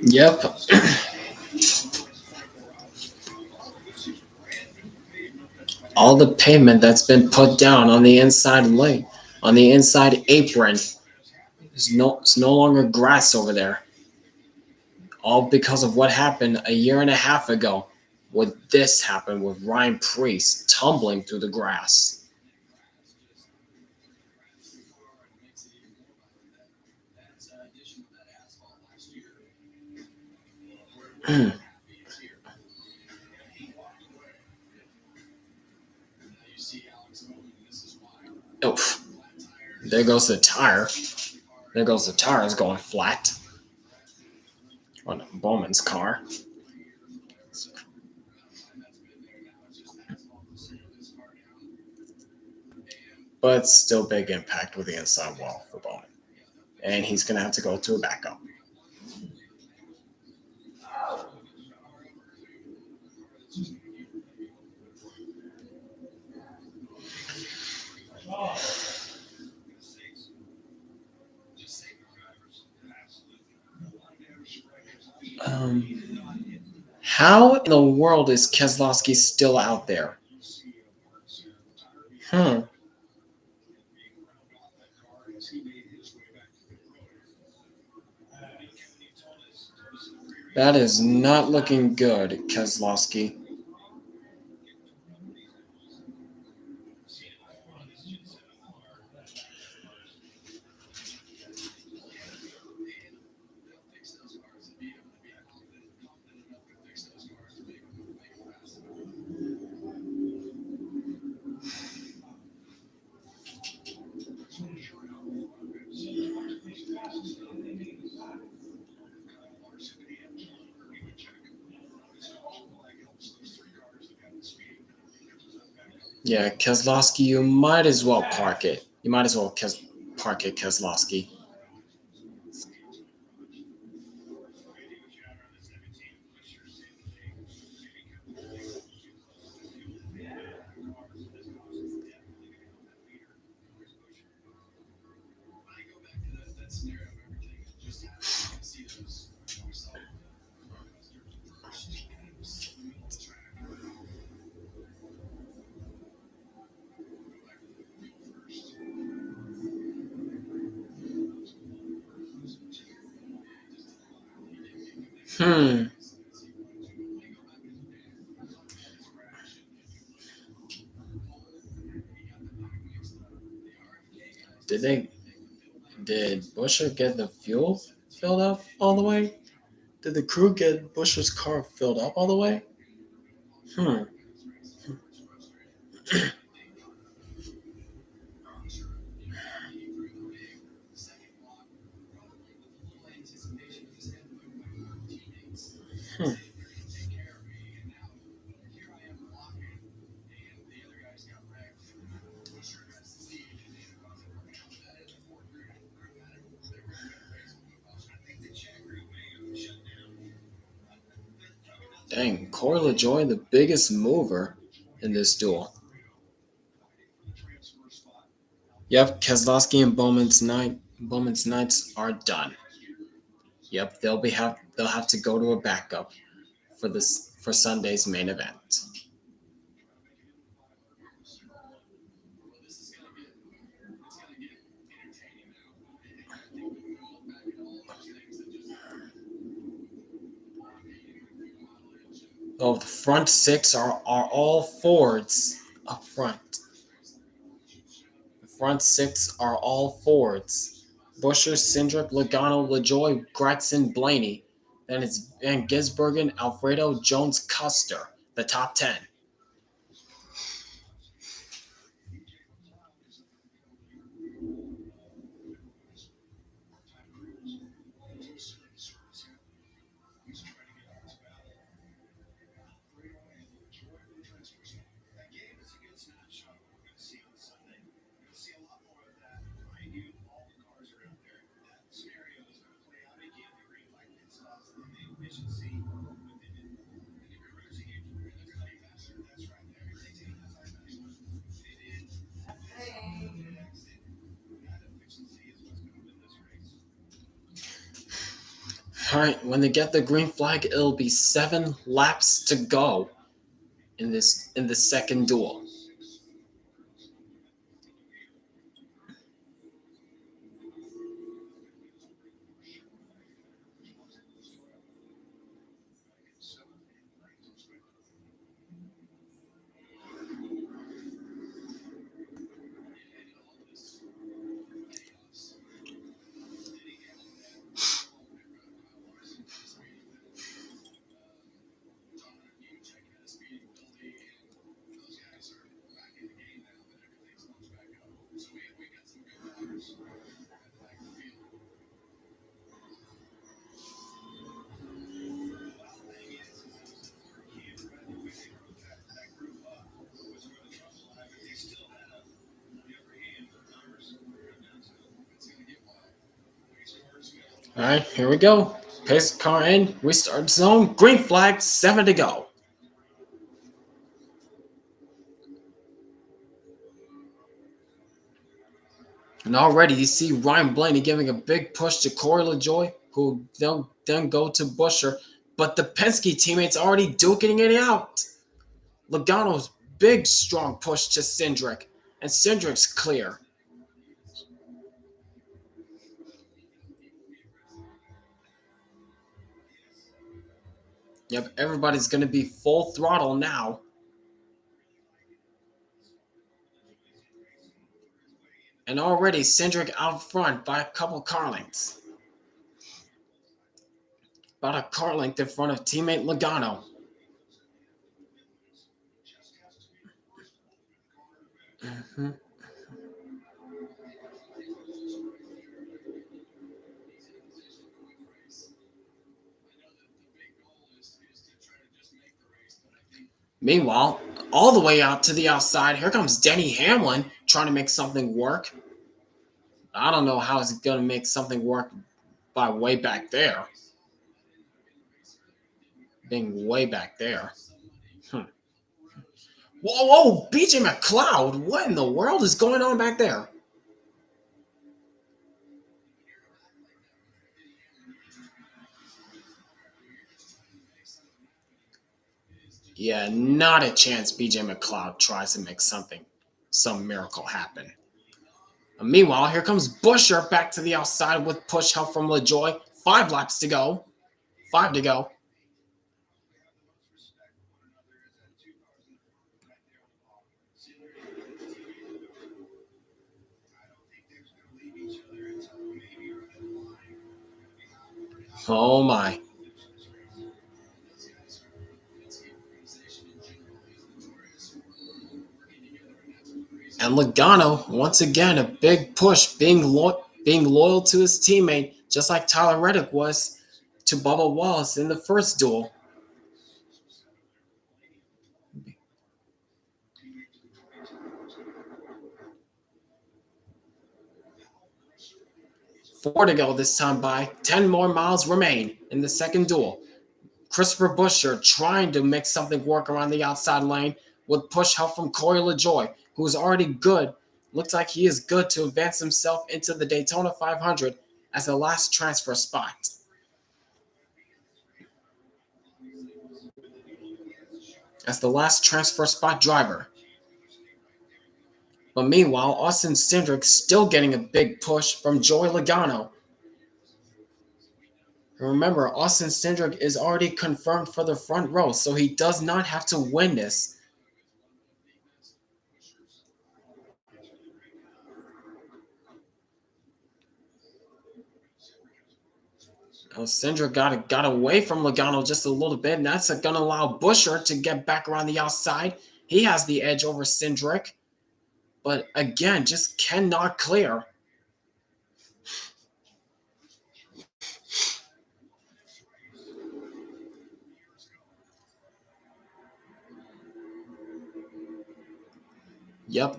Yep. All the pavement that's been put down on the inside lane, on the inside apron, it's no longer grass over there. All because of what happened a year and a half ago. Would this happen with Ryan Priest tumbling through the grass? Oof. There goes the tire. There goes the tire is going flat on Bowman's car. But still big impact with the inside wall for Bowman. And he's going to have to go to a backup. Um, how in the world is Keselowski still out there? Hmm. That is not looking good, Keselowski. Yeah, Keselowski, you might as well park it. You might as well park it, Keselowski. Hmm. Did they? Did Busher get the fuel filled up all the way? Did the crew get Busher's car filled up all the way? Hmm. Hmm. Dang, Corey LaJoy, the biggest mover in this duel. Yep, Keselowski and Bowman's Knights are done. Yep, they'll have to go to a backup for Sunday's main event. Oh, the front six are all Fords up front. The front six are all Fords. Busher, Cindric, Logano, LaJoy, Gregson, Blaney. Then it's Van Gisbergen, Alfredo, Jones, Custer. The top 10. Alright, when they get the green flag, it'll be 7 laps to go in the second duel. Alright, here we go. Pace car in, restart zone, green flag, 7 to go. And already you see Ryan Blaney giving a big push to Corey LaJoy, who then go to Busher. But the Penske teammates already duking it out. Logano's big strong push to Cindric, and Cindric's clear. Yep, everybody's going to be full throttle now. And already Cindric out front by a couple car lengths. About a car length in front of teammate Logano. Mm-hmm. Meanwhile, all the way out to the outside, here comes Denny Hamlin trying to make something work. I don't know how he's going to make something work by way back there. Being way back there. Whoa, whoa, BJ McLeod. What in the world is going on back there? Yeah, not a chance BJ McLeod tries to make some miracle happen. Meanwhile, here comes Busher back to the outside with push help from LaJoy. 5 laps to go. 5 to go. Oh my. And Logano, once again, a big push, being loyal to his teammate, just like Tyler Reddick was to Bubba Wallace in the first duel. 4 to go this time by. 10 more miles remain in the second duel. Christopher Busher trying to make something work around the outside lane with push help from Corey LaJoy, who is already good. Looks like he is good to advance himself into the Daytona 500 as the last transfer spot. As the last transfer spot driver. But meanwhile, Austin Cindric still getting a big push from Joey Logano. And remember, Austin Cindric is already confirmed for the front row, so he does not have to win this. Oh, Cindric got away from Logano just a little bit, and that's going to allow Busher to get back around the outside. He has the edge over Cindric, but again, just cannot clear. Yep,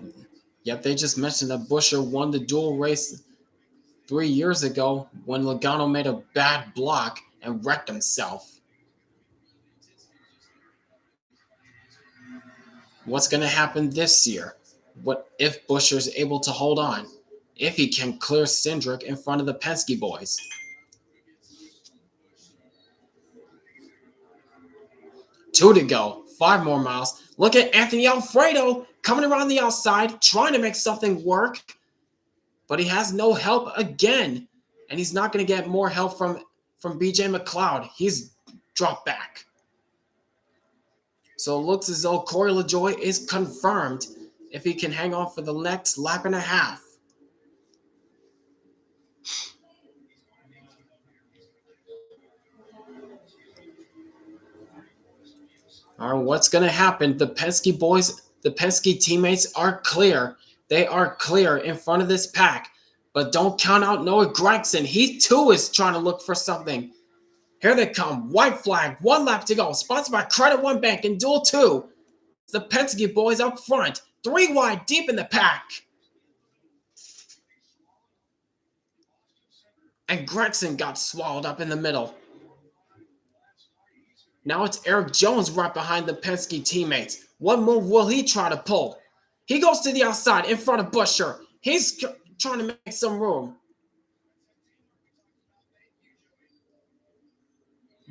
they just mentioned that Busher won the dual race 3 years ago when Logano made a bad block and wrecked himself. What's going to happen this year? What if Busher's able to hold on? If he can clear Cindric in front of the Penske boys? Two to go. 5 more miles. Look at Anthony Alfredo coming around the outside, trying to make something work, but he has no help again, and he's not going to get more help from BJ McLeod. He's dropped back. So it looks as though Corey LaJoy is confirmed if he can hang on for the next lap and a half. All right, what's going to happen? The Penske boys, the Penske teammates are clear. They are clear in front of this pack. But don't count out Noah Gragson. He too is trying to look for something. Here they come. White flag. 1 lap to go. Sponsored by Credit One Bank in Duel 2. It's the Penske boys up front. 3 wide deep in the pack. And Gregson got swallowed up in the middle. Now it's Eric Jones right behind the Penske teammates. What move will he try to pull? He goes to the outside in front of Busher. He's trying to make some room.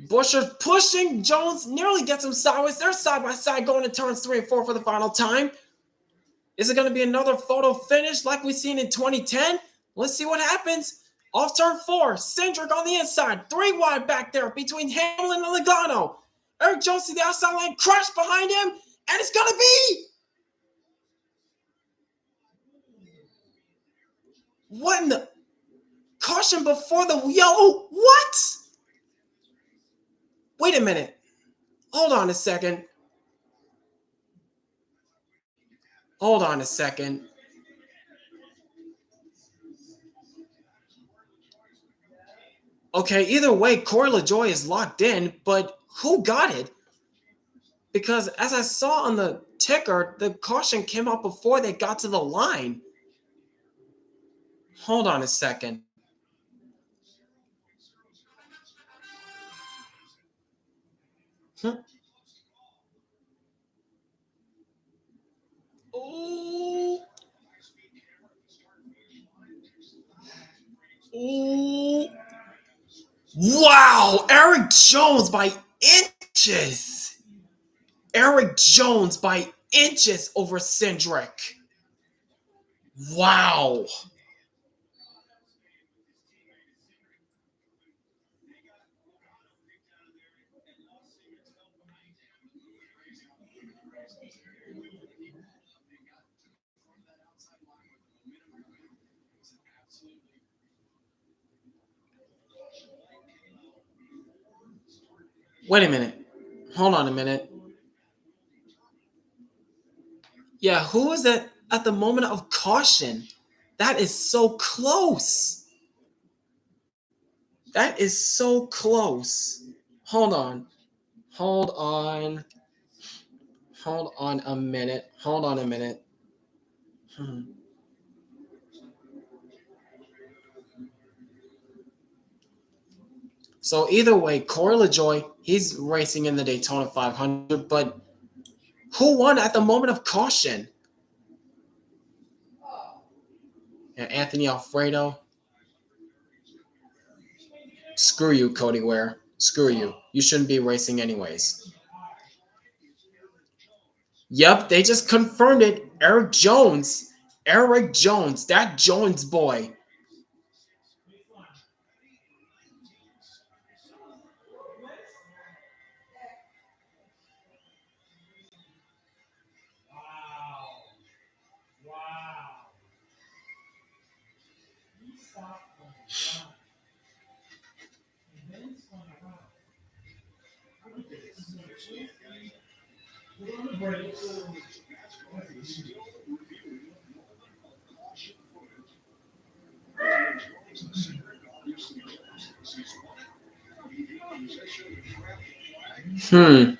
Busher pushing Jones, nearly gets him sideways. They're side by side going to turns 3 and 4 for the final time. Is it going to be another photo finish like we've seen in 2010? Let's see what happens. Off turn 4, Cindric on the inside. 3 wide back there between Hamlin and Logano. Eric Jones to the outside lane, crash behind him, and it's going to be... What in the... Caution before the yellow... What? Wait a minute. Hold on a second. Hold on a second. Okay, either way, Corey LaJoy is locked in, but who got it? Because as I saw on the ticker, the caution came out before they got to the line. Hold on a second. Ooh. Ooh. Wow, Eric Jones by inches. Eric Jones by inches over Cindric. Wow. Wait a minute. Hold on a minute. Yeah, who is it at the moment of caution? That is so close. That is so close. Hold on. Hold on. Hold on a minute. Hold on a minute. Hmm. So either way, Corey LaJoy, he's racing in the Daytona 500, but who won at the moment of caution? Yeah, Anthony Alfredo. Screw you, Cody Ware. Screw you. You shouldn't be racing anyways. Yep, they just confirmed it. Eric Jones. Eric Jones, that Jones boy. Hmm.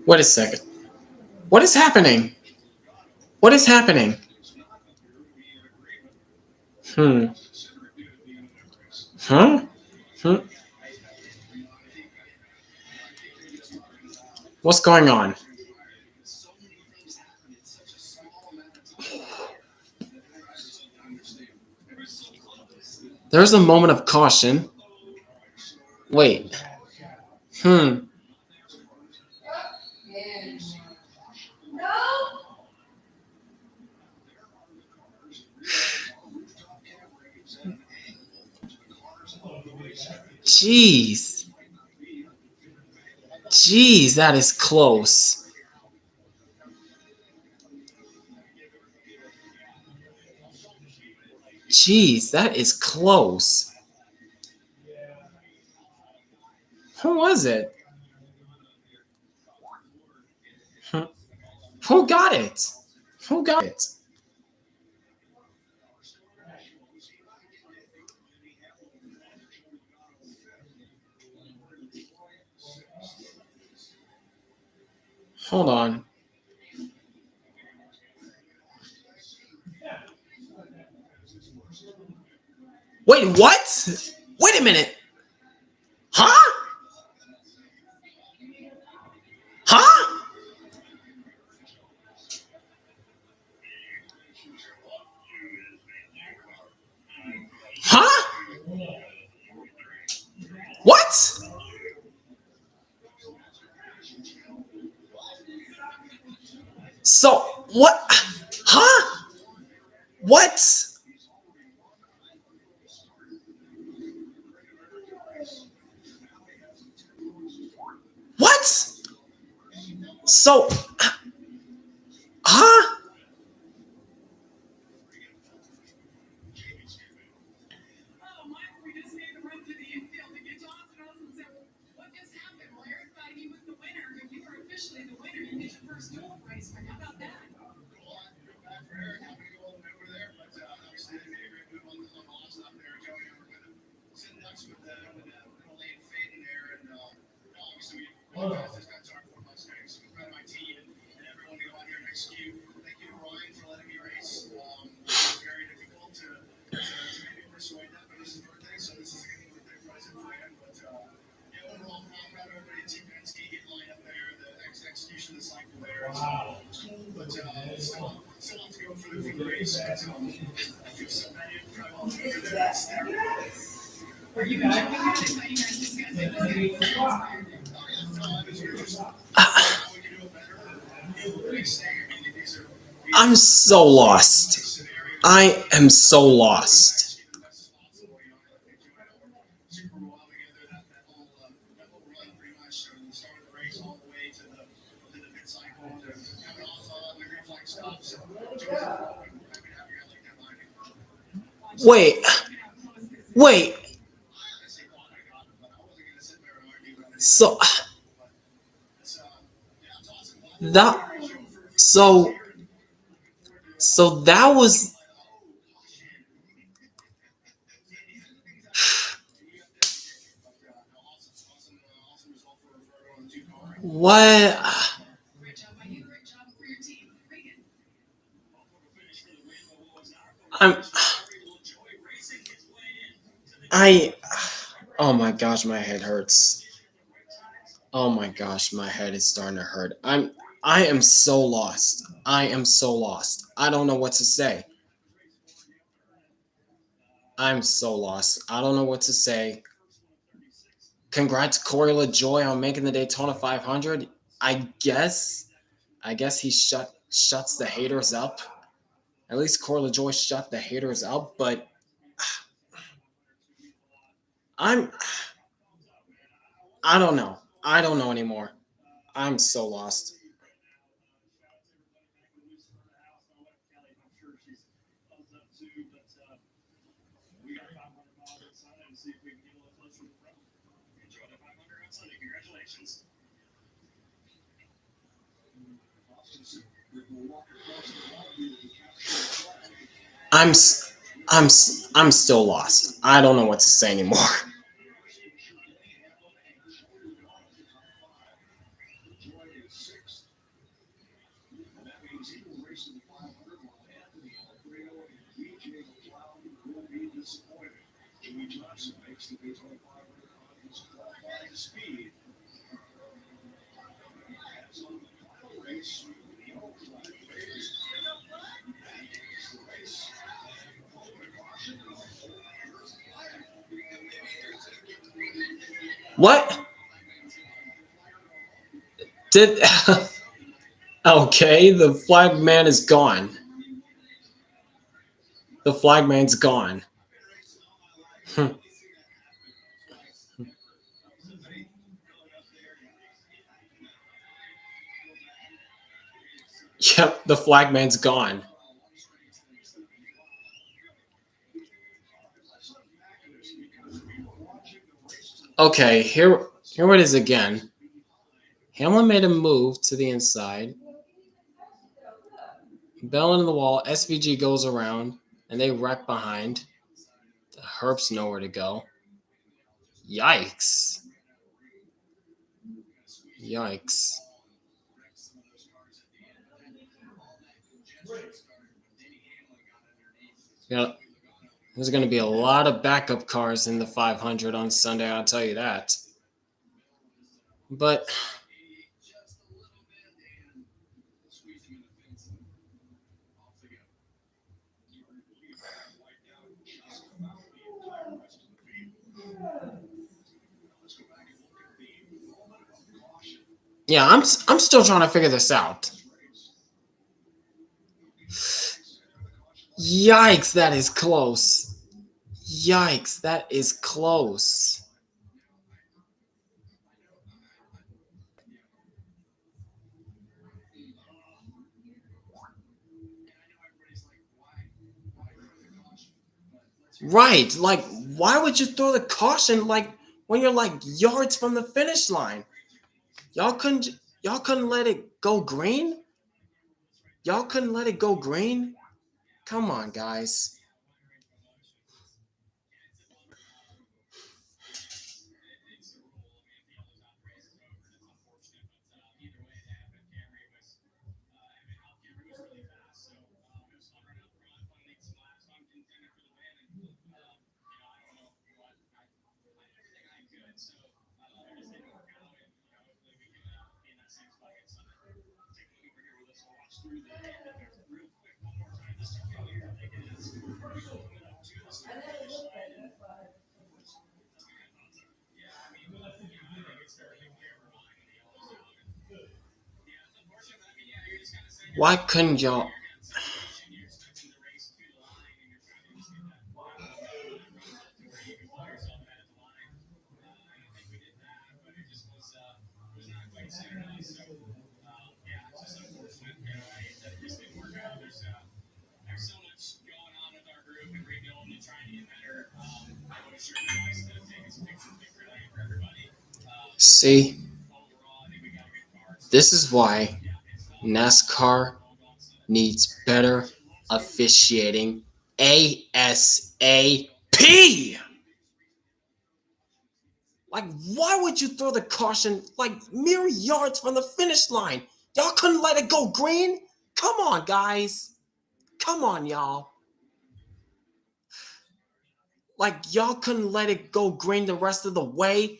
Wait a second. What is happening? What is happening? Hmm. Huh? Hmm. What's going on? There's a moment of caution. Wait. Hmm. Jeez. Jeez, that is close. Jeez, that is close. Who was it? Hmm. Who got it? Who got it? Hold on. Wait, what? Wait a minute. Huh? Huh? Huh? What? So, what? Huh? What? What? So, huh? I'm so lost. I am so lost. Wait, wait. So that so so that was what I'm I oh my gosh, my head hurts. Oh my gosh, my head is starting to hurt. I am so lost. I am so lost. I don't know what to say. I'm so lost. I don't know what to say. Congrats Corey LaJoy on making the Daytona 500. I guess I guess he shuts the haters up. At least Corey LaJoy shut the haters up, but I'm I don't know. I don't know anymore. I'm so lost. I'm I'm still lost. I don't know what to say anymore. What did? Okay, the flag man is gone. The flag man's gone. Yep, the flag man's gone. Okay, here it is again. Hamlin made a move to the inside. Bell into the wall. SVG goes around, and they wreck behind. The Herp's nowhere to go. Yikes! Yikes! Yeah, there's going to be a lot of backup cars in the 500 on Sunday. I'll tell you that. But yeah, I'm still trying to figure this out. Yikes! That is close. Yikes! That is close. Right. Like, why would you throw the caution like when you're like yards from the finish line? Y'all couldn't y'all couldn't let it go green? Y'all couldn't let it go green? Come on, guys. Why couldn't y'all see? This is why NASCAR needs better officiating ASAP. Like, why would you throw the caution like mere yards from the finish line? Y'all couldn't let it go green? Come on, guys. Come on, y'all. Like, y'all couldn't let it go green the rest of the way?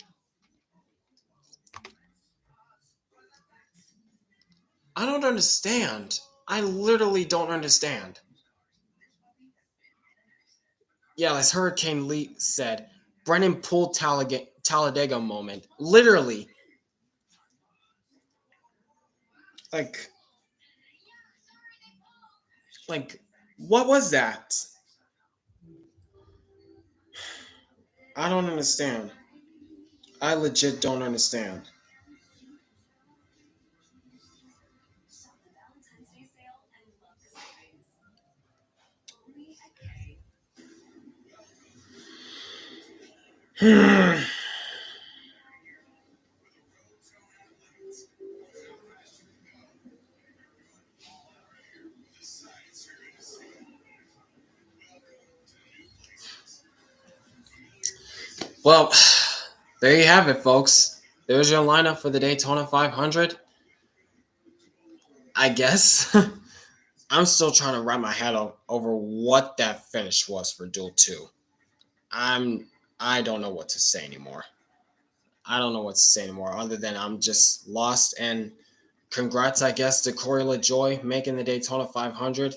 I don't understand. I literally don't understand. Yeah, as Hurricane Lee said, Brennan pulled Talladega moment. Literally. Like, like, what was that? I don't understand. I legit don't understand. Well, there you have it, folks. There's your lineup for the Daytona 500. I guess. I'm still trying to wrap my head over what that finish was for Duel 2. I'm I don't know what to say anymore. I don't know what to say anymore other than I'm just lost, and congrats I guess to Corey LaJoy making the Daytona 500.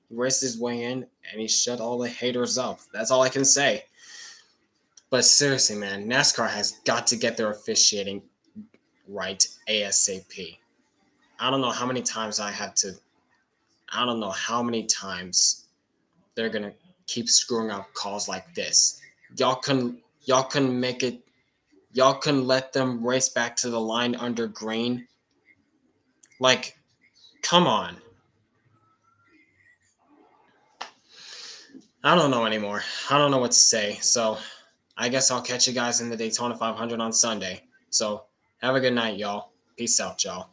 He raced his way in and he shut all the haters up. That's all I can say. But seriously, man, NASCAR has got to get their officiating right ASAP. I don't know how many times I had to. I don't know how many times they're gonna keep screwing up calls like this. Y'all can make it. Y'all can let them race back to the line under green. Like, come on. I don't know anymore. I don't know what to say. So I guess I'll catch you guys in the Daytona 500 on Sunday. So have a good night, y'all. Peace out, y'all.